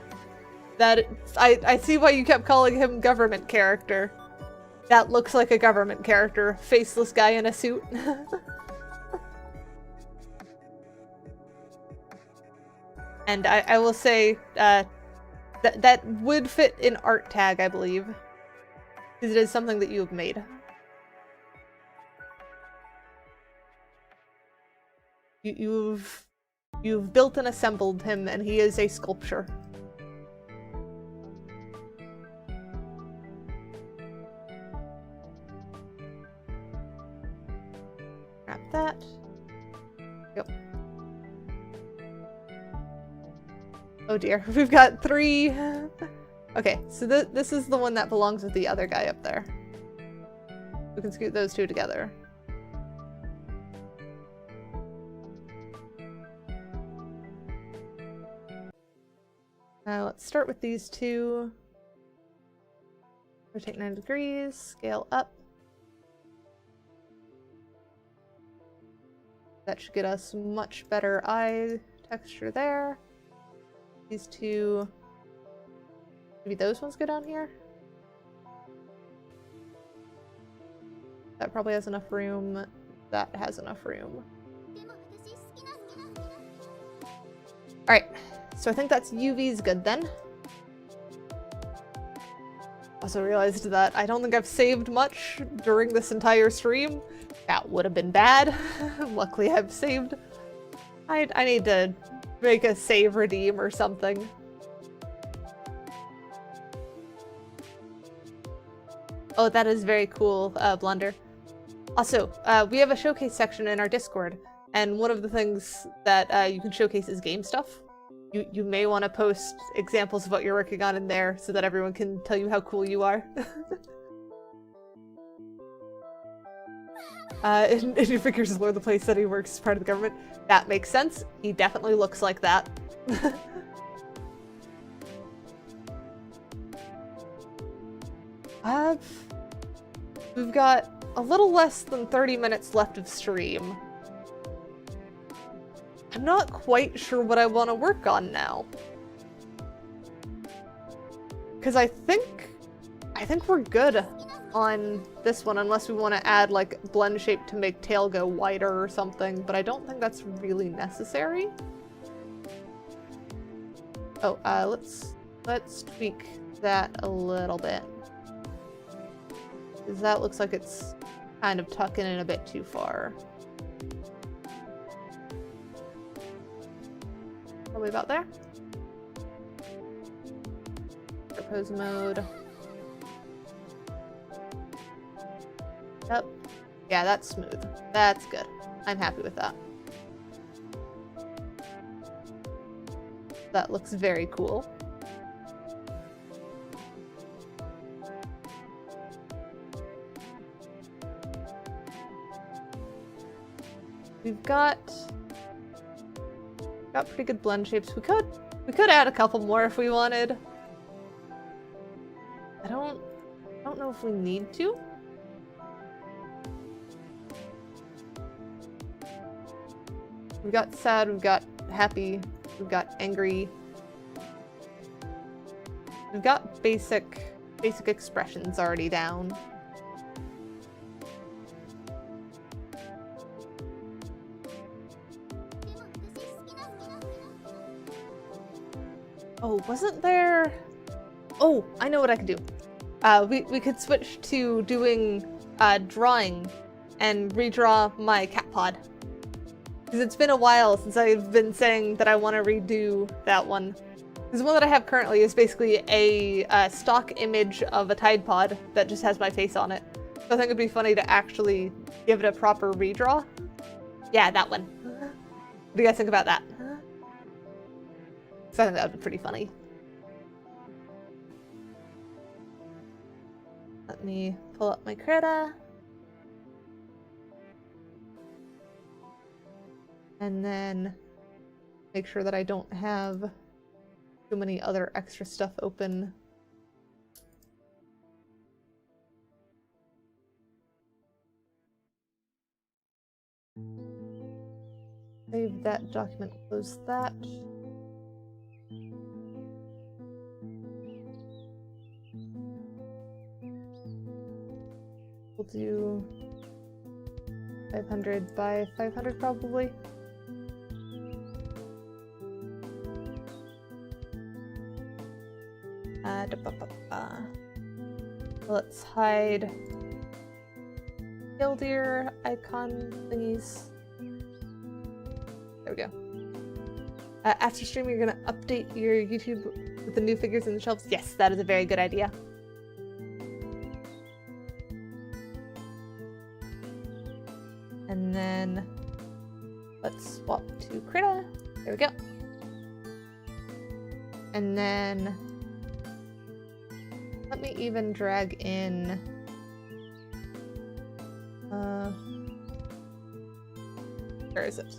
A: that I see why you kept calling him government character. That looks like a government character, faceless guy in a suit. And I will say that would fit in art tag, I believe. Because it is something that you have made. You've built and assembled him, and he is a sculpture. Wrap that. Yep. Oh dear, we've got 3. Okay, so this is the one that belongs with the other guy up there. We can scoot those two together. Let's start with these two. Rotate 9 degrees, scale up. That should get us much better eye texture there. These two... Maybe those ones go down here? That probably has enough room. That has enough room. Alright, so I think that's UV's good then. Also realized that I don't think I've saved much during this entire stream. That would have been bad. Luckily I've saved. I need to make a save redeem or something. Oh, that is very cool, Blunder. Also, we have a showcase section in our Discord, and one of the things that you can showcase is game stuff. You may want to post examples of what you're working on in there so that everyone can tell you how cool you are. And your figures lure the place that he works as part of the government. That makes sense. He definitely looks like that. We've got a little less than 30 minutes left of stream. I'm not quite sure what I want to work on now. Because I think we're good on this one, unless we want to add like blend shape to make tail go wider or something, but I don't think that's really necessary. Oh, let's tweak that a little bit. Because that looks like it's kind of tucking in a bit too far. Probably about there. Pose mode. Yep. Yeah, that's smooth. That's good. I'm happy with that. That looks very cool. We've got pretty good blend shapes. We could add a couple more if we wanted. I don't know if we need to. We've got sad, we've got happy, we've got angry. We've got basic expressions already down. Oh, wasn't there... Oh, I know what I could do. We could switch to doing drawing and redraw my cat pod. Because it's been a while since I've been saying that I want to redo that one. Because the one that I have currently is basically a stock image of a Tide Pod that just has my face on it. So I think it'd be funny to actually give it a proper redraw. Yeah, that one. What do you guys think about that? So I think that would be pretty funny. Let me pull up my Krita. And then make sure that I don't have too many other extra stuff open. Save that document, close that. We'll do 500 by 500 probably. Let's hide Killdeer icon thingies. There we go. After stream, you're gonna update your YouTube with the new figures in the shelves? Yes, that is a very good idea. And then let's swap to Krita. There we go. And then let me even drag in where is it?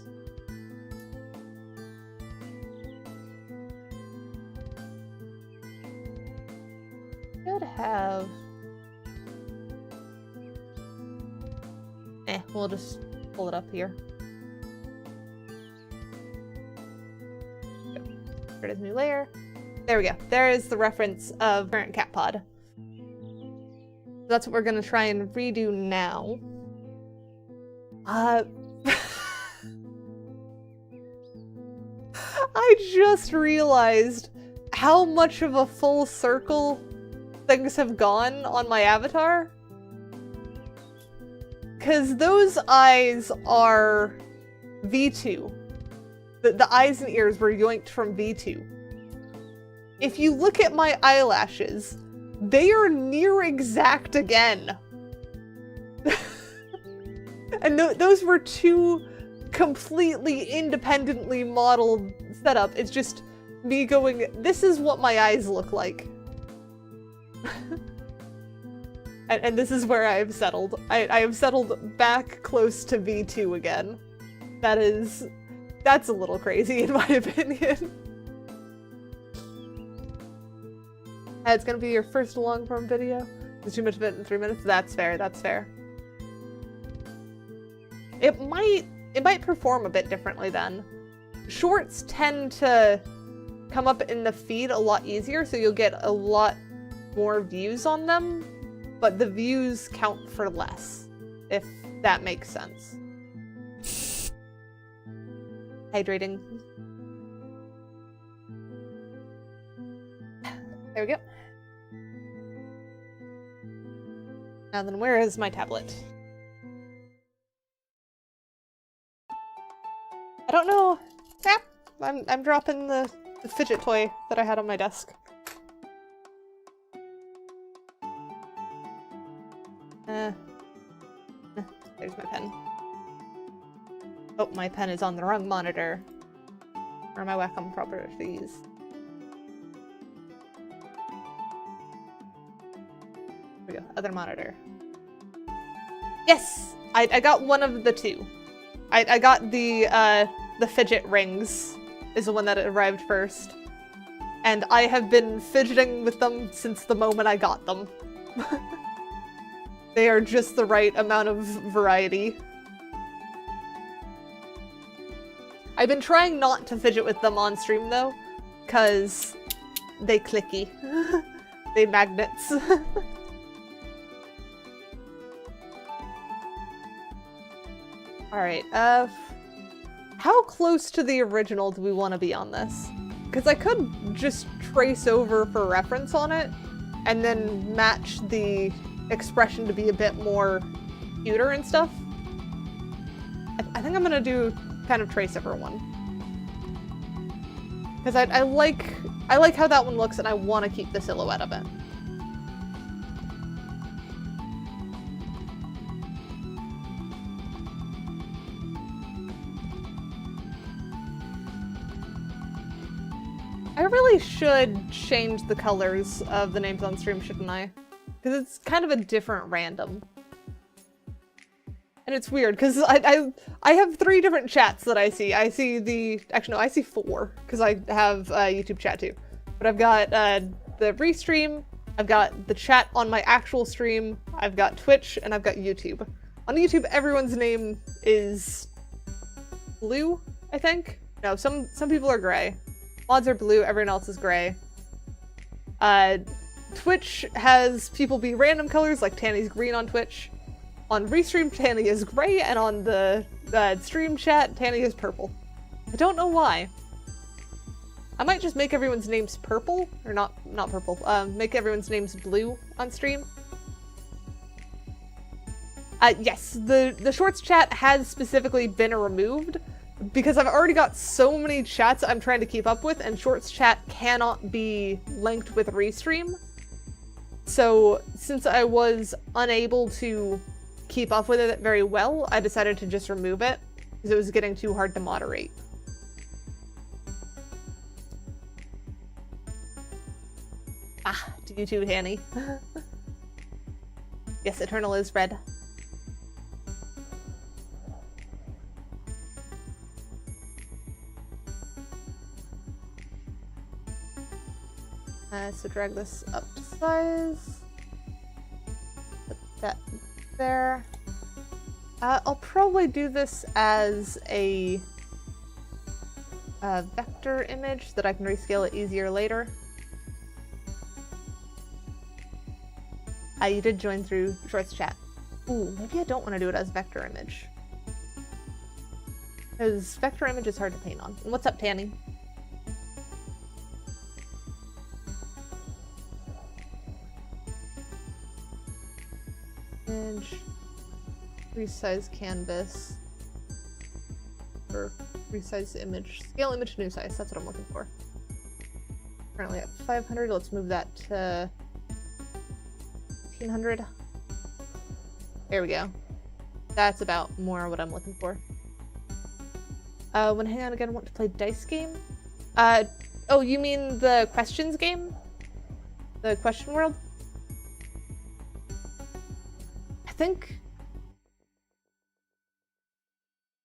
A: Should have we'll just pull it up here. Create a new layer. There we go. There is the reference of current cat pod. That's what we're gonna try and redo now. I just realized how much of a full circle things have gone on my avatar. Because those eyes are V2. The eyes and ears were yoinked from V2. If you look at my eyelashes, they are near exact again. And those were two completely independently modeled setup. It's just me going, this is what my eyes look like. And this is where I have settled. I have settled back close to V2 again. That's a little crazy in my opinion. It's gonna be your first long-form video. There's too much of it in 3 minutes. That's fair, that's fair. It might perform a bit differently then. shorts tend to come up in the feed a lot easier, so you'll get a lot more views on them, but the views count for less, if that makes sense. Hydrating. There we go. Now then, where is my tablet? I don't know. Yep, I'm dropping the fidget toy that I had on my desk. There's my pen. Oh, my pen is on the wrong monitor. Where are my Wacom properties? Here we go, other monitor. Yes! I got one of the two. I got the fidget rings is the one that arrived first. And I have been fidgeting with them since the moment I got them. They are just the right amount of variety. I've been trying not to fidget with them on stream though, because they clicky. They magnets. Alright, how close to the original do we want to be on this? Because I could just trace over for reference on it, and then match the expression to be a bit more cuter and stuff. I think I'm gonna do kind of trace over one. Because I like how that one looks, and I want to keep the silhouette of it. I really should change the colors of the names on stream, shouldn't I? Because it's kind of a different random. And it's weird, because I have 3 different chats that I see. I see the... Actually, no, I see 4, because I have YouTube chat too. But I've got the restream, I've got the chat on my actual stream, I've got Twitch, and I've got YouTube. On YouTube, everyone's name is blue, I think? No, some people are gray. Mods are blue, everyone else is gray. Twitch has people be random colors, like Tanny's green on Twitch. On Restream, Tanny is gray, and on the stream chat, Tanny is purple. I don't know why. I might just make everyone's names purple, or not purple, make everyone's names blue on stream. Yes, the Shorts chat has specifically been removed, because I've already got so many chats I'm trying to keep up with, and Shorts chat cannot be linked with Restream. So, since I was unable to keep up with it very well, I decided to just remove it, because it was getting too hard to moderate. Ah, do you too, Hanny? Yes, Eternal is red. So drag this up to size. Put that there. I'll probably do this as a vector image so that I can rescale it easier later. You did join through Shorts chat. Ooh, maybe I don't want to do it as vector image. Because vector image is hard to paint on. And what's up, Tanny? Image, resize canvas, or resize image, scale image to new size, that's what I'm looking for. Currently at 500, let's move that to 1500. There we go. That's about more what I'm looking for. Hang on again, I want to play dice game? Oh, you mean the questions game? The question world? I think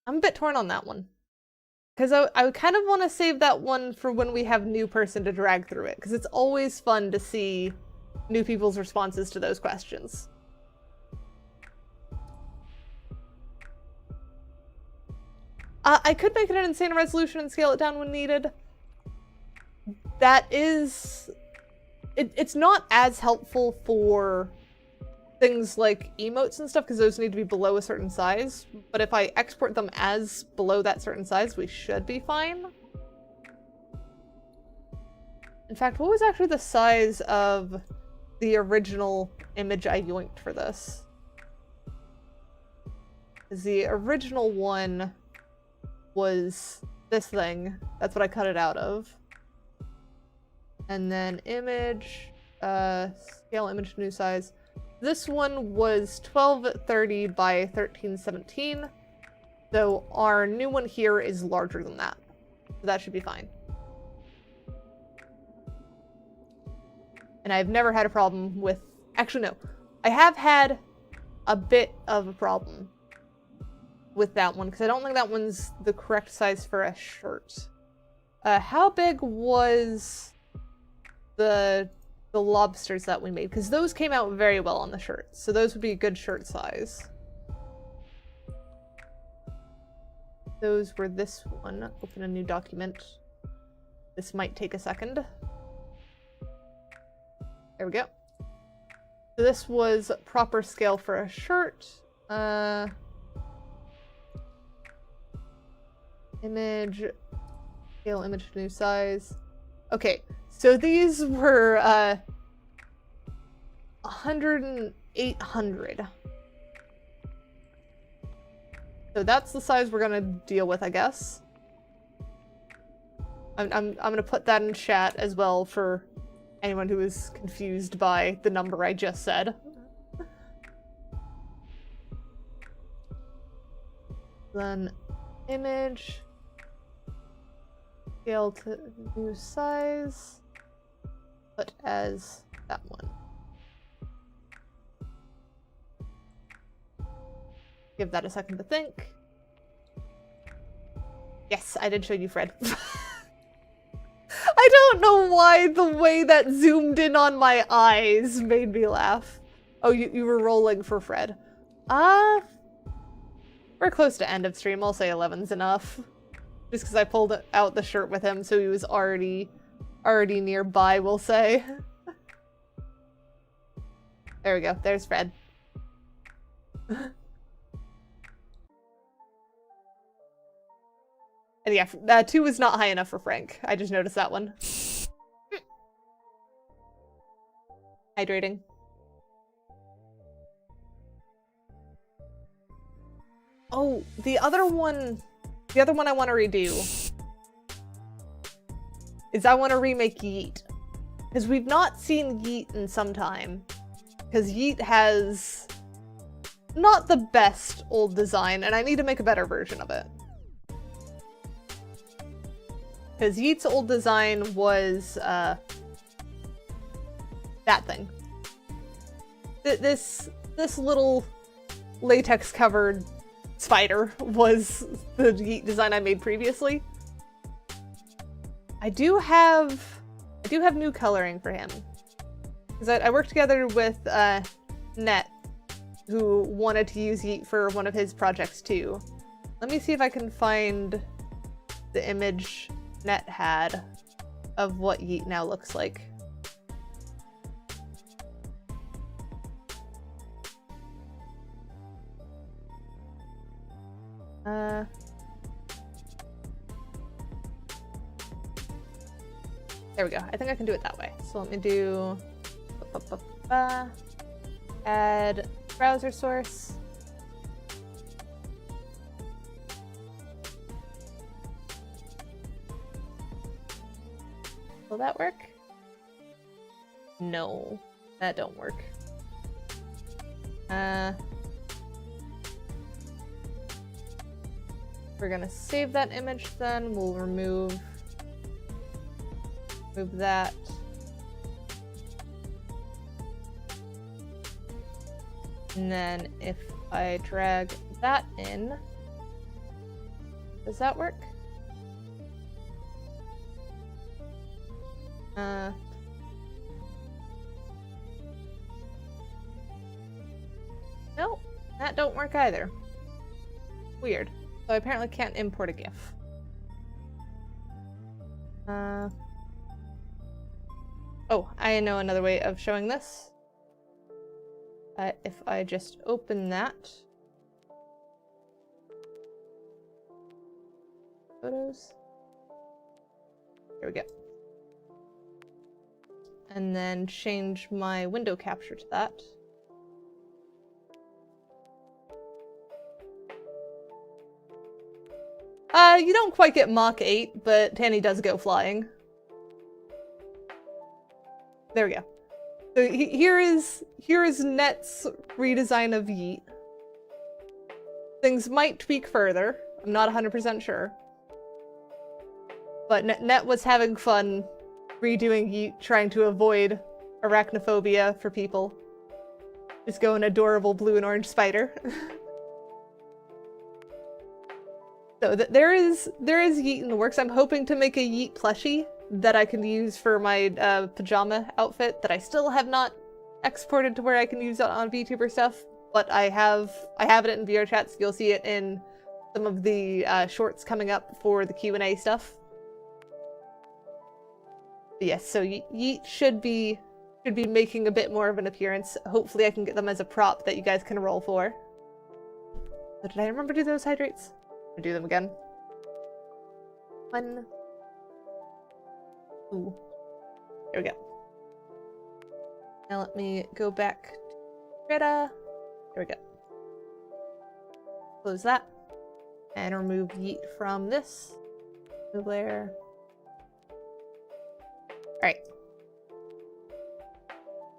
A: I'm a bit torn on that one, because I kind of want to save that one for when we have new person to drag through it, because it's always fun to see new people's responses to those questions. I could make it an insane resolution and scale it down when needed. That is... It's not as helpful for things like emotes and stuff, because those need to be below a certain size. But if I export them as below that certain size, we should be fine. In fact, what was actually the size of the original image I yoinked for this? The original one was this thing. That's what I cut it out of. And then image, scale image new size. This one was 1230 by 1317. So our new one here is larger than that. So that should be fine. And I've never had a problem with... Actually, no. I have had a bit of a problem with that one, because I don't think that one's the correct size for a shirt. How big was the lobsters that we made? Because those came out very well on the shirt, so those would be a good shirt size. Those were this one. Open a new document. This might take a second. There we go. So this was proper scale for a shirt. Image, scale image to new size. Okay, so these were 100 and 800. So that's the size we're gonna deal with, I guess. I'm gonna put that in chat as well for anyone who is confused by the number I just said. Then image, scale to new size, put as that one. Give that a second to think. Yes, I did show you Fred. I don't know why the way that zoomed in on my eyes made me laugh. Oh, you were rolling for Fred. We're close to end of stream. I'll say 11's enough. Just because I pulled out the shirt with him, so he was already nearby, we'll say. There we go. There's Fred. And yeah, 2 is not high enough for Frank. I just noticed that one. Hydrating. Oh, the other one I want to redo is I want to remake Yeet. Because we've not seen Yeet in some time. Because Yeet has not the best old design, and I need to make a better version of it. Because Yeet's old design was, that thing. This little latex-covered spider was the Yeet design I made previously. I do have new coloring for him. Because I worked together with, Net, who wanted to use Yeet for one of his projects too. Let me see if I can find the image Net had of what Yeet now looks like. There we go. I think I can do it that way. So let me do add browser source. Will that work? No, that don't work. We're gonna save that image then. We'll remove that. And then if I drag that in, does that work? No, that don't work either. Weird. So I apparently can't import a GIF. Oh, I know another way of showing this. If I just open that. Photos. There we go. And then change my window capture to that. You don't quite get Mach 8, but Tanny does go flying. There we go. So here is Net's redesign of Yeet. Things might tweak further. I'm not 100% sure. But Net was having fun redoing Yeet, trying to avoid arachnophobia for people. Just go an adorable blue and orange spider. So there is Yeet in the works. I'm hoping to make a Yeet plushie that I can use for my pajama outfit that I still have not exported to where I can use it on VTuber stuff. But I have it in VRChat, so you'll see it in some of the shorts coming up for the Q&A stuff. But yes, so Yeet should be making a bit more of an appearance. Hopefully I can get them as a prop that you guys can roll for. So did I remember to do those hydrates? I'll do them again. 1, 2. There we go. Now let me go back to Greta. There we go. Close that. And remove Yeet from this. Move layer. Alright.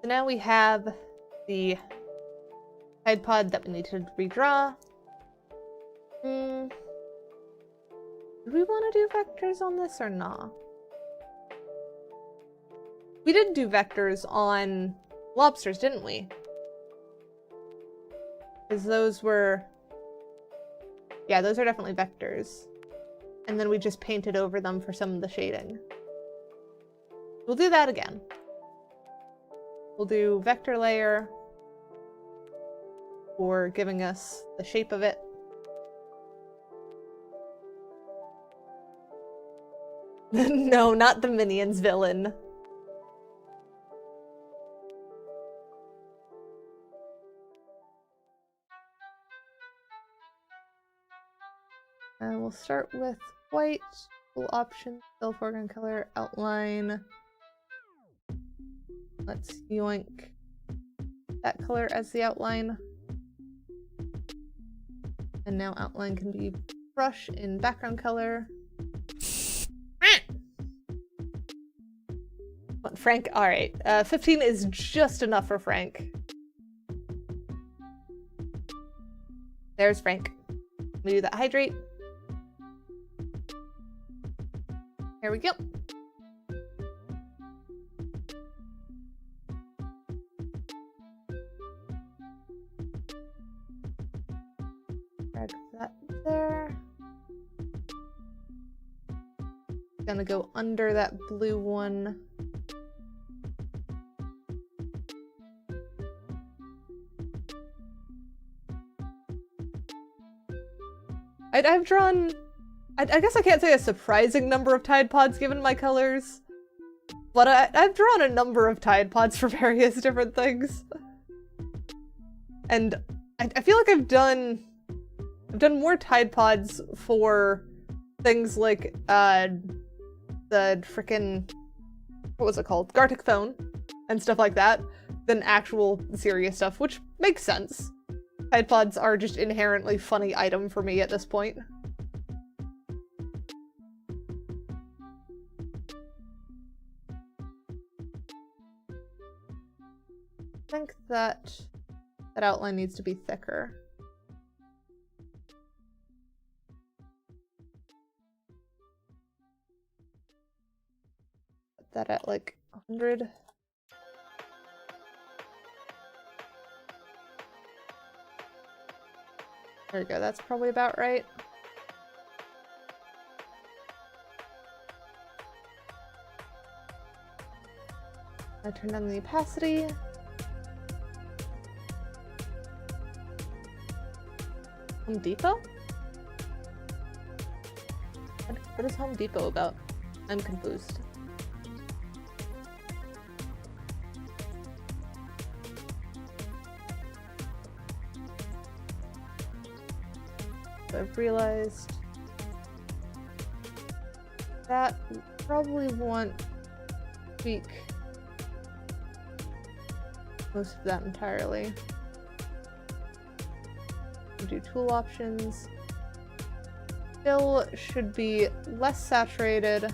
A: So now we have the Tide Pod that we need to redraw. Do we want to do vectors on this or not? We did do vectors on lobsters, didn't we? Because those were... Yeah, those are definitely vectors. And then we just painted over them for some of the shading. We'll do that again. We'll do vector layer for giving us the shape of it. No, not the Minions villain. And we'll start with white, full option, fill foreground color, outline. Let's yoink that color as the outline. And now outline can be brush in background color. Frank, alright. 15 is just enough for Frank. There's Frank. Let me do that hydrate. Here we go. Drag that there. Gonna go under that blue one. I've drawn, I guess I can't say a surprising number of Tide Pods given my colors, but I've drawn a number of Tide Pods for various different things. And I feel like I've done more Tide Pods for things like the frickin', what was it called? Gartic Phone and stuff like that than actual serious stuff, which makes sense. Tide Pods are just inherently funny item for me at this point. I think that outline needs to be thicker. Put that at like 100. There we go, that's probably about right. I turn on the opacity. Home Depot? What is Home Depot about? I'm confused. So I've realized that we probably want to tweak most of that entirely. We'll do tool options. Still should be less saturated.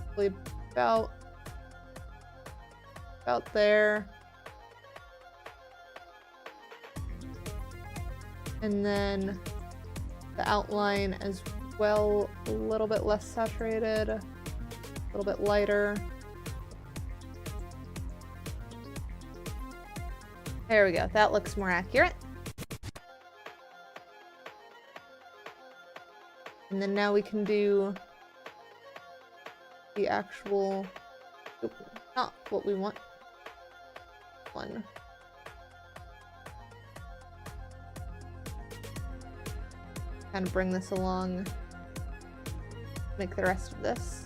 A: Probably about there. And then the outline as well, a little bit less saturated, a little bit lighter. There we go, that looks more accurate. And then now we can do the actual, not what we want, one. Kind of bring this along, make the rest of this.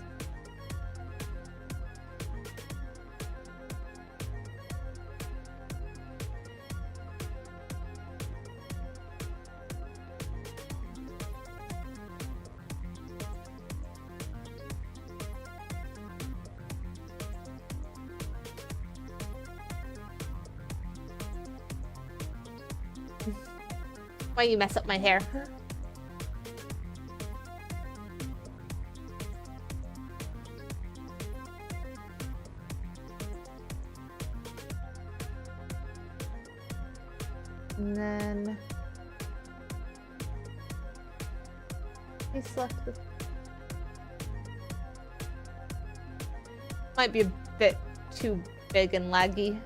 A: Why you mess up my hair? And then I select this. Might be a bit too big and laggy.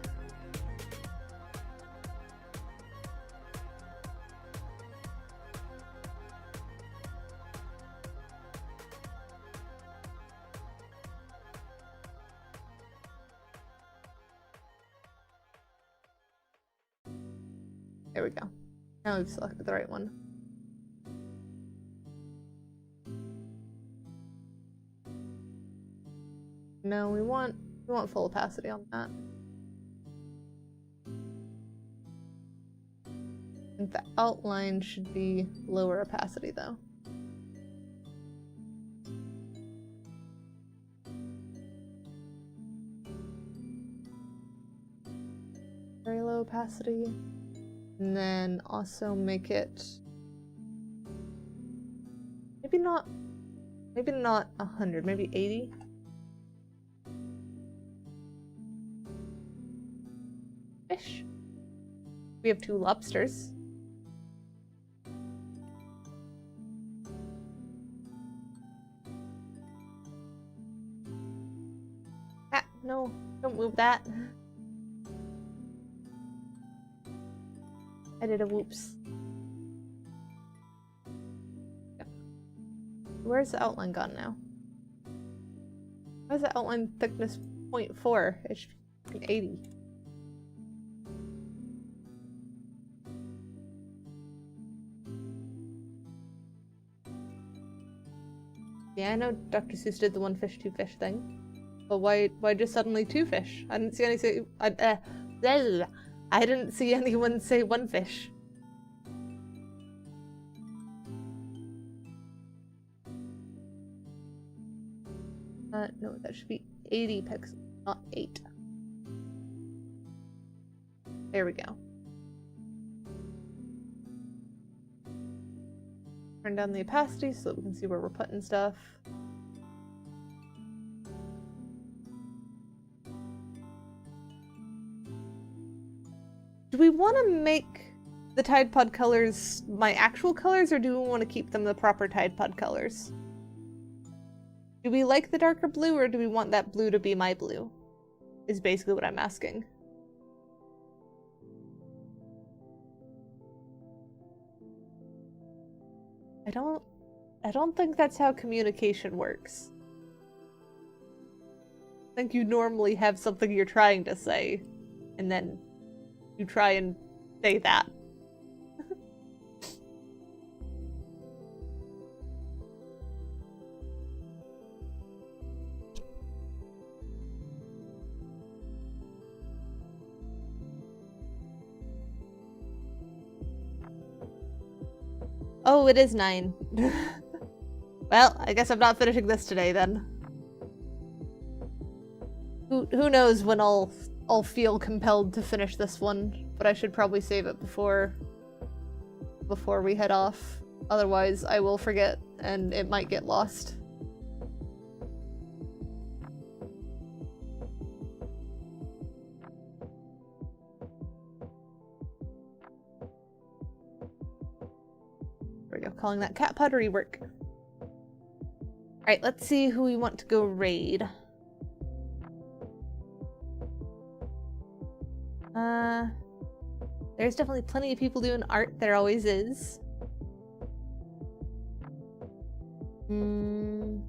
A: There we go. Now we've selected the right one. No, we want full opacity on that. I think the outline should be lower opacity though. Very low opacity. And then also make it maybe not 100, maybe 80. Fish. We have 2 lobsters. Ah, no, don't move that. I did a whoops. Yeah. Where's the outline gone now? Why is the outline thickness 0.4? It should be 80. Yeah, I know Dr. Seuss did the 1 fish, 2 fish thing. But why just suddenly 2 fish? I didn't see any say I didn't see anyone say 1 fish. No, that should be 80 pixels, not 8. There we go. Turn down the opacity so that we can see where we're putting stuff. Do we want to make the Tide Pod colors my actual colors, or do we want to keep them the proper Tide Pod colors? Do we like the darker blue, or do we want that blue to be my blue? Is basically what I'm asking. I don't think that's how communication works. I think you normally have something you're trying to say, and then you try and say that. Oh, it is 9. Well, I guess I'm not finishing this today then. Who knows when I'll feel compelled to finish this one, but I should probably save it before we head off. Otherwise, I will forget and it might get lost. There we go, calling that cat pottery work. Alright, let's see who we want to go raid. There's definitely plenty of people doing art, there always is. Who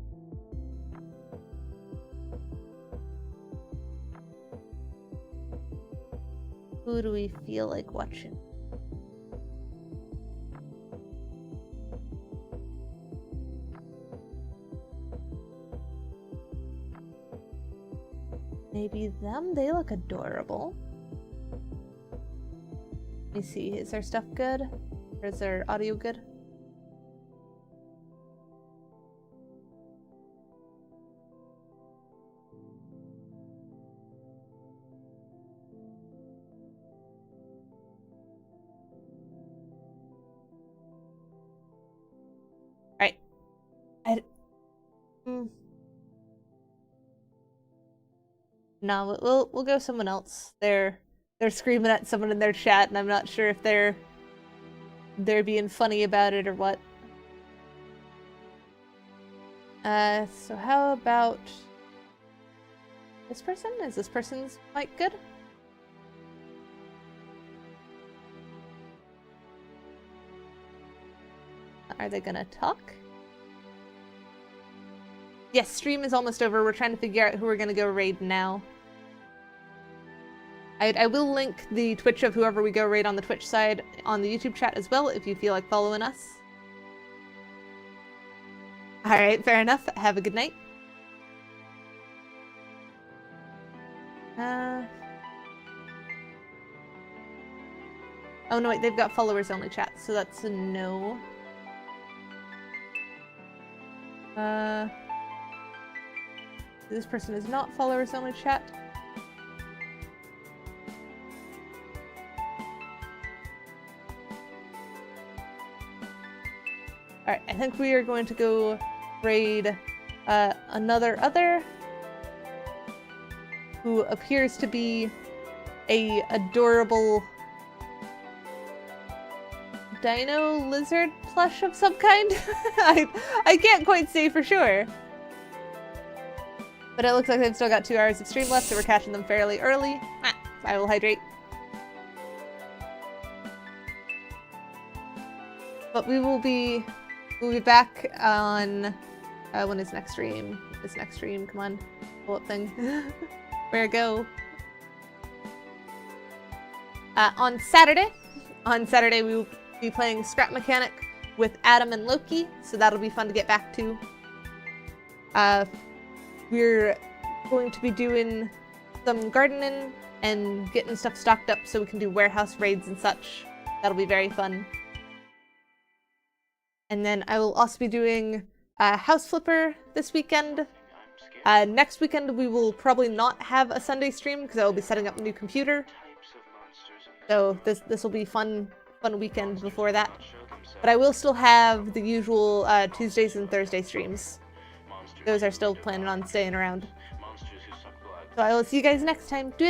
A: do we feel like watching? Maybe them? They look adorable. Let me see, is their stuff good? Or is their audio good? Alright. No, we'll go someone else. They're screaming at someone in their chat, and I'm not sure if they're being funny about it or what. So how about this person? Is this person's mic good? Are they gonna talk? Yes, stream is almost over. We're trying to figure out who we're gonna go raid now. I will link the Twitch of whoever we go raid on the Twitch side on the YouTube chat as well, if you feel like following us. Alright, fair enough. Have a good night. Oh no, wait, they've got followers only chat, so that's a no. This person is not followers only chat. Alright, I think we are going to go raid another other who appears to be a adorable dino lizard plush of some kind. I can't quite say for sure. But it looks like they've still got 2 hours of stream left, so we're catching them fairly early. I will hydrate. But we'll be back on when is next stream? This next stream, come on. Pull up thing. Where go? On Saturday. On Saturday we will be playing Scrap Mechanic with Adam and Loki, so that'll be fun to get back to. We're going to be doing some gardening and getting stuff stocked up so we can do warehouse raids and such. That'll be very fun. And then I will also be doing House Flipper this weekend. Next weekend we will probably not have a Sunday stream because I will be setting up a new computer. So this will be fun weekend before that. But I will still have the usual Tuesdays and Thursday streams. Those are still planning on staying around. So I will see you guys next time. Do